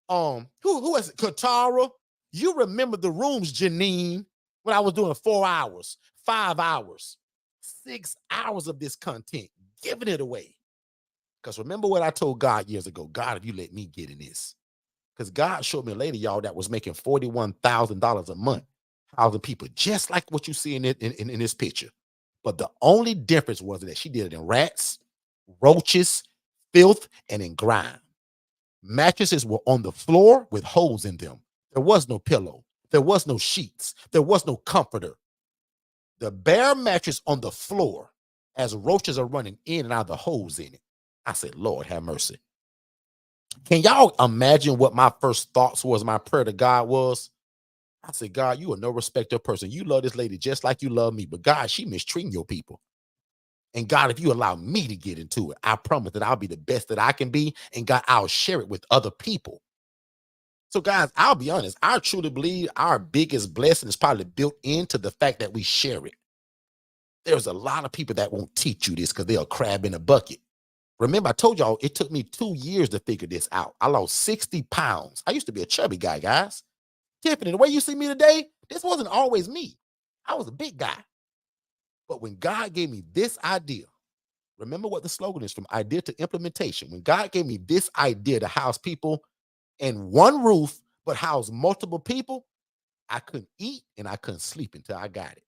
who else? Katara. You remember the rooms, Janine, when I was doing 4 hours, 5 hours, 6 hours of this content, giving it away. Because remember what I told God years ago, God, if you let me get in this. Because God showed me a lady, y'all, that was making $41,000 a month, housing people just like what you see in this picture. But the only difference was that she did it in rats, roaches, filth, and in grime. Mattresses were on the floor with holes in them. There was no pillow. There was no sheets. There was no comforter. The bare mattress on the floor as roaches are running in and out of the holes in it. I said, Lord, have mercy. Can y'all imagine what my first thoughts was, my prayer to God was? I said, God, you are no respecter person. You love this lady just like you love me. But God, she mistreating your people. And God, if you allow me to get into it, I promise that I'll be the best that I can be. And God, I'll share it with other people. So, guys, I'll be honest. I truly believe our biggest blessing is probably built into the fact that we share it. There's a lot of people that won't teach you this because they're a crab in a bucket. Remember, I told y'all it took me 2 years to figure this out. I lost 60 pounds. I used to be a chubby guy, guys. Tiffany, the way you see me today, this wasn't always me. I was a big guy. But when God gave me this idea, remember what the slogan is, from idea to implementation. When God gave me this idea to house people in one roof, but house multiple people, I couldn't eat and I couldn't sleep until I got it.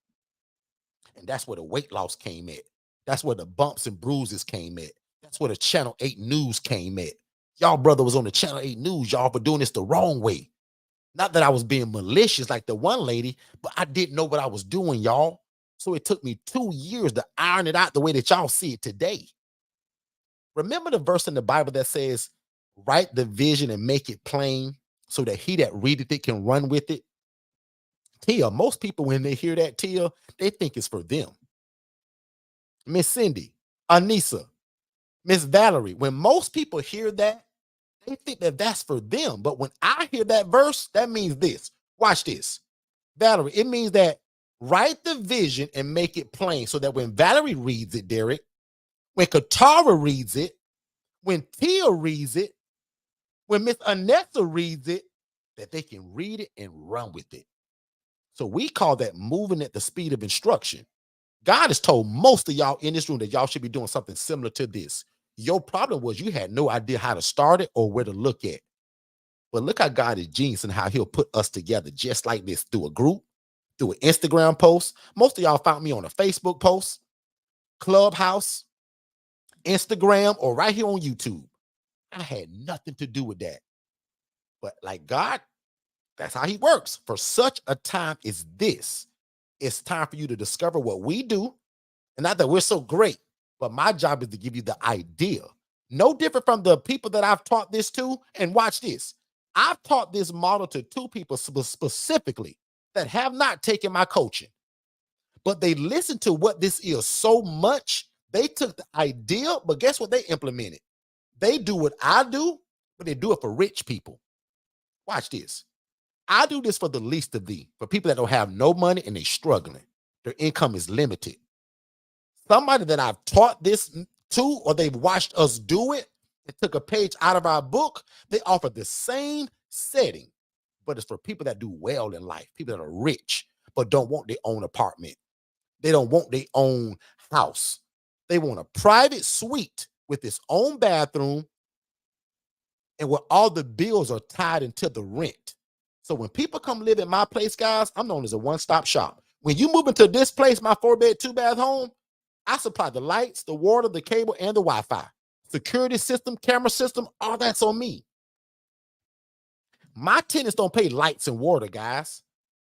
And that's where the weight loss came at. That's where the bumps and bruises came at. That's where the Channel 8 News came at. Y'all brother was on the Channel 8 News, y'all, for doing this the wrong way. Not that I was being malicious like the one lady, but I didn't know what I was doing, y'all. So it took me 2 years to iron it out the way that y'all see it today. Remember the verse in the Bible that says, write the vision and make it plain so that he that readeth it can run with it? Tia, most people, when they hear that, Tia, they think it's for them. Miss Cindy, Anissa, Miss Valerie, when most people hear that, they think that that's for them. But when I hear that verse, that means this. Watch this. Valerie, it means that write the vision and make it plain so that when Valerie reads it, Derek, when Katara reads it, when Tia reads it, when Miss Anessa reads it, that they can read it and run with it. So we call that moving at the speed of instruction. God has told most of y'all in this room that y'all should be doing something similar to this. Your problem was you had no idea how to start it or where to look at. But look how God is genius and how he'll put us together just like this, through a group, through an Instagram post. Most of y'all found me on a Facebook post, Clubhouse, Instagram, or right here on YouTube. I had nothing to do with that. But like God, that's how he works. For such a time as this, it's time for you to discover what we do. And not that we're so great, but my job is to give you the idea. No different from the people that I've taught this to. And watch this. I've taught this model to 2 people specifically that have not taken my coaching, but they listened to what this is so much. They took the idea, but guess what they implemented? They do what I do, but they do it for rich people. Watch this. I do this for the least of thee, for people that don't have no money and they're struggling. Their income is limited. Somebody that I've taught this to, or they've watched us do it and took a page out of our book, they offer the same setting, but it's for people that do well in life, people that are rich, but don't want their own apartment. They don't want their own house. They want a private suite with its own bathroom and where all the bills are tied into the rent. So when people come live at my place, guys, I'm known as a one-stop shop. When you move into this place, my 4-bed, 2-bath home, I supply the lights, the water, the cable, and the Wi-Fi. Security system, camera system, all that's on me. My tenants don't pay lights and water, guys.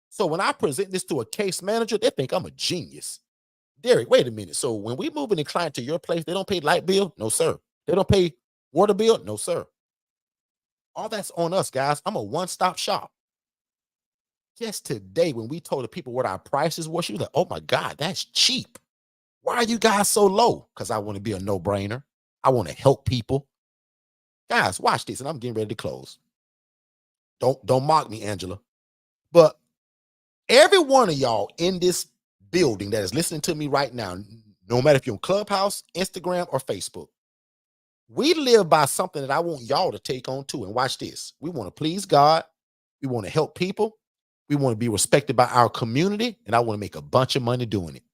So when I present this to a case manager, they think I'm a genius. Derek, wait a minute. So when we move a client to your place, they don't pay light bill? No, sir. They don't pay water bill? No, sir. All that's on us, guys. I'm a one-stop shop. Just today, when we told the people what our prices were, she was like, oh my God, that's cheap. Why are you guys so low? Because I want to be a no-brainer. I want to help people. Guys, watch this, and I'm getting ready to close. Don't mock me, Angela. But every one of y'all in this building that is listening to me right now, no matter if you're on Clubhouse, Instagram, or Facebook, we live by something that I want y'all to take on too. And watch this. We want to please God. We want to help people. We want to be respected by our community. And I want to make a bunch of money doing it.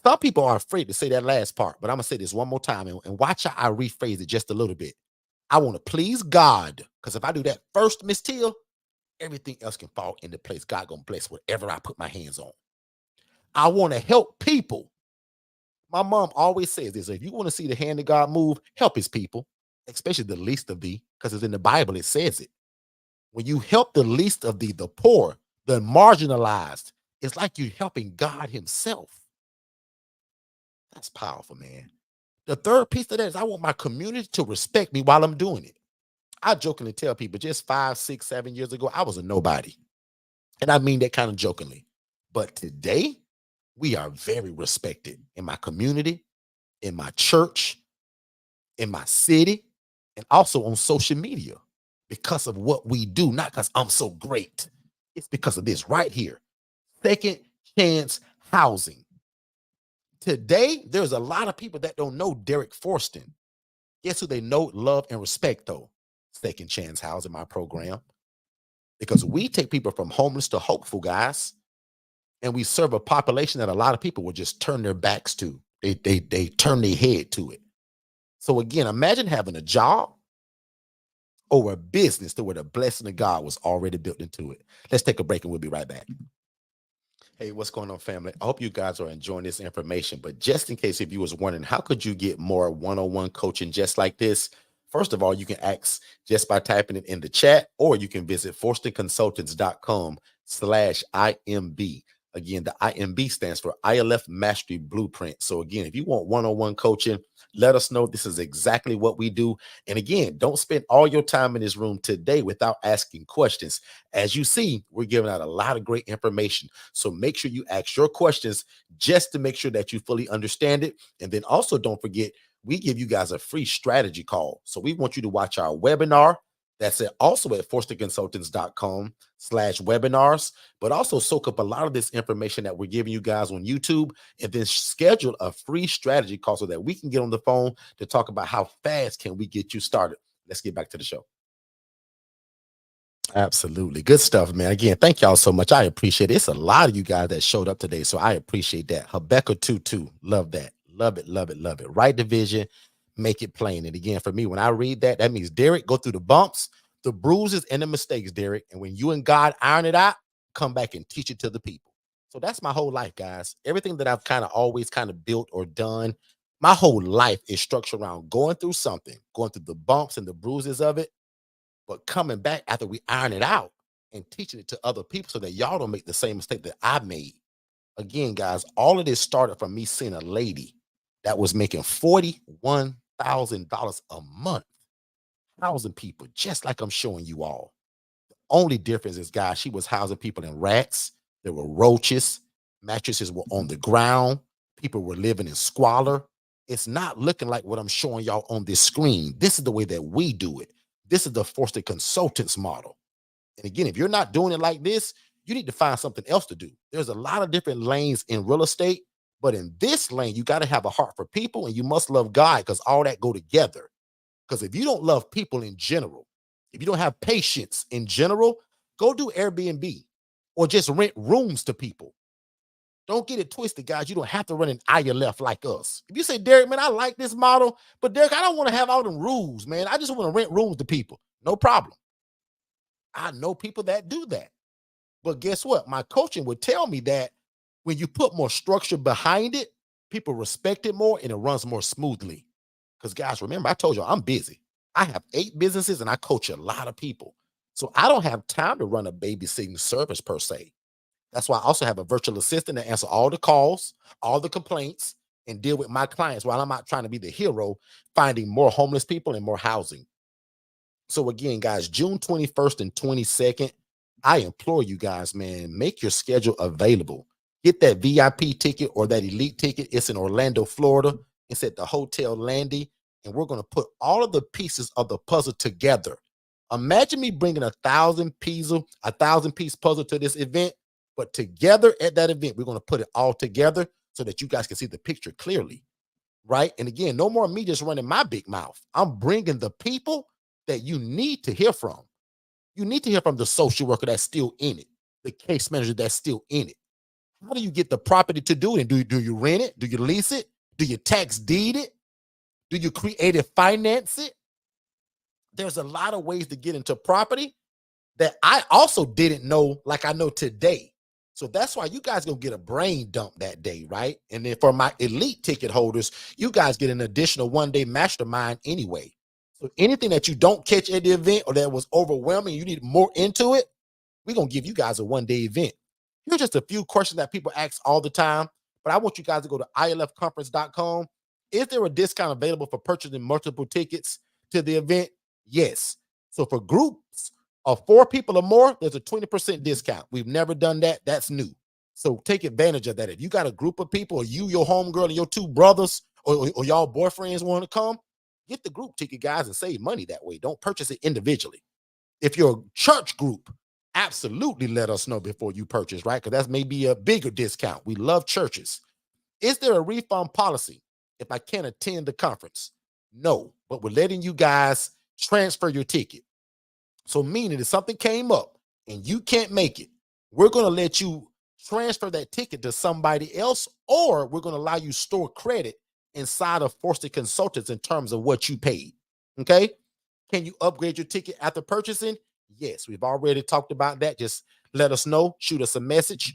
Some people are afraid to say that last part, but I'm going to say this one more time and watch how I rephrase it just a little bit. I want to please God, because if I do that first, Miss Teal, everything else can fall into place. God going to bless whatever I put my hands on. I want to help people. My mom always says this: if you want to see the hand of God move, help his people. especially the least of thee, because it's in the Bible, it says it. When you help the least of thee, the poor, the marginalized, it's like you're helping God himself. That's powerful, man. The third piece of that is I want my community to respect me while I'm doing it. I jokingly tell people just 5, 6, 7 years ago, I was a nobody. And I mean that kind of jokingly. But today, we are very respected in my community, in my church, in my city, and also on social media because of what we do, not because I'm so great. It's because of this right here. Second chance housing. Today, there's a lot of people that don't know Derek Forston. Guess who they know, love, and respect, though? Second chance housing, my program. Because we take people from homeless to hopeful, guys. And we serve a population that a lot of people will just turn their backs to. They turn their head to it. So again, imagine having a job or a business to where the blessing of God was already built into it. Let's take a break and we'll be right back. Hey, what's going on, family? I hope you guys are enjoying this information. But just in case if you was wondering, how could you get more one-on-one coaching just like this? First of all, you can ask just by typing it in the chat, or you can visit forstonconsultants.com/IMB. Again, the IMB stands for ILF Mastery Blueprint. So again, if you want one-on-one coaching, let us know. This is exactly what we do. And again, don't spend all your time in this room today without asking questions. As you see, we're giving out a lot of great information. So make sure you ask your questions just to make sure that you fully understand it. And then also don't forget, we give you guys a free strategy call. So we want you to watch our webinar. That's it. Also at forstonconsultants.com/webinars, but also soak up a lot of this information that we're giving you guys on YouTube, and then schedule a free strategy call so that we can get on the phone to talk about how fast can we get you started. Let's get back to the show. Absolutely. Good stuff, man. Again, thank y'all so much. I appreciate it. It's a lot of you guys that showed up today, so I appreciate that. Habakkuk 2:2. Love that. Love it, love it, love it. Write the vision, make it plain. And again, for me, when I read that, that means, Derek, go through the bumps, the bruises, and the mistakes, Derek. And when you and God iron it out, come back and teach it to the people. So that's my whole life, guys. Everything that I've kind of always kind of built or done, my whole life is structured around going through something, going through the bumps and the bruises of it, but coming back after we iron it out and teaching it to other people so that y'all don't make the same mistake that I made. Again, guys, all of this started from me seeing a lady that was making $41,000 a month, housing people, just like I'm showing you all. Only difference is, guys, she was housing people in rats. There were roaches. Mattresses were on the ground. People were living in squalor. It's not looking like what I'm showing y'all on this screen. This is the way that we do it. This is the Forston Consultants model. And again, if you're not doing it like this, you need to find something else to do. There's a lot of different lanes in real estate, but in this lane, you got to have a heart for people and you must love God, because all that go together. Because if you don't love people in general, if you don't have patience in general, go do Airbnb or just rent rooms to people. Don't get it twisted, guys. You don't have to run an ILF like us. If you say, Derek, man, I like this model, but Derek, I don't want to have all them rules, man. I just want to rent rooms to people. No problem. I know people that do that. But guess what? My coaching would tell me that when you put more structure behind it, people respect it more and it runs more smoothly. Because guys, remember, I told you I'm busy. I have 8 businesses and I coach a lot of people. So I don't have time to run a babysitting service per se. That's why I also have a virtual assistant that answer all the calls, all the complaints, and deal with my clients while I'm out trying to be the hero, finding more homeless people and more housing. So again, guys, June 21st and 22nd, I implore you guys, man, make your schedule available. Get that VIP ticket or that elite ticket. It's in Orlando, Florida. It's at the Hotel Landy, and we're going to put all of the pieces of the puzzle together. Imagine me bringing a 1,000-piece puzzle to this event, but together at that event, we're going to put it all together so that you guys can see the picture clearly, right? And again, no more me just running my big mouth. I'm bringing the people that you need to hear from. You need to hear from the social worker that's still in it, the case manager that's still in it. How do you get the property to do it? And do you rent it? Do you lease it? Do you tax deed it? Do you creative finance it? There's a lot of ways to get into property that I also didn't know like I know today. So that's why you guys gonna get a brain dump that day, right? And then for my elite ticket holders, you guys get an additional one-day mastermind anyway. So anything that you don't catch at the event or that was overwhelming, you need more into it, we're going to give you guys a one-day event. Here's just a few questions that people ask all the time, but I want you guys to go to ilfconference.com. Is there a discount available for purchasing multiple tickets to the event? Yes. So for groups of 4 people or more, there's a 20% discount. We've never done that. That's new. So take advantage of that. If you got a group of people, or you, your homegirl, and your 2 brothers, or y'all boyfriends want to come, get the group ticket, guys, and save money that way. Don't purchase it individually. If you're a church group, absolutely let us know before you purchase, right? Because that's maybe a bigger discount. We love churches. Is there a refund policy if I can't attend the conference? No, but we're letting you guys transfer your ticket. So meaning if something came up and you can't make it, we're going to let you transfer that ticket to somebody else, or we're going to allow you store credit inside of Forston Consultants in terms of what you paid. Okay? Can you upgrade your ticket after purchasing? Yes, we've already talked about that. Just let us know, shoot us a message.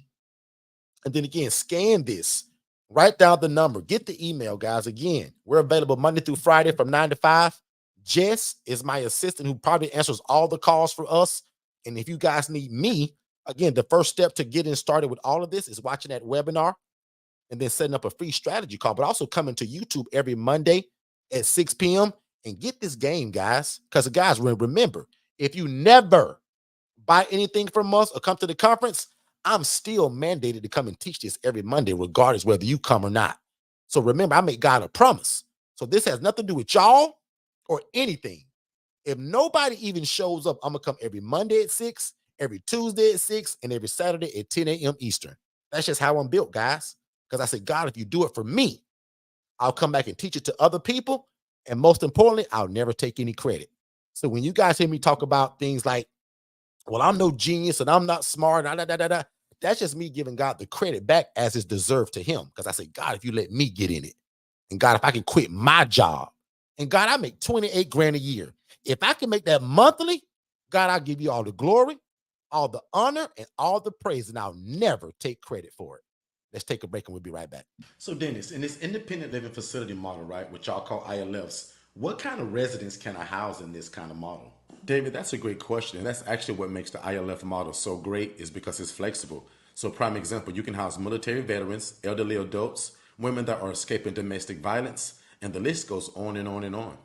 And then again, scan this, write down the number, get the email, guys. Again, we're available Monday through Friday from 9 to 5. Jess is my assistant who probably answers all the calls for us. And if you guys need me, again, the first step to getting started with all of this is watching that webinar and then setting up a free strategy call, but also coming to YouTube every Monday at 6 p.m. and get this game, guys. Because, guys, remember, if you never buy anything from us or come to the conference, I'm still mandated to come and teach this every Monday, regardless whether you come or not. So remember, I make God a promise. So this has nothing to do with y'all or anything. If nobody even shows up, I'm going to come every Monday at 6, every Tuesday at 6, and every Saturday at 10 a.m. Eastern. That's just how I'm built, guys. Because I said, God, if you do it for me, I'll come back and teach it to other people. And most importantly, I'll never take any credit. So when you guys hear me talk about things like, well, I'm no genius and I'm not smart, that's just me giving God the credit back as is deserved to him. Because I say, God, if you let me get in it, and God, if I can quit my job, and God, I make 28 grand a year. If I can make that monthly, God, I'll give you all the glory, all the honor, and all the praise, and I'll never take credit for it. Let's take a break and we'll be right back. So Dennis, in this independent living facility model, right, which y'all call ILFs, what kind of residents can I house in this kind of model? David, that's a great question. And that's actually what makes the ILF model so great, is because it's flexible. So prime example, you can house military veterans, elderly adults, women that are escaping domestic violence, and the list goes on and on and on.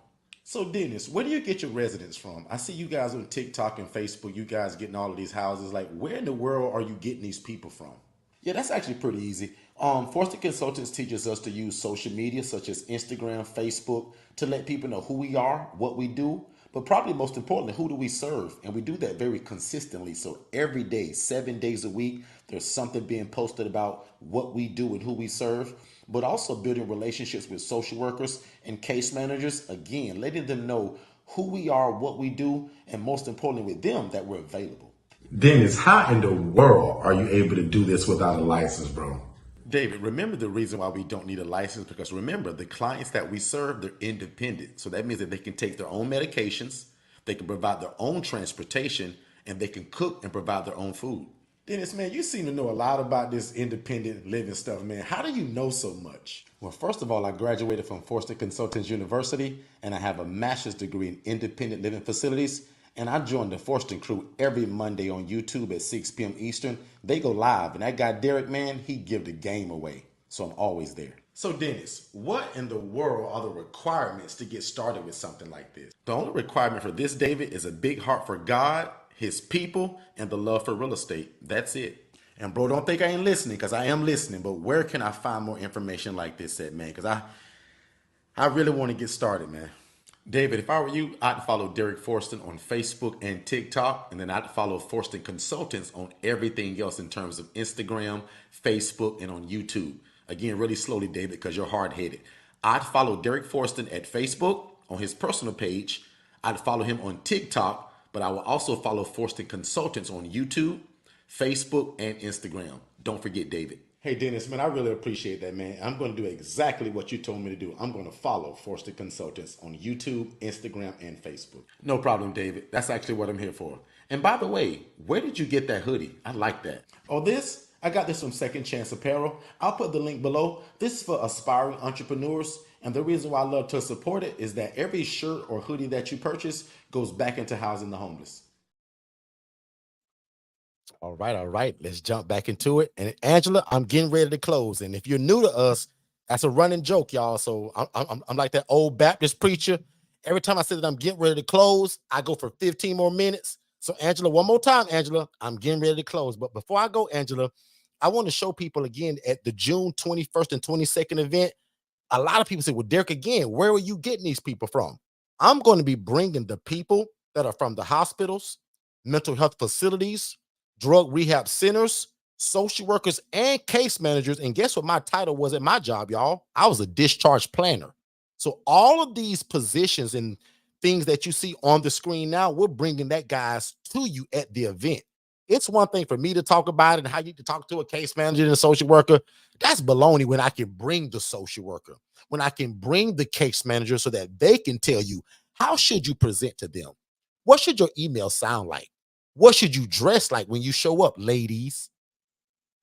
So Dennis, where do you get your residents from? I see you guys on TikTok and Facebook, you guys getting all of these houses. Like, where in the world are you getting these people from? Yeah, that's actually pretty easy. Forston Consultants teaches us to use social media such as Instagram, Facebook, to let people know who we are, what we do, but probably most importantly, who do we serve? And we do that very consistently. So every day, 7 days a week, there's something being posted about what we do and who we serve, but also building relationships with social workers and case managers. Again, letting them know who we are, what we do, and most importantly with them, that we're available. Dennis, how in the world are you able to do this without a license, bro? David, remember the reason why we don't need a license, because remember, the clients that we serve, they're independent. So that means that they can take their own medications, they can provide their own transportation, and they can cook and provide their own food. Dennis, man, you seem to know a lot about this independent living stuff, man. How do you know so much? Well, first of all, I graduated from Forston Consultants University, and I have a master's degree in independent living facilities. And I join the Forston crew every Monday on YouTube at 6 p.m. Eastern. They go live, and that guy Derek, man, he give the game away. So I'm always there. So Dennis, what in the world are the requirements to get started with something like this? The only requirement for this, David, is a big heart for God, his people, and the love for real estate. That's it. And bro, don't think I ain't listening, because I am listening. But where can I find more information like this at, man? Because I really want to get started, man. David, if I were you, I'd follow Derek Forston on Facebook and TikTok, and then I'd follow Forston Consultants on everything else in terms of Instagram, Facebook, and on YouTube. Again, really slowly, David, because you're hard-headed. I'd follow Derek Forston at Facebook on his personal page. I'd follow him on TikTok, but I will also follow Forston Consultants on YouTube, Facebook, and Instagram. Don't forget, David. Hey, Dennis, man, I really appreciate that, man. I'm going to do exactly what you told me to do. I'm going to follow Forston Consultants on YouTube, Instagram, and Facebook. No problem, David. That's actually what I'm here for. And by the way, where did you get that hoodie? I like that. Oh, this? I got this from Second Chance Apparel. I'll put the link below. This is for aspiring entrepreneurs. And the reason why I love to support it is that every shirt or hoodie that you purchase goes back into housing the homeless. All right. Let's jump back into it. And Angela, I'm getting ready to close. And if you're new to us, that's a running joke, y'all. So I'm like that old Baptist preacher. Every time I say that I'm getting ready to close, I go for 15 more minutes. So Angela, one more time, Angela, I'm getting ready to close. But before I go, Angela, I want to show people again at the June 21st and 22nd event. A lot of people say, well, Derek, again, where are you getting these people from? I'm going to be bringing the people that are from the hospitals, mental health facilities, drug rehab centers, social workers, and case managers. And guess what my title was at my job, y'all? I was a discharge planner. So all of these positions and things that you see on the screen now, we're bringing that guys to you at the event. It's one thing for me to talk about it and how you can talk to a case manager and a social worker. That's baloney when I can bring the social worker, when I can bring the case manager so that they can tell you, how should you present to them? What should your email sound like? What should you dress like when you show up, ladies?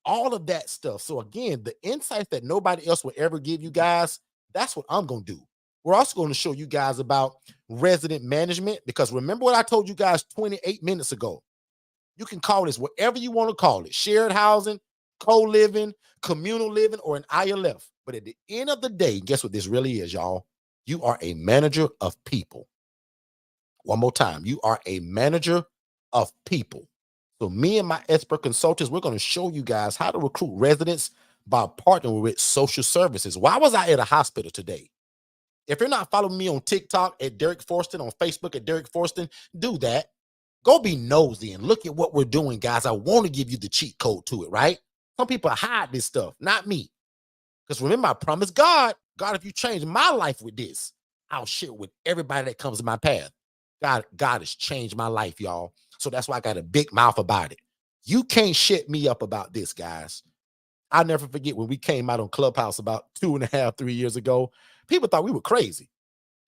All of that stuff. So again, the insights that nobody else will ever give you guys, that's what I'm going to do. We're also going to show you guys about resident management, because remember what I told you guys 28 minutes ago. You can call this whatever you want to call it: shared housing, co-living, communal living, or an ILF. But at the end of the day, guess what this really is, y'all? You are a manager of people. One more time. You are a manager of people. So me and my expert consultants, we're going to show you guys how to recruit residents by partnering with social services. Why was I at a hospital today? If you're not following me on TikTok at Derek Forston, on Facebook at Derek Forston, do that. Go be nosy and look at what we're doing, guys. I want to give you the cheat code to it, right? Some people hide this stuff, not me. Because remember, I promised God, if you change my life with this, I'll share it with everybody that comes in my path. God has changed my life, y'all. So that's why I got a big mouth about it. You can't shut me up about this, guys. I'll never forget when we came out on Clubhouse about 2.5, 3 years ago. People thought we were crazy.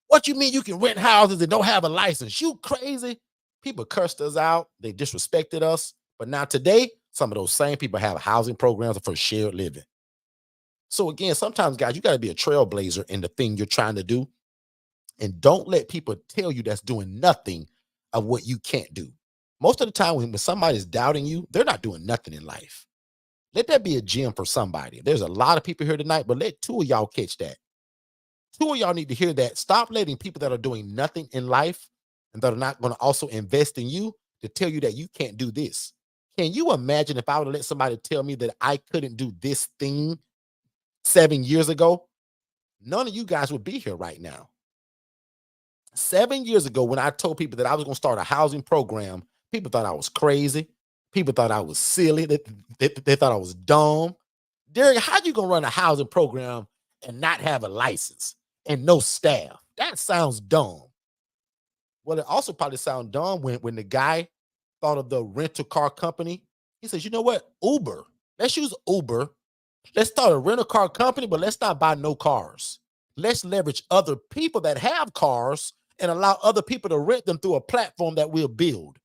What you mean you can rent houses and don't have a license? You crazy? People cursed us out. They disrespected us. But now today, some of those same people have housing programs for shared living. So again, sometimes, guys, you got to be a trailblazer in the thing you're trying to do. And don't let people tell you that's doing nothing of what you can't do. Most of the time when somebody's doubting you, they're not doing nothing in life. Let that be a gem for somebody. There's a lot of people here tonight, but let two of y'all catch that. Two of y'all need to hear that. Stop letting people that are doing nothing in life and that are not going to also invest in you to tell you that you can't do this. Can you imagine if I would let somebody tell me that I couldn't do this thing 7 years ago? None of you guys would be here right now. 7 years ago, when I told people that I was going to start a housing program, people thought I was crazy. People thought I was silly. They thought I was dumb. Derek, how you going to run a housing program and not have a license and no staff? That sounds dumb. Well, it also probably sounds dumb when the guy thought of the rental car company. He says, you know what? Uber. Let's use Uber. Let's start a rental car company, but let's not buy no cars. Let's leverage other people that have cars and allow other people to rent them through a platform that we'll build.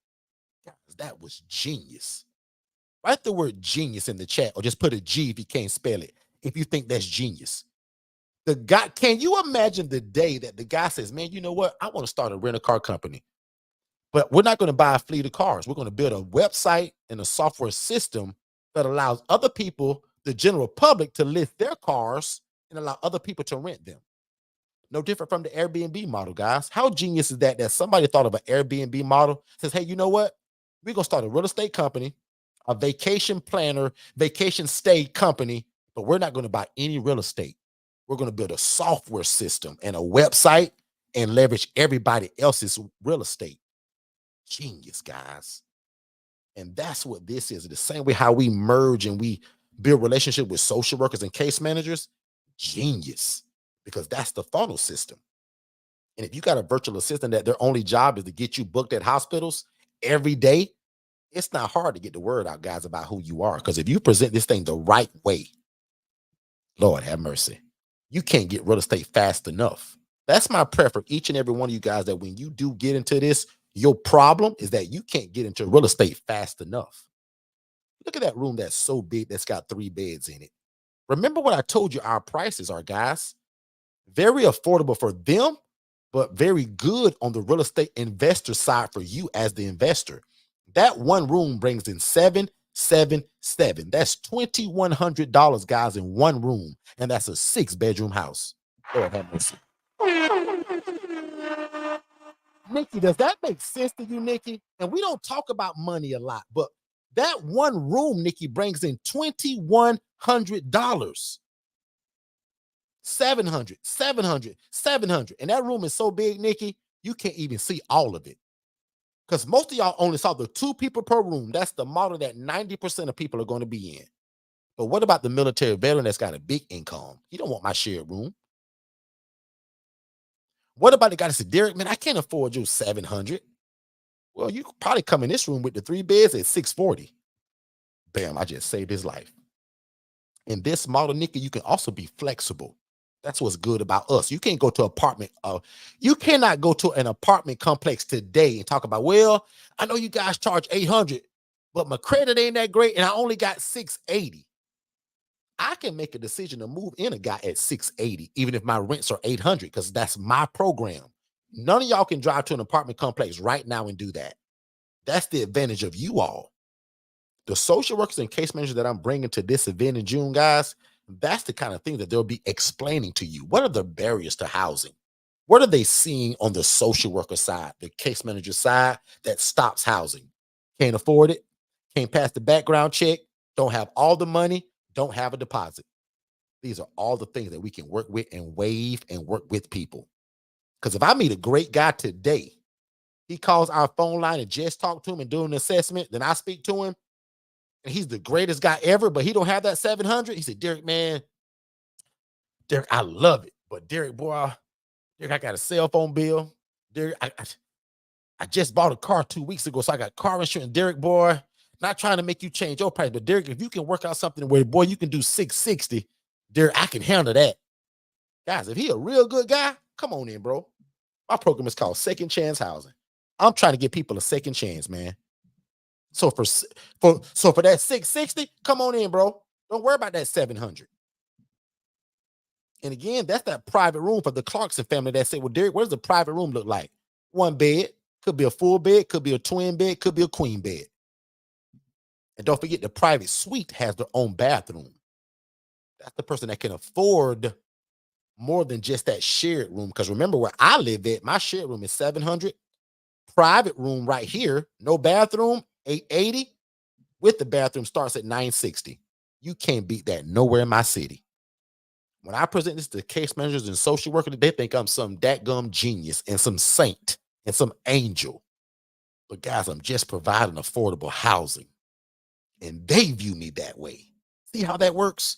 Guys, that was genius. Write the word genius in the chat, or just put a G if you can't spell it, if you think that's genius. The guy, can you imagine the day that the guy says, man, you know what? I want to start a rental car company, but we're not going to buy a fleet of cars. We're going to build a website and a software system that allows other people, the general public, to list their cars and allow other people to rent them. No different from the Airbnb model, guys. How genius is that somebody thought of an Airbnb model, says, hey, you know what? We're going to start a real estate company, a vacation planner, vacation stay company, but we're not going to buy any real estate. We're going to build a software system and a website and leverage everybody else's real estate. Genius, guys. And that's what this is. The same way how we merge and we build relationship with social workers and case managers. Genius. Because that's the funnel system. And if you got a virtual assistant that their only job is to get you booked at hospitals every day, it's not hard to get the word out, guys, about who you are. Because if you present this thing the right way, Lord have mercy, you can't get real estate fast enough. That's my prayer for each and every one of you guys, that when you do get into this, your problem is that you can't get into real estate fast enough. Look at that room that's so big that's got 3 beds in it. Remember what I told you our prices are, guys. Very affordable for them, but very good on the real estate investor side for you as the investor. That one room brings in 777. That's $2,100, guys, in one room. And that's a 6-bedroom house. Lord have mercy. Nikki, does that make sense to you, Nikki? And we don't talk about money a lot, but that one room, Nikki, brings in $2,100. 700, 700, 700. And that room is so big, Nikki, you can't even see all of it. Because most of y'all only saw the 2 people per room. That's the model that 90% of people are going to be in. But what about the military veteran that's got a big income? He don't want my shared room. What about the guy that said, Derek, man, I can't afford your 700. Well, you could probably come in this room with the 3 beds at 640. Bam, I just saved his life. In this model, Nikki, you can also be flexible. That's what's good about us. You can't go to you cannot go to an apartment complex today and talk about, well, I know you guys charge 800, but my credit ain't that great and I only got 680. I can make a decision to move in a guy at 680, even if my rents are 800, because that's my program. None of y'all can drive to an apartment complex right now and do that. That's the advantage of you all. The social workers and case managers that I'm bringing to this event in June, guys, that's the kind of thing that they'll be explaining to you. What are the barriers to housing? What are they seeing on the social worker side, the case manager side that stops housing? Can't afford it, can't pass the background check, don't have all the money, don't have a deposit. These are all the things that we can work with and waive and work with people. Because if I meet a great guy today, he calls our phone line and just talk to him and do an assessment, then I speak to him, and he's the greatest guy ever, but he don't have that 700. He said, Derek, man, Derek, I love it. But Derek, boy, Derek, I got a cell phone bill. Derek, I just bought a car 2 weeks ago, so I got car insurance. Derek, boy, not trying to make you change your price, but Derek, if you can work out something where, boy, you can do 660, Derek, I can handle that. Guys, if he a real good guy, come on in, bro. My program is called Second Chance Housing. I'm trying to give people a second chance, man. So for that 660, come on in, bro. Don't worry about that 700. And again, that's that private room for the Clarkson family that said, well, Derek, what does the private room look like? 1 bed, could be a full bed, could be a twin bed, could be a queen bed. And don't forget, the private suite has their own bathroom. That's the person that can afford more than just that shared room. Because remember where I live at, my shared room is 700. Private room right here, no bathroom, 880. With the bathroom starts at 960. You can't beat that nowhere in my city. When I present this to case managers and social workers, they think I'm some dadgum genius and some saint and some angel. But guys, I'm just providing affordable housing. And they view me that way. See how that works?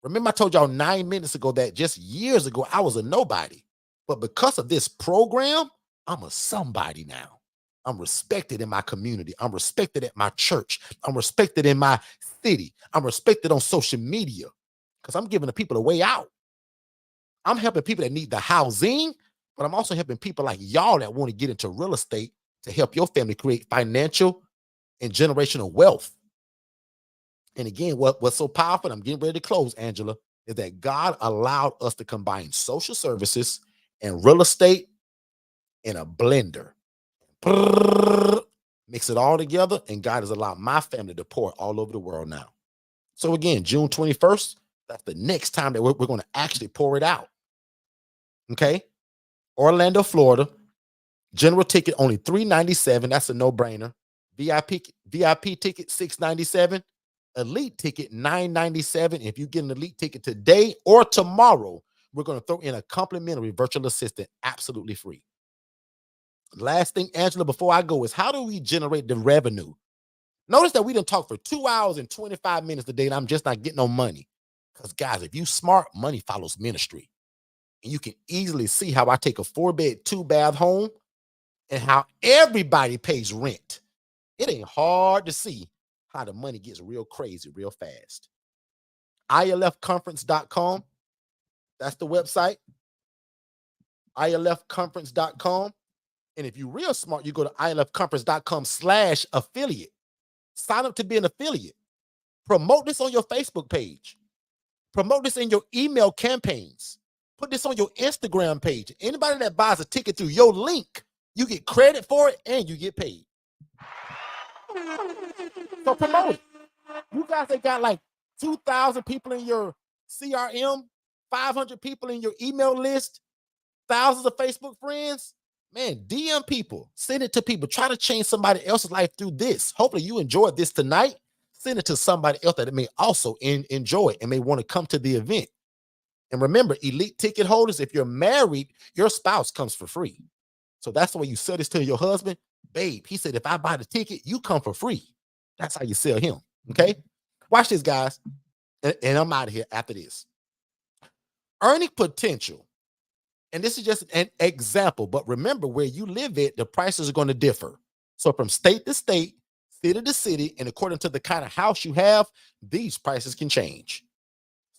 Remember I told y'all 9 minutes ago that just years ago, I was a nobody. But because of this program, I'm a somebody now. I'm respected in my community. I'm respected at my church. I'm respected in my city. I'm respected on social media because I'm giving the people a way out. I'm helping people that need the housing, but I'm also helping people like y'all that want to get into real estate to help your family create financial and generational wealth. And again, what's so powerful, I'm getting ready to close, Angela, is that God allowed us to combine social services and real estate in a blender. Mix it all together, and God has allowed my family to pour all over the world now. So again, June 21st, that's the next time that we're going to actually pour it out. Okay? Orlando, Florida. General ticket only $397. That's a no-brainer. VIP ticket $697. Elite ticket $997. If you get an elite ticket today or tomorrow, we're going to throw in a complimentary virtual assistant absolutely free. Last thing, Angela, before I go, is how do we generate the revenue? Notice that we didn't talk for 2 hours and 25 minutes today, and I'm just not getting no money. Because, guys, if you smart, money follows ministry. And you can easily see how I take a 4-bed, 2-bath home and how everybody pays rent. It ain't hard to see how the money gets real crazy real fast. ILFconference.com. That's the website. ILFconference.com. And if you're real smart, you go to ilfconference.com/affiliate. Sign up to be an affiliate. Promote this on your Facebook page. Promote this in your email campaigns. Put this on your Instagram page. Anybody that buys a ticket through your link, you get credit for it and you get paid. So promote it. You guys that got like 2,000 people in your CRM, 500 people in your email list, thousands of Facebook friends, man, DM people, send it to people. Try to change somebody else's life through this. Hopefully you enjoyed this tonight. Send it to somebody else that may also enjoy it and may want to come to the event. And remember, elite ticket holders, if you're married, your spouse comes for free. So that's the way you sell this to your husband. Babe, he said, if I buy the ticket, you come for free. That's how you sell him. Okay? Watch this, guys. And I'm out of here after this. Earning potential. And this is just an example, but remember where you live at, the prices are going to differ. So from state to state, city to city, and according to the kind of house you have, these prices can change.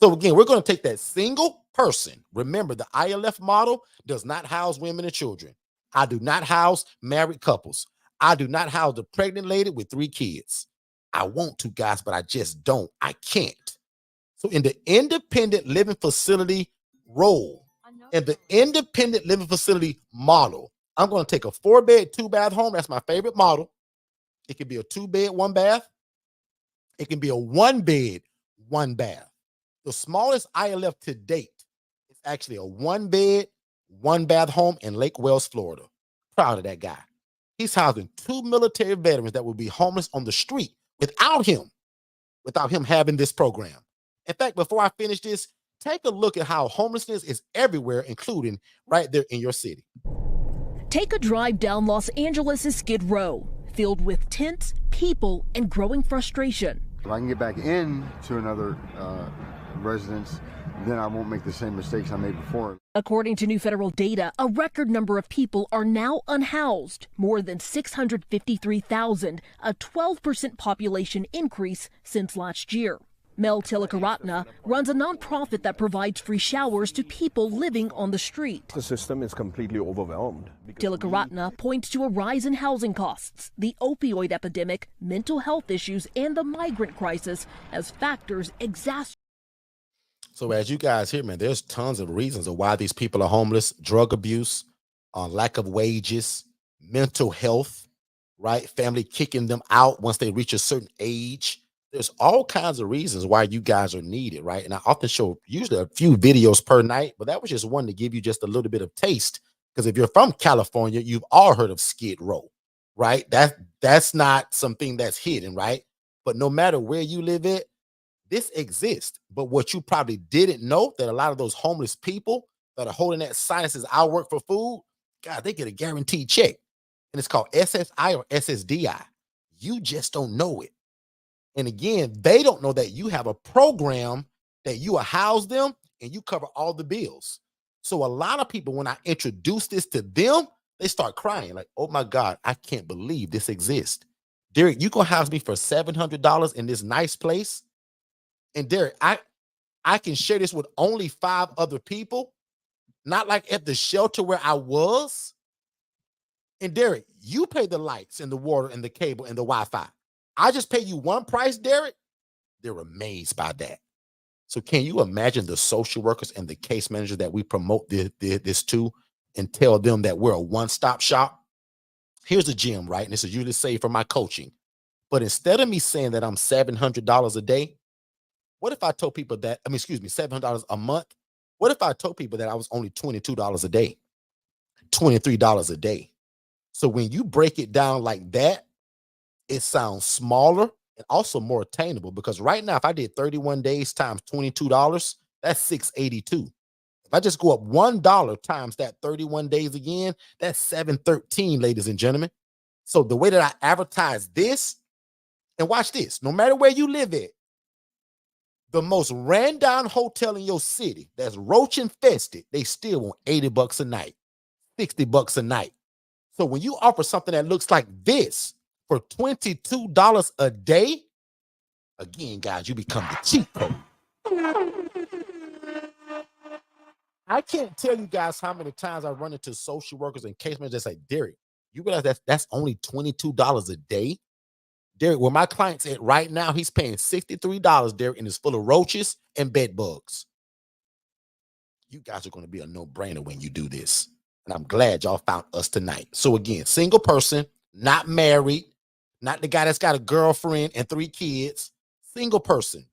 So again, we're going to take that single person. Remember, the ILF model does not house women and children. I do not house married couples. I do not house the pregnant lady with 3 kids. I want to, guys, but I just don't. I can't. So in the independent living facility role, in the independent living facility model, I'm going to take a 4-bed, 2-bath home. That's my favorite model. It can be a 2-bed, 1-bath. It can be a 1-bed, 1-bath. The smallest ILF to date is actually a 1-bed, 1-bath home in Lake Wells, Florida. Proud of that guy. He's housing 2 military veterans that will be homeless on the street without him having this program. In fact, before I finish this, take a look at how homelessness is everywhere, including right there in your city. Take a drive down Los Angeles' Skid Row, filled with tents, people, and growing frustration. If I can get back into another residence, then I won't make the same mistakes I made before. According to new federal data, a record number of people are now unhoused, more than 653,000, a 12% population increase since last year. Mel Tilakaratna runs a nonprofit that provides free showers to people living on the street. The system is completely overwhelmed. Tilakaratna points to a rise in housing costs, the opioid epidemic, mental health issues, and the migrant crisis as factors exacerbate. So as you guys hear, man, there's tons of reasons of why these people are homeless: drug abuse, lack of wages, mental health, right? Family kicking them out once they reach a certain age. There's all kinds of reasons why you guys are needed, right? And I often show usually a few videos per night, but that was just one to give you just a little bit of taste. Because if you're from California, you've all heard of Skid Row, right? That's not something that's hidden, right? But no matter where you live at, this exists. But what you probably didn't know, that a lot of those homeless people that are holding that sign that says "I work for food," God, they get a guaranteed check. And it's called SSI or SSDI. You just don't know it. And again, they don't know that you have a program that you will house them and you cover all the bills. So a lot of people, when I introduce this to them, they start crying like, oh my God, I can't believe this exists. Derek, you gonna house me for $700 in this nice place? And Derek, I can share this with only 5 other people, not like at the shelter where I was. And Derek, you pay the lights and the water and the cable and the Wi-Fi. I just pay you one price, Derek. They're amazed by that. So can you imagine the social workers and the case managers that we promote this to and tell them that we're a one-stop shop? Here's a gem, right? And this is usually saved for my coaching. But instead of me saying that I'm $700 a day, what if I told people that, $700 a month? What if I told people that I was only $22 a day, $23 a day? So when you break it down like that, it sounds smaller and also more attainable, because right now, if I did 31 days times $22, that's $682. If I just go up $1 times that 31 days again, that's $713, ladies and gentlemen. So the way that I advertise this, and watch this, no matter where you live at, the most ran down hotel in your city that's roach infested, they still want $80 a night, $60 a night. So when you offer something that looks like this for $22 a day, again, guys, you become the cheat code. I can't tell you guys how many times I run into social workers and case managers that say, Derek, you realize that's only $22 a day? Derek, where my client's at right now, he's paying $63, Derek, and it's full of roaches and bed bugs. you guys are going to be a no-brainer when you do this. And I'm glad y'all found us tonight. So again, single person, not married, not the guy that's got a girlfriend and 3 kids, single person,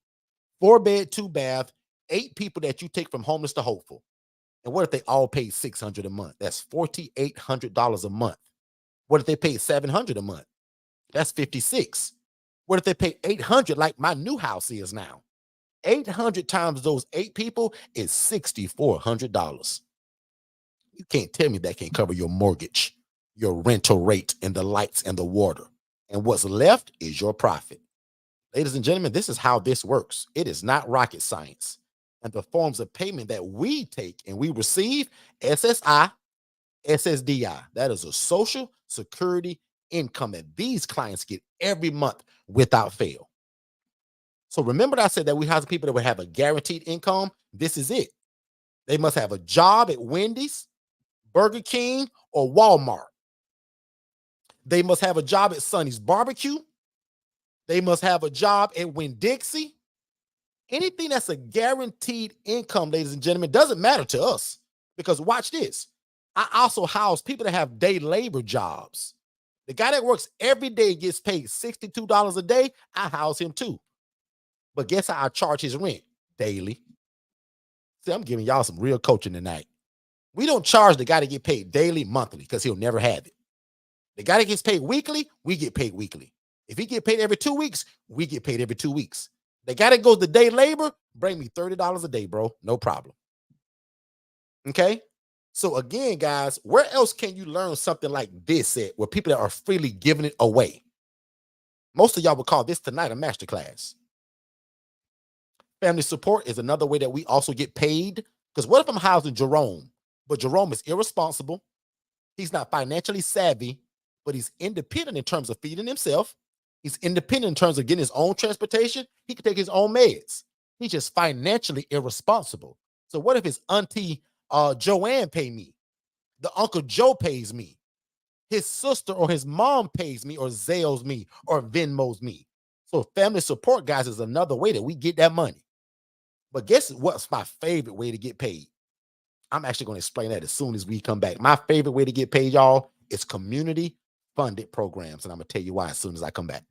4-bed, 2-bath, 8 people that you take from homeless to hopeful. And what if they all paid $600 a month? That's $4,800 a month. What if they paid $700 a month? That's $56. What if they pay $800 like my new house is now? 800 times those 8 people is $6,400. You can't tell me that can't cover your mortgage, your rental rate, and the lights and the water. And what's left is your profit. Ladies and gentlemen, this is how this works. It is not rocket science. And the forms of payment that we take and we receive, SSI, SSDI, that is a social security income that these clients get every month without fail. So remember that I said that we have people that would have a guaranteed income. This is it. They must have a job at Wendy's, Burger King, or Walmart. They must have a job at Sonny's Barbecue. They must have a job at Winn-Dixie. Anything that's a guaranteed income, ladies and gentlemen, doesn't matter to us, because watch this. I also house people that have day labor jobs. The guy that works every day gets paid $62 a day. I house him too. But guess how I charge his rent? Daily. See, I'm giving y'all some real coaching tonight. We don't charge the guy to get paid daily, monthly, because he'll never have it. The guy that gets paid weekly, we get paid weekly. If he get paid every 2 weeks, we get paid every 2 weeks. The guy that goes to day labor, bring me $30 a day, bro. No problem. Okay? So again, guys, where else can you learn something like this at, where people that are freely giving it away? Most of y'all would call this tonight a masterclass. Family support is another way that we also get paid. Because what if I'm housing Jerome, but Jerome is irresponsible, he's not financially savvy, but he's independent in terms of feeding himself. He's independent in terms of getting his own transportation. He can take his own meds. He's just financially irresponsible. So what if his auntie Joanne pay me? The Uncle Joe pays me. His sister or his mom pays me, or Zales me, or Venmos me. So family support, guys, is another way that we get that money. But guess what's my favorite way to get paid? I'm actually going to explain that as soon as we come back. My favorite way to get paid, y'all, is community-funded programs. And I'm going to tell you why as soon as I come back.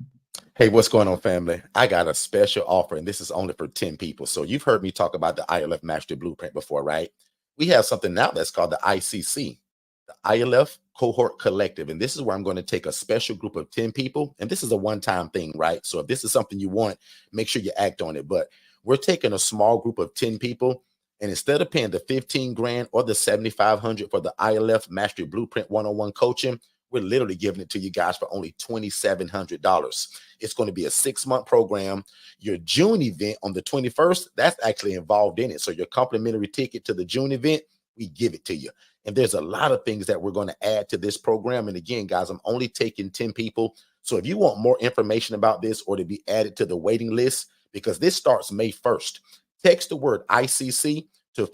Hey, what's going on, family? I got a special offer, and this is only for 10 people. So you've heard me talk about the ILF Mastery Blueprint before, right? We have something now that's called the ICC, the ILF Cohort Collective. And this is where I'm going to take a special group of 10 people. And this is a one-time thing, right? So if this is something you want, make sure you act on it. But we're taking a small group of 10 people, and instead of paying the 15 grand or the 7,500 for the ILF Mastery Blueprint one-on-one coaching, we're literally giving it to you guys for only $2,700. It's going to be a 6-month program. Your June event on the 21st, that's actually involved in it. So your complimentary ticket to the June event, we give it to you. And there's a lot of things that we're going to add to this program. And again, guys, I'm only taking 10 people. So if you want more information about this or to be added to the waiting list, because this starts May 1st, text the word ICC to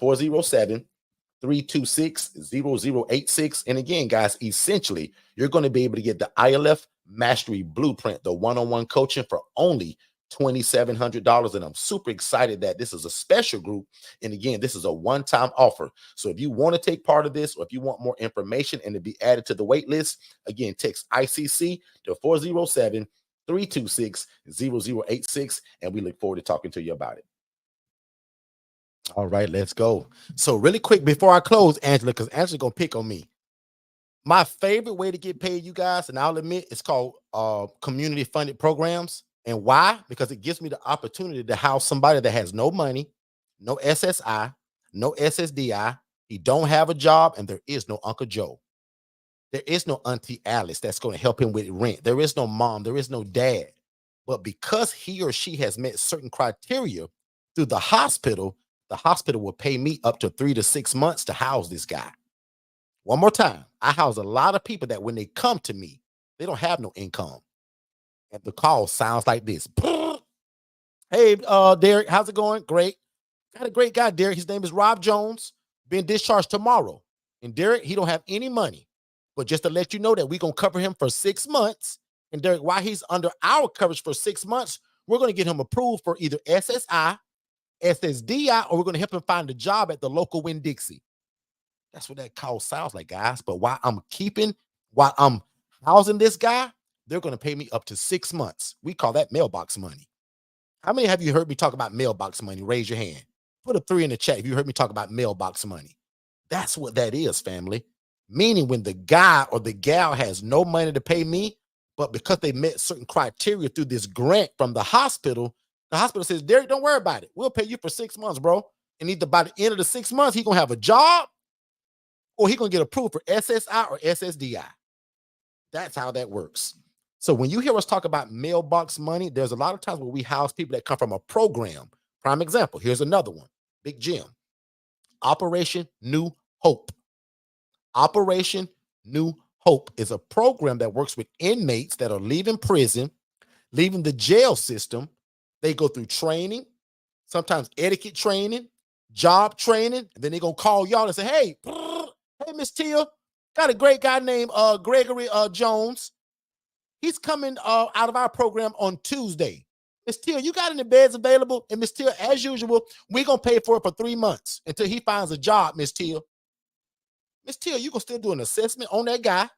407-326-0086. And again, guys, essentially, you're going to be able to get the ILF Mastery Blueprint, the one-on-one coaching, for only $2,700. And I'm super excited that this is a special group. And again, this is a one-time offer. So if you want to take part of this, or if you want more information and to be added to the wait list, again, text ICC to 407-326-0086. And we look forward to talking to you about it. All right, let's go. So really quick before I close, Angela, because Angela's going to pick on me. My favorite way to get paid, you guys, and I'll admit, it's called community funded programs. And why? Because it gives me the opportunity to house somebody that has no money, no SSI, no SSDI. He don't have a job, and there is no Uncle Joe. There is no Auntie Alice that's going to help him with rent. There is no mom. There is no dad. But because he or she has met certain criteria through the hospital will pay me up to 3 to 6 months to house this guy. One more time. I house a lot of people that when they come to me, they don't have no income. And the call sounds like this. Hey, Derek, how's it going? Great. Got a great guy, Derek. His name is Rob Jones. Being discharged tomorrow. And Derek, he don't have any money. But just to let you know that we're going to cover him for 6 months. And Derek, while he's under our coverage for 6 months, we're going to get him approved for either SSI, SSDI, or we're going to help him find a job at the local Winn-Dixie. That's what that call sounds like, guys. But while I'm housing this guy, they're going to pay me up to 6 months. We call that mailbox money. How many have you heard me talk about mailbox money? Raise your hand. Put a 3 in the chat if you heard me talk about mailbox money. That's what that is, family. Meaning when the guy or the gal has no money to pay me, but because they met certain criteria through this grant from the hospital says, Derek, don't worry about it. We'll pay you for 6 months, bro. And either by the end of the 6 months, he's going to have a job or he's going to get approved for SSI or SSDI. That's how that works. So when you hear us talk about mailbox money, there's a lot of times where we house people that come from a program. Prime example, here's another one, Big Jim. Operation New Hope. Operation New Hope is a program that works with inmates that are leaving prison, leaving the jail system. They go through training, sometimes etiquette training, job training, and then they're going to call y'all and say, hey, Miss Tia, got a great guy named Gregory Jones. He's coming out of our program on Tuesday. Miss Tia, you got any beds available? And Miss Tia, as usual, we're going to pay for it for 3 months until he finds a job, Miss Tia. Miss Tia, you can still do an assessment on that guy,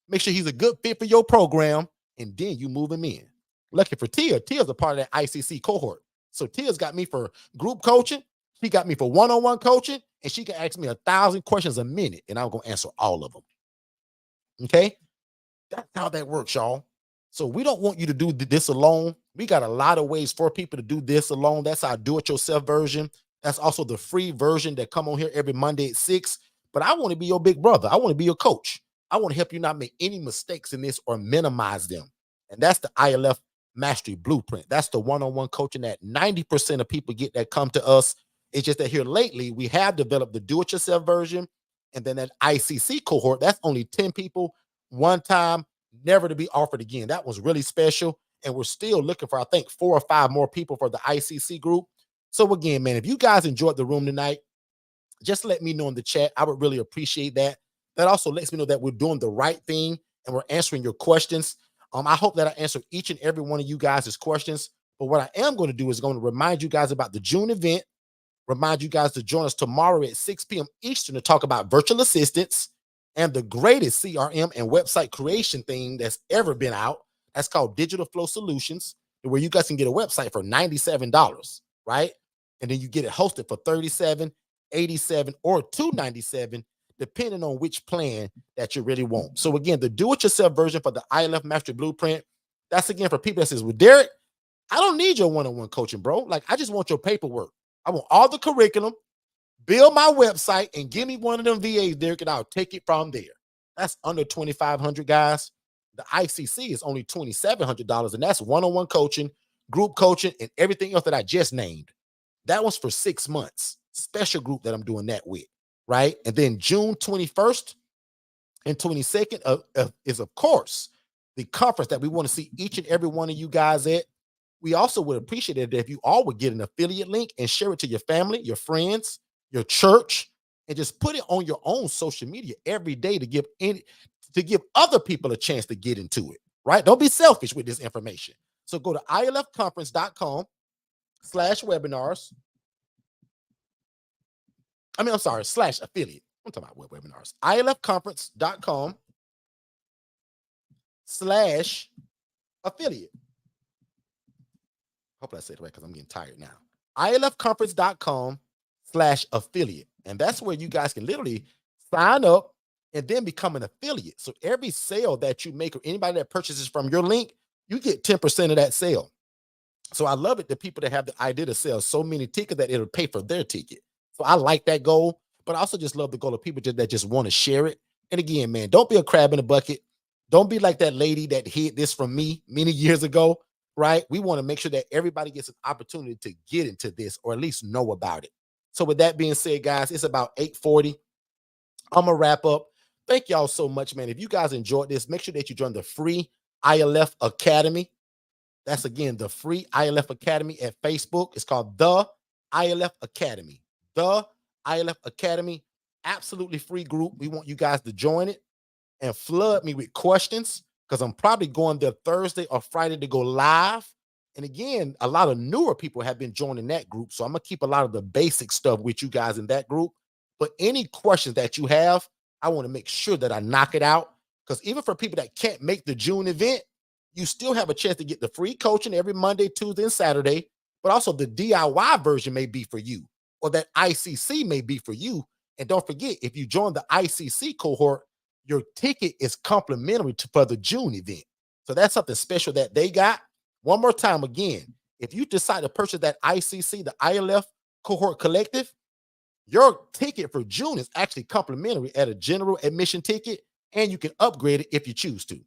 make sure he's a good fit for your program, and then you move him in. Lucky for Tia, Tia's a part of that ICC cohort. So Tia's got me for group coaching. She got me for one-on-one coaching, and she can ask me 1,000 questions a minute, and I'm going to answer all of them. Okay? That's how that works, y'all. So we don't want you to do this alone. We got a lot of ways for people to do this alone. That's our do-it-yourself version. That's also the free version that come on here every Monday at 6. But I want to be your big brother. I want to be your coach. I want to help you not make any mistakes in this or minimize them. And that's the ILF Mastery Blueprint. That's the one-on-one coaching that 90% of people get that come to us. It's just that here lately, we have developed the do-it-yourself version. And then that ICC cohort, that's only 10 people, one time, never to be offered again. That was really special. And we're still looking for, I think, 4 or 5 more people for the ICC group. So again, man, if you guys enjoyed the room tonight, just let me know in the chat. I would really appreciate that. That also lets me know that we're doing the right thing and we're answering your questions. I hope that I answered each and every one of you guys' questions. But what I am going to do is going to remind you guys about the June event, remind you guys to join us tomorrow at 6 p.m. Eastern to talk about virtual assistants and the greatest CRM and website creation thing that's ever been out. That's called Digital Flow Solutions, where you guys can get a website for $97, right? And then you get it hosted for $37, $87, or $297, depending on which plan that you really want. So again, the do-it-yourself version for the ILF Mastery Blueprint, that's again for people that says, well, Derek, I don't need your one-on-one coaching, bro. Like, I just want your paperwork. I want all the curriculum, build my website, and give me one of them VAs, Derek, and I'll take it from there. That's under $2,500, guys. The ICC is only $2,700, and that's one-on-one coaching, group coaching, and everything else that I just named. That was for 6 months. Special group that I'm doing that with, right? And then June 21st and 22nd is, of course, the conference that we want to see each and every one of you guys at. We also would appreciate it if you all would get an affiliate link and share it to your family, your friends, your church, and just put it on your own social media every day to give other people a chance to get into it, right? Don't be selfish with this information. So go to ilfconference.com/webinars. /affiliate. I'm talking about webinars. ilfconference.com/affiliate. Hope I said it right because I'm getting tired now. ilfconference.com/affiliate. And that's where you guys can literally sign up and then become an affiliate. So every sale that you make or anybody that purchases from your link, you get 10% of that sale. So I love it, the people that have the idea to sell so many tickets that it'll pay for their ticket. So I like that goal, but I also just love the goal of people that just want to share it. And again, man, don't be a crab in a bucket. Don't be like that lady that hid this from me many years ago, right? We want to make sure that everybody gets an opportunity to get into this or at least know about it. So with that being said, guys, it's about 8:40. I'm going to wrap up. Thank y'all so much, man. If you guys enjoyed this, make sure that you join the free ILF Academy. That's, again, the free ILF Academy at Facebook. It's called the ILF Academy. The ILF Academy, absolutely free group. We want you guys to join it and flood me with questions because I'm probably going there Thursday or Friday to go live And again, a lot of newer people have been joining that group. So I'm going to keep a lot of the basic stuff with you guys in that group. But any questions that you have, I want to make sure that I knock it out. Because even for people that can't make the June event, you still have a chance to get the free coaching every Monday, Tuesday, and Saturday. But also the DIY version may be for you, or that ICC may be for you. And don't forget, if you join the ICC cohort, your ticket is complimentary for the June event. So that's something special that they got. One more time again, if you decide to purchase that ICC, the ILF cohort collective, your ticket for June is actually complimentary at a general admission ticket, and you can upgrade it if you choose to.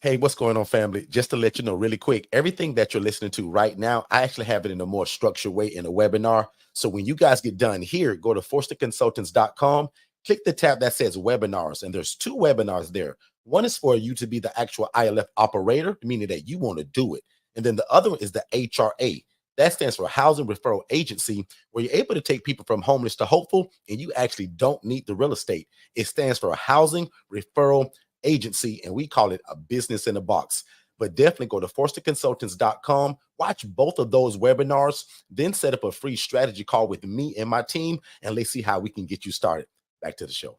Hey, what's going on, family? Just to let you know really quick, everything that you're listening to right now, I actually have it in a more structured way in a webinar. So when you guys get done here, go to forstonconsultants.com, click the tab that says webinars, and there's 2 webinars there. One is for you to be the actual ILF operator, meaning that you want to do it. And then the other one is the HRA. That stands for Housing Referral Agency, where you're able to take people from homeless to hopeful, and you actually don't need the real estate. It stands for Housing Referral Agency, and we call it a business in a box. But definitely go to forstonconsultants.com, watch both of those webinars, then set up a free strategy call with me and my team, and let's see how we can get you started. Back to the show.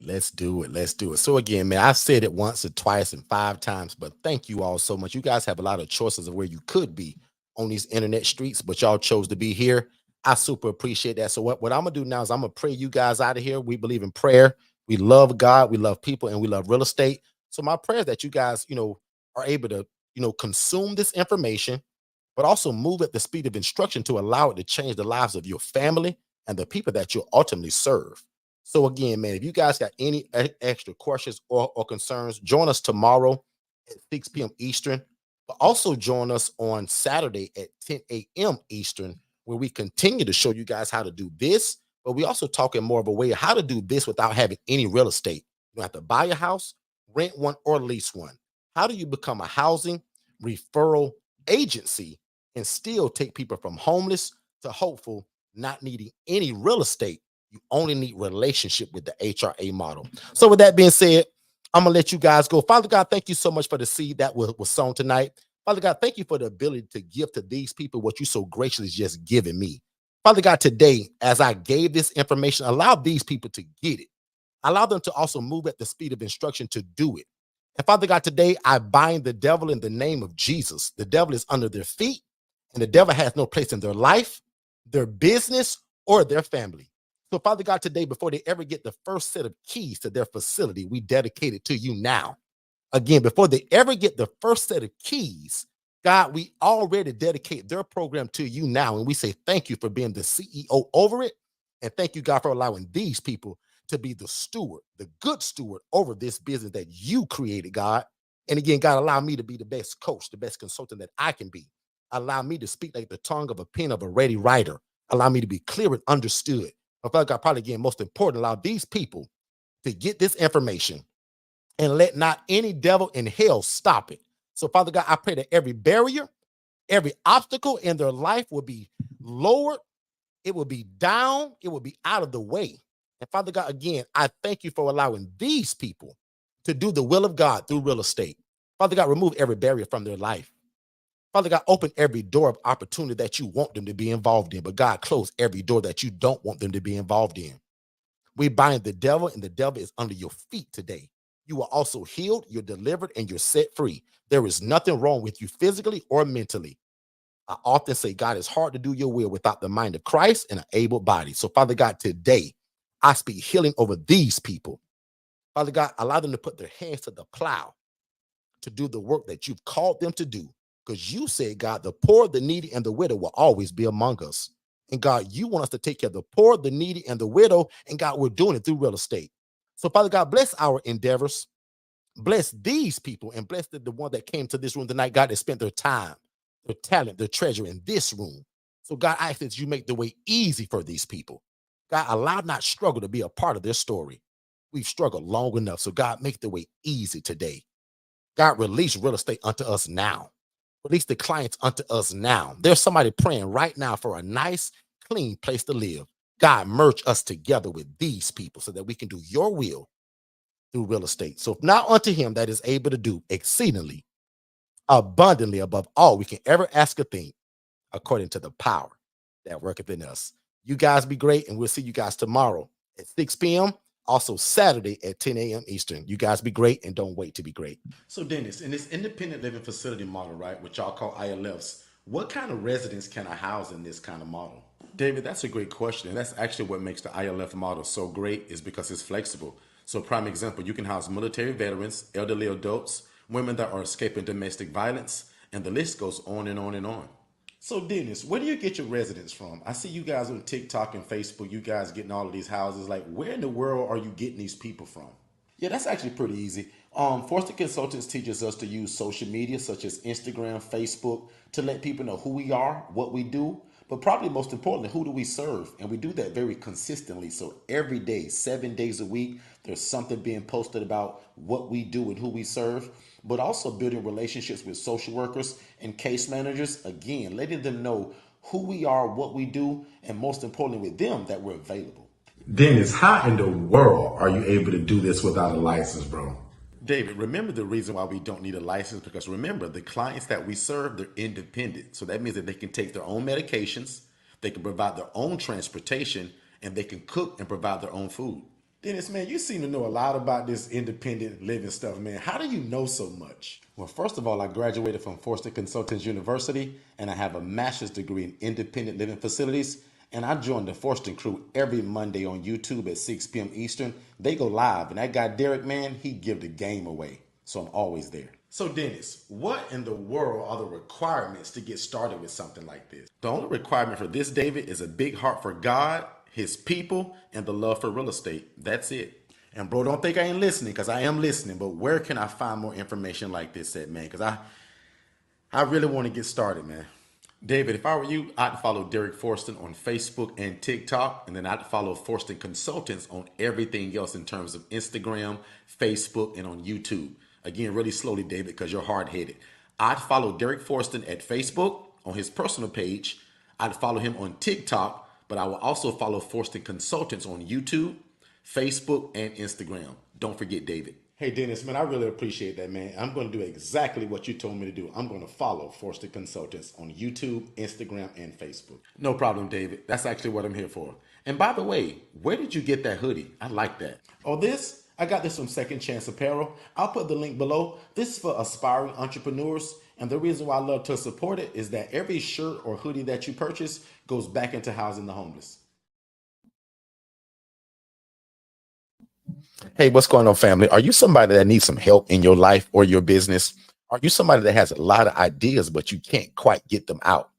Let's do it. Let's do it. So again, man, I've said it once or twice and 5 times, but thank you all so much. You guys have a lot of choices of where you could be on these internet streets, but y'all chose to be here. I super appreciate that. So what I'm going to do now is I'm going to pray you guys out of here. We believe in prayer. We love God. We love people, and we love real estate. So my prayer is that you guys, are able to, consume this information, but also move at the speed of instruction to allow it to change the lives of your family and the people that you'll ultimately serve. So again, man, if you guys got any extra questions or concerns, join us tomorrow at 6 p.m. Eastern, but also join us on Saturday at 10 a.m. Eastern, where we continue to show you guys how to do this, but we also talk in more of a way of how to do this without having any real estate. You don't have to buy a house, rent one, or lease one. How do you become a housing referral agency and still take people from homeless to hopeful, not needing any real estate? You only need relationship with the HRA model. So with that being said, I'm going to let you guys go. Father God, thank you so much for the seed that was sown tonight. Father God, thank you for the ability to give to these people what you so graciously just given me. Father God, today, as I gave this information, allow these people to get it. Allow them to also move at the speed of instruction to do it. And Father God, today, I bind the devil in the name of Jesus. The devil is under their feet, and the devil has no place in their life, their business, or their family. So, Father God, today, before they ever get the first set of keys to their facility, we dedicate it to you now. Again, before they ever get the first set of keys, God, we already dedicate their program to you now. And we say thank you for being the CEO over it. And thank you, God, for allowing these people to be the steward, the good steward over this business that you created, God. And again, God, allow me to be the best coach, the best consultant that I can be. Allow me to speak like the tongue of a pen of a ready writer. Allow me to be clear and understood. But Father God, probably again, most important, allow these people to get this information and let not any devil in hell stop it. So Father God, I pray that every barrier, every obstacle in their life will be lowered. It will be down. It will be out of the way. And Father God, again, I thank you for allowing these people to do the will of God through real estate. Father God, remove every barrier from their life. Father God, open every door of opportunity that you want them to be involved in, but God, close every door that you don't want them to be involved in. We bind the devil, and the devil is under your feet today. You are also healed, you're delivered, and you're set free. There is nothing wrong with you physically or mentally. I often say, God, it's hard to do your will without the mind of Christ and an able body. So, Father God, today, I speak healing over these people. Father God, allow them to put their hands to the plow to do the work that you've called them to do. Because you said, God, the poor, the needy, and the widow will always be among us. And God, you want us to take care of the poor, the needy, and the widow. And God, we're doing it through real estate. So, Father God, bless our endeavors. Bless these people, and bless the one that came to this room tonight, God, that spent their time, their talent, their treasure in this room. So, God, I ask that you make the way easy for these people. God, allow not struggle to be a part of their story. We've struggled long enough. So, God, make the way easy today. God, release real estate unto us now. Release the clients unto us now. There's somebody praying right now for a nice, clean place to live. God, merge us together with these people so that we can do your will through real estate. So now unto him that is able to do exceedingly abundantly above all we can ever ask or think, according to the power that worketh in us. You guys be great, and we'll see you guys tomorrow at 6 p.m., also Saturday at 10 a.m. Eastern. You guys be great, and don't wait to be great. So, Dennis, in this independent living facility model, right, which y'all call ILFs, what kind of residents can I house in this kind of model? David, that's a great question. And that's actually what makes the ILF model so great, is because it's flexible. So, prime example, you can house military veterans, elderly adults, women that are escaping domestic violence, and the list goes on and on and on. So, Dennis, where do you get your residents from? I see you guys on TikTok and Facebook, you guys getting all of these houses. Like, where in the world are you getting these people from? Yeah, that's actually pretty easy. Forston Consultants teaches us to use social media such as Instagram, Facebook to let people know who we are, what we do, but probably most importantly, who do we serve? And we do that very consistently. So every day, 7 days a week, there's something being posted about what we do and who we serve, but also building relationships with social workers and case managers. Again, letting them know who we are, what we do, and most importantly with them, that we're available. Dennis, how in the world are you able to do this without a license, bro? David, remember the reason why we don't need a license, because remember, the clients that we serve, they're independent. So that means that they can take their own medications, they can provide their own transportation, and they can cook and provide their own food. Dennis, man, you seem to know a lot about this independent living stuff, man. How do you know so much? Well, first of all, I graduated from Forston Consultants University, and I have a master's degree in independent living facilities. And I join the Forston crew every Monday on YouTube at 6 p.m. Eastern. They go live, and that guy Derek, man, he give the game away. So I'm always there. So Dennis, what in the world are the requirements to get started with something like this? The only requirement for this, David, is a big heart for God, his people, and the love for real estate. That's it. And bro, don't think I ain't listening, because I am listening. But where can I find more information like this at, man? Because I really want to get started, man. David, if I were you, I'd follow Derek Forston on Facebook and TikTok, and then I'd follow Forston Consultants on everything else in terms of Instagram, Facebook, and on YouTube. Again, really slowly, David, because you're hard-headed. I'd follow Derek Forston at Facebook on his personal page. I'd follow him on TikTok, but I will also follow Forston Consultants on YouTube, Facebook, and Instagram. Don't forget, David. Hey, Dennis, man, I really appreciate that, man. I'm going to do exactly what you told me to do. I'm going to follow Forston Consultants on YouTube, Instagram, and Facebook. No problem, David. That's actually what I'm here for. And by the way, where did you get that hoodie? I like that. Oh, this? I got this from Second Chance Apparel. I'll put the link below. This is for aspiring entrepreneurs. And the reason why I love to support it is that every shirt or hoodie that you purchase goes back into housing the homeless. Hey, what's going on, family? Are you somebody that needs some help in your life or your business? Are you somebody that has a lot of ideas, but you can't quite get them out?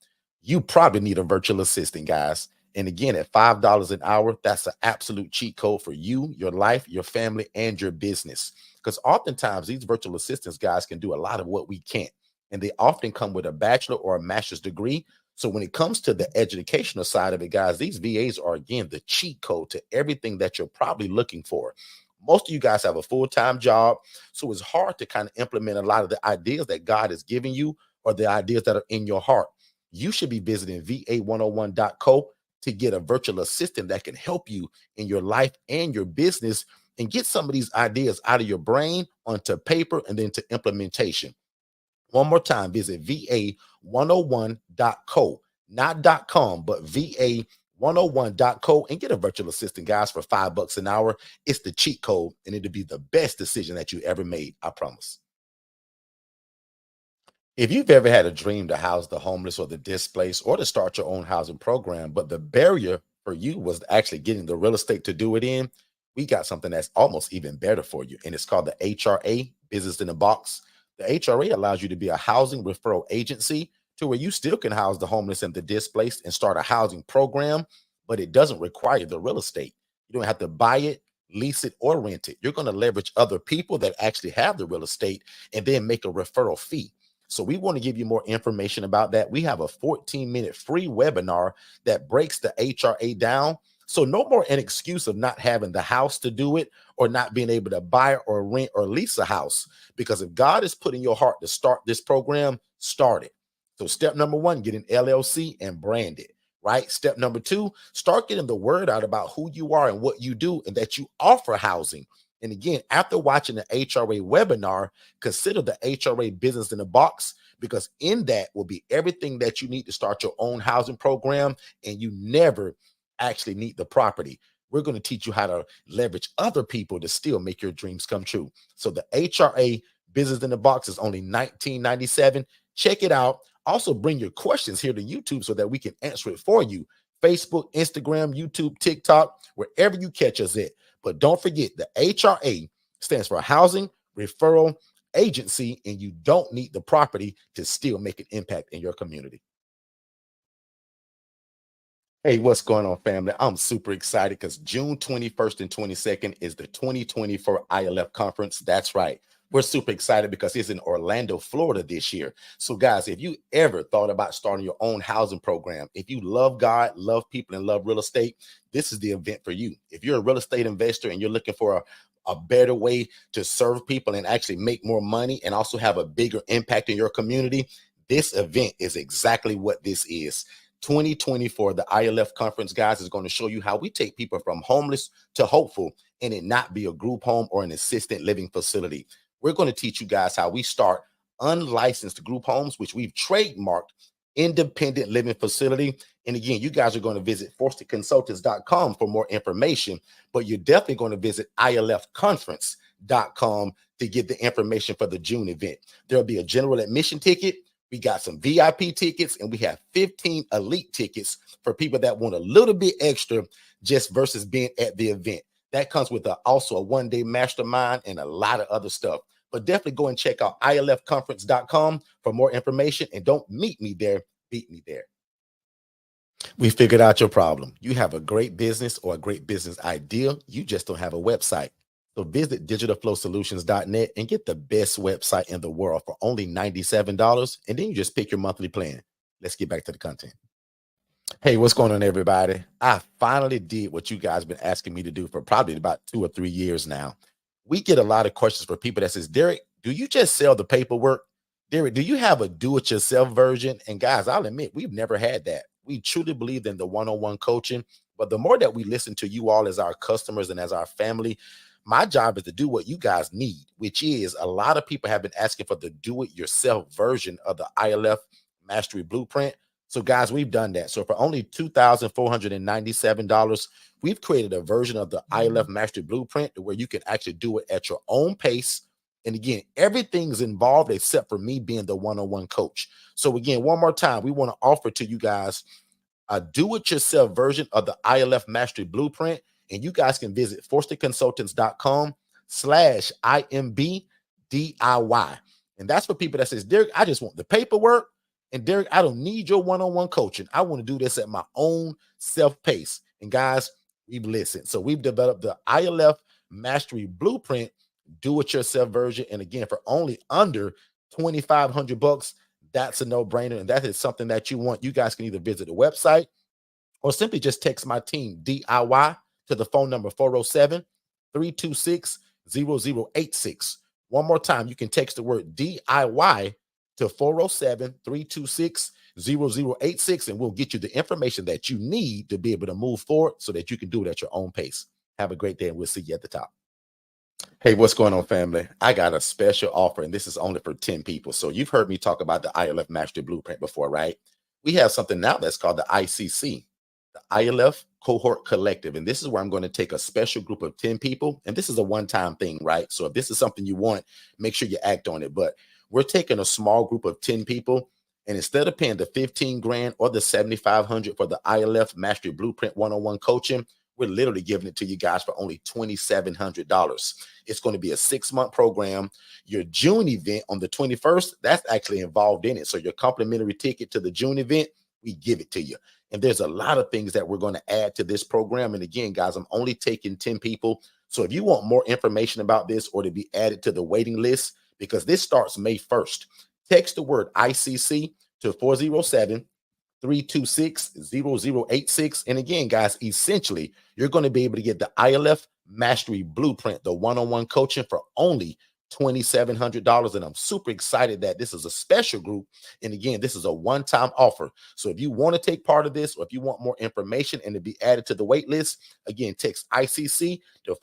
You probably need a virtual assistant, guys. And again, at $5 an hour, that's an absolute cheat code for you, your life, your family, and your business. Because oftentimes these virtual assistants, guys, can do a lot of what we can't. And they often come with a bachelor or a master's degree. So when it comes to the educational side of it, guys, these VAs are, again, the cheat code to everything that you're probably looking for. Most of you guys have a full-time job, so it's hard to kind of implement a lot of the ideas that God is giving you or the ideas that are in your heart. You should be visiting va101.co to get a virtual assistant that can help you in your life and your business and get some of these ideas out of your brain onto paper and then to implementation. One more time, visit va101.co, not .com, but va101.co, and get a virtual assistant, guys, for $5 an hour. It's the cheat code, and it'll be the best decision that you ever made, I promise. If you've ever had a dream to house the homeless or the displaced or to start your own housing program, but the barrier for you was actually getting the real estate to do it in, we got something that's almost even better for you, and it's called the HRA, Business in a Box. The HRA allows you to be a housing referral agency to where you still can house the homeless and the displaced and start a housing program, but it doesn't require the real estate. You don't have to buy it, lease it, or rent it. You're going to leverage other people that actually have the real estate and then make a referral fee. So we want to give you more information about that. We have a 14-minute free webinar that breaks the HRA down. So no more an excuse of not having the house to do it or not being able to buy or rent or lease a house. Because if God is putting your heart to start this program, start it. So step number 1, get an LLC and brand it, right? Step number 2, start getting the word out about who you are and what you do and that you offer housing. And again, after watching the HRA webinar, consider the HRA Business in the Box, because in that will be everything that you need to start your own housing program, and you never actually need the property. We're going to teach you how to leverage other people to still make your dreams come true. So the HRA Business in the Box is only $19.97. Check it out. Also bring your questions here to YouTube so that we can answer it for you. Facebook, Instagram, YouTube, TikTok, wherever you catch us at. But don't forget, the HRA stands for Housing Referral Agency, and you don't need the property to still make an impact in your community. Hey, what's going on, family? I'm super excited because June 21st and 22nd is the 2024 ILF conference. That's right. We're super excited because it's in Orlando, Florida this year. So guys, if you ever thought about starting your own housing program, if you love God, love people, and love real estate, this is the event for you. If you're a real estate investor and you're looking for a better way to serve people and actually make more money and also have a bigger impact in your community, this event is exactly what this is. 2024, the ILF conference, guys, is going to show you how we take people from homeless to hopeful, and it not be a group home or an assisted living facility. We're going to teach you guys how we start unlicensed group homes, which we've trademarked independent living facility. And again, you guys are going to visit forstonconsultants.com for more information, but you're definitely going to visit ilfconference.com to get the information for the June event. There'll be a general admission ticket. We got some VIP tickets, and we have 15 elite tickets for people that want a little bit extra just versus being at the event. That comes with also a one-day mastermind and a lot of other stuff. But definitely go and check out ilfconference.com for more information. And don't meet me there, beat me there. We figured out your problem. You have a great business or a great business idea. You just don't have a website. So visit digitalflowsolutions.net and get the best website in the world for only $97. And then you just pick your monthly plan. Let's get back to the content. Hey, what's going on, everybody? I finally did what you guys been asking me to do for probably about 2 or 3 years now. We get a lot of questions for people that says, Derek, do you just sell the paperwork? Derek, do you have a do-it-yourself version? And guys, I'll admit, we've never had that. We truly believe in the one-on-one coaching. But the more that we listen to you all as our customers and as our family, my job is to do what you guys need, which is a lot of people have been asking for the do-it-yourself version of the ILF Mastery Blueprint. So guys, we've done that. So for only $2,497, we've created a version of the ILF Mastery Blueprint where you can actually do it at your own pace. And again, everything's involved except for me being the one-on-one coach. So again, one more time, we want to offer to you guys a do-it-yourself version of the ILF Mastery Blueprint. And you guys can visit forstonconsultants.com/IMBDIY. And that's for people that says, Derek, I just want the paperwork. And Derek, I don't need your one-on-one coaching. I want to do this at my own self-pace. And guys, we've listened. So we've developed the ILF Mastery Blueprint do-it-yourself version. And again, for only under $2,500, that's a no-brainer. And that is something that you want. You guys can either visit the website or simply just text my team DIY to the phone number 407-326-0086. One more time, you can text the word DIY to 407-326-0086, and we'll get you the information that you need to be able to move forward so that you can do it at your own pace. Have a great day, and we'll see you at the top. Hey, what's going on, family? I got a special offer, and this is only for 10 people. So you've heard me talk about the ILF Mastery Blueprint before, right? We have something now that's called the ICC, the ILF Cohort Collective. And this is where I'm going to take a special group of 10 people. And this is a one-time thing, right? So if this is something you want, make sure you act on it. But we're taking a small group of 10 people, and instead of paying the 15 grand or the 7,500 for the ILF Mastery Blueprint one-on-one coaching, we're literally giving it to you guys for only $2,700. It's going to be a 6-month program. Your June event on the 21st, that's actually involved in it. So your complimentary ticket to the June event, we give it to you. And there's a lot of things that we're going to add to this program. And again, guys, I'm only taking 10 people. So if you want more information about this or to be added to the waiting list, because this starts May 1st, text the word ICC to 407-326-0086. And again, guys, essentially, you're going to be able to get the ILF Mastery Blueprint, the one-on-one coaching for only $2,700. And I'm super excited that this is a special group. And again, this is a one-time offer. So if you want to take part of this, or if you want more information and to be added to the wait list, again, text ICC to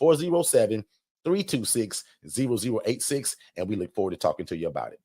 326-0086, and we look forward to talking to you about it.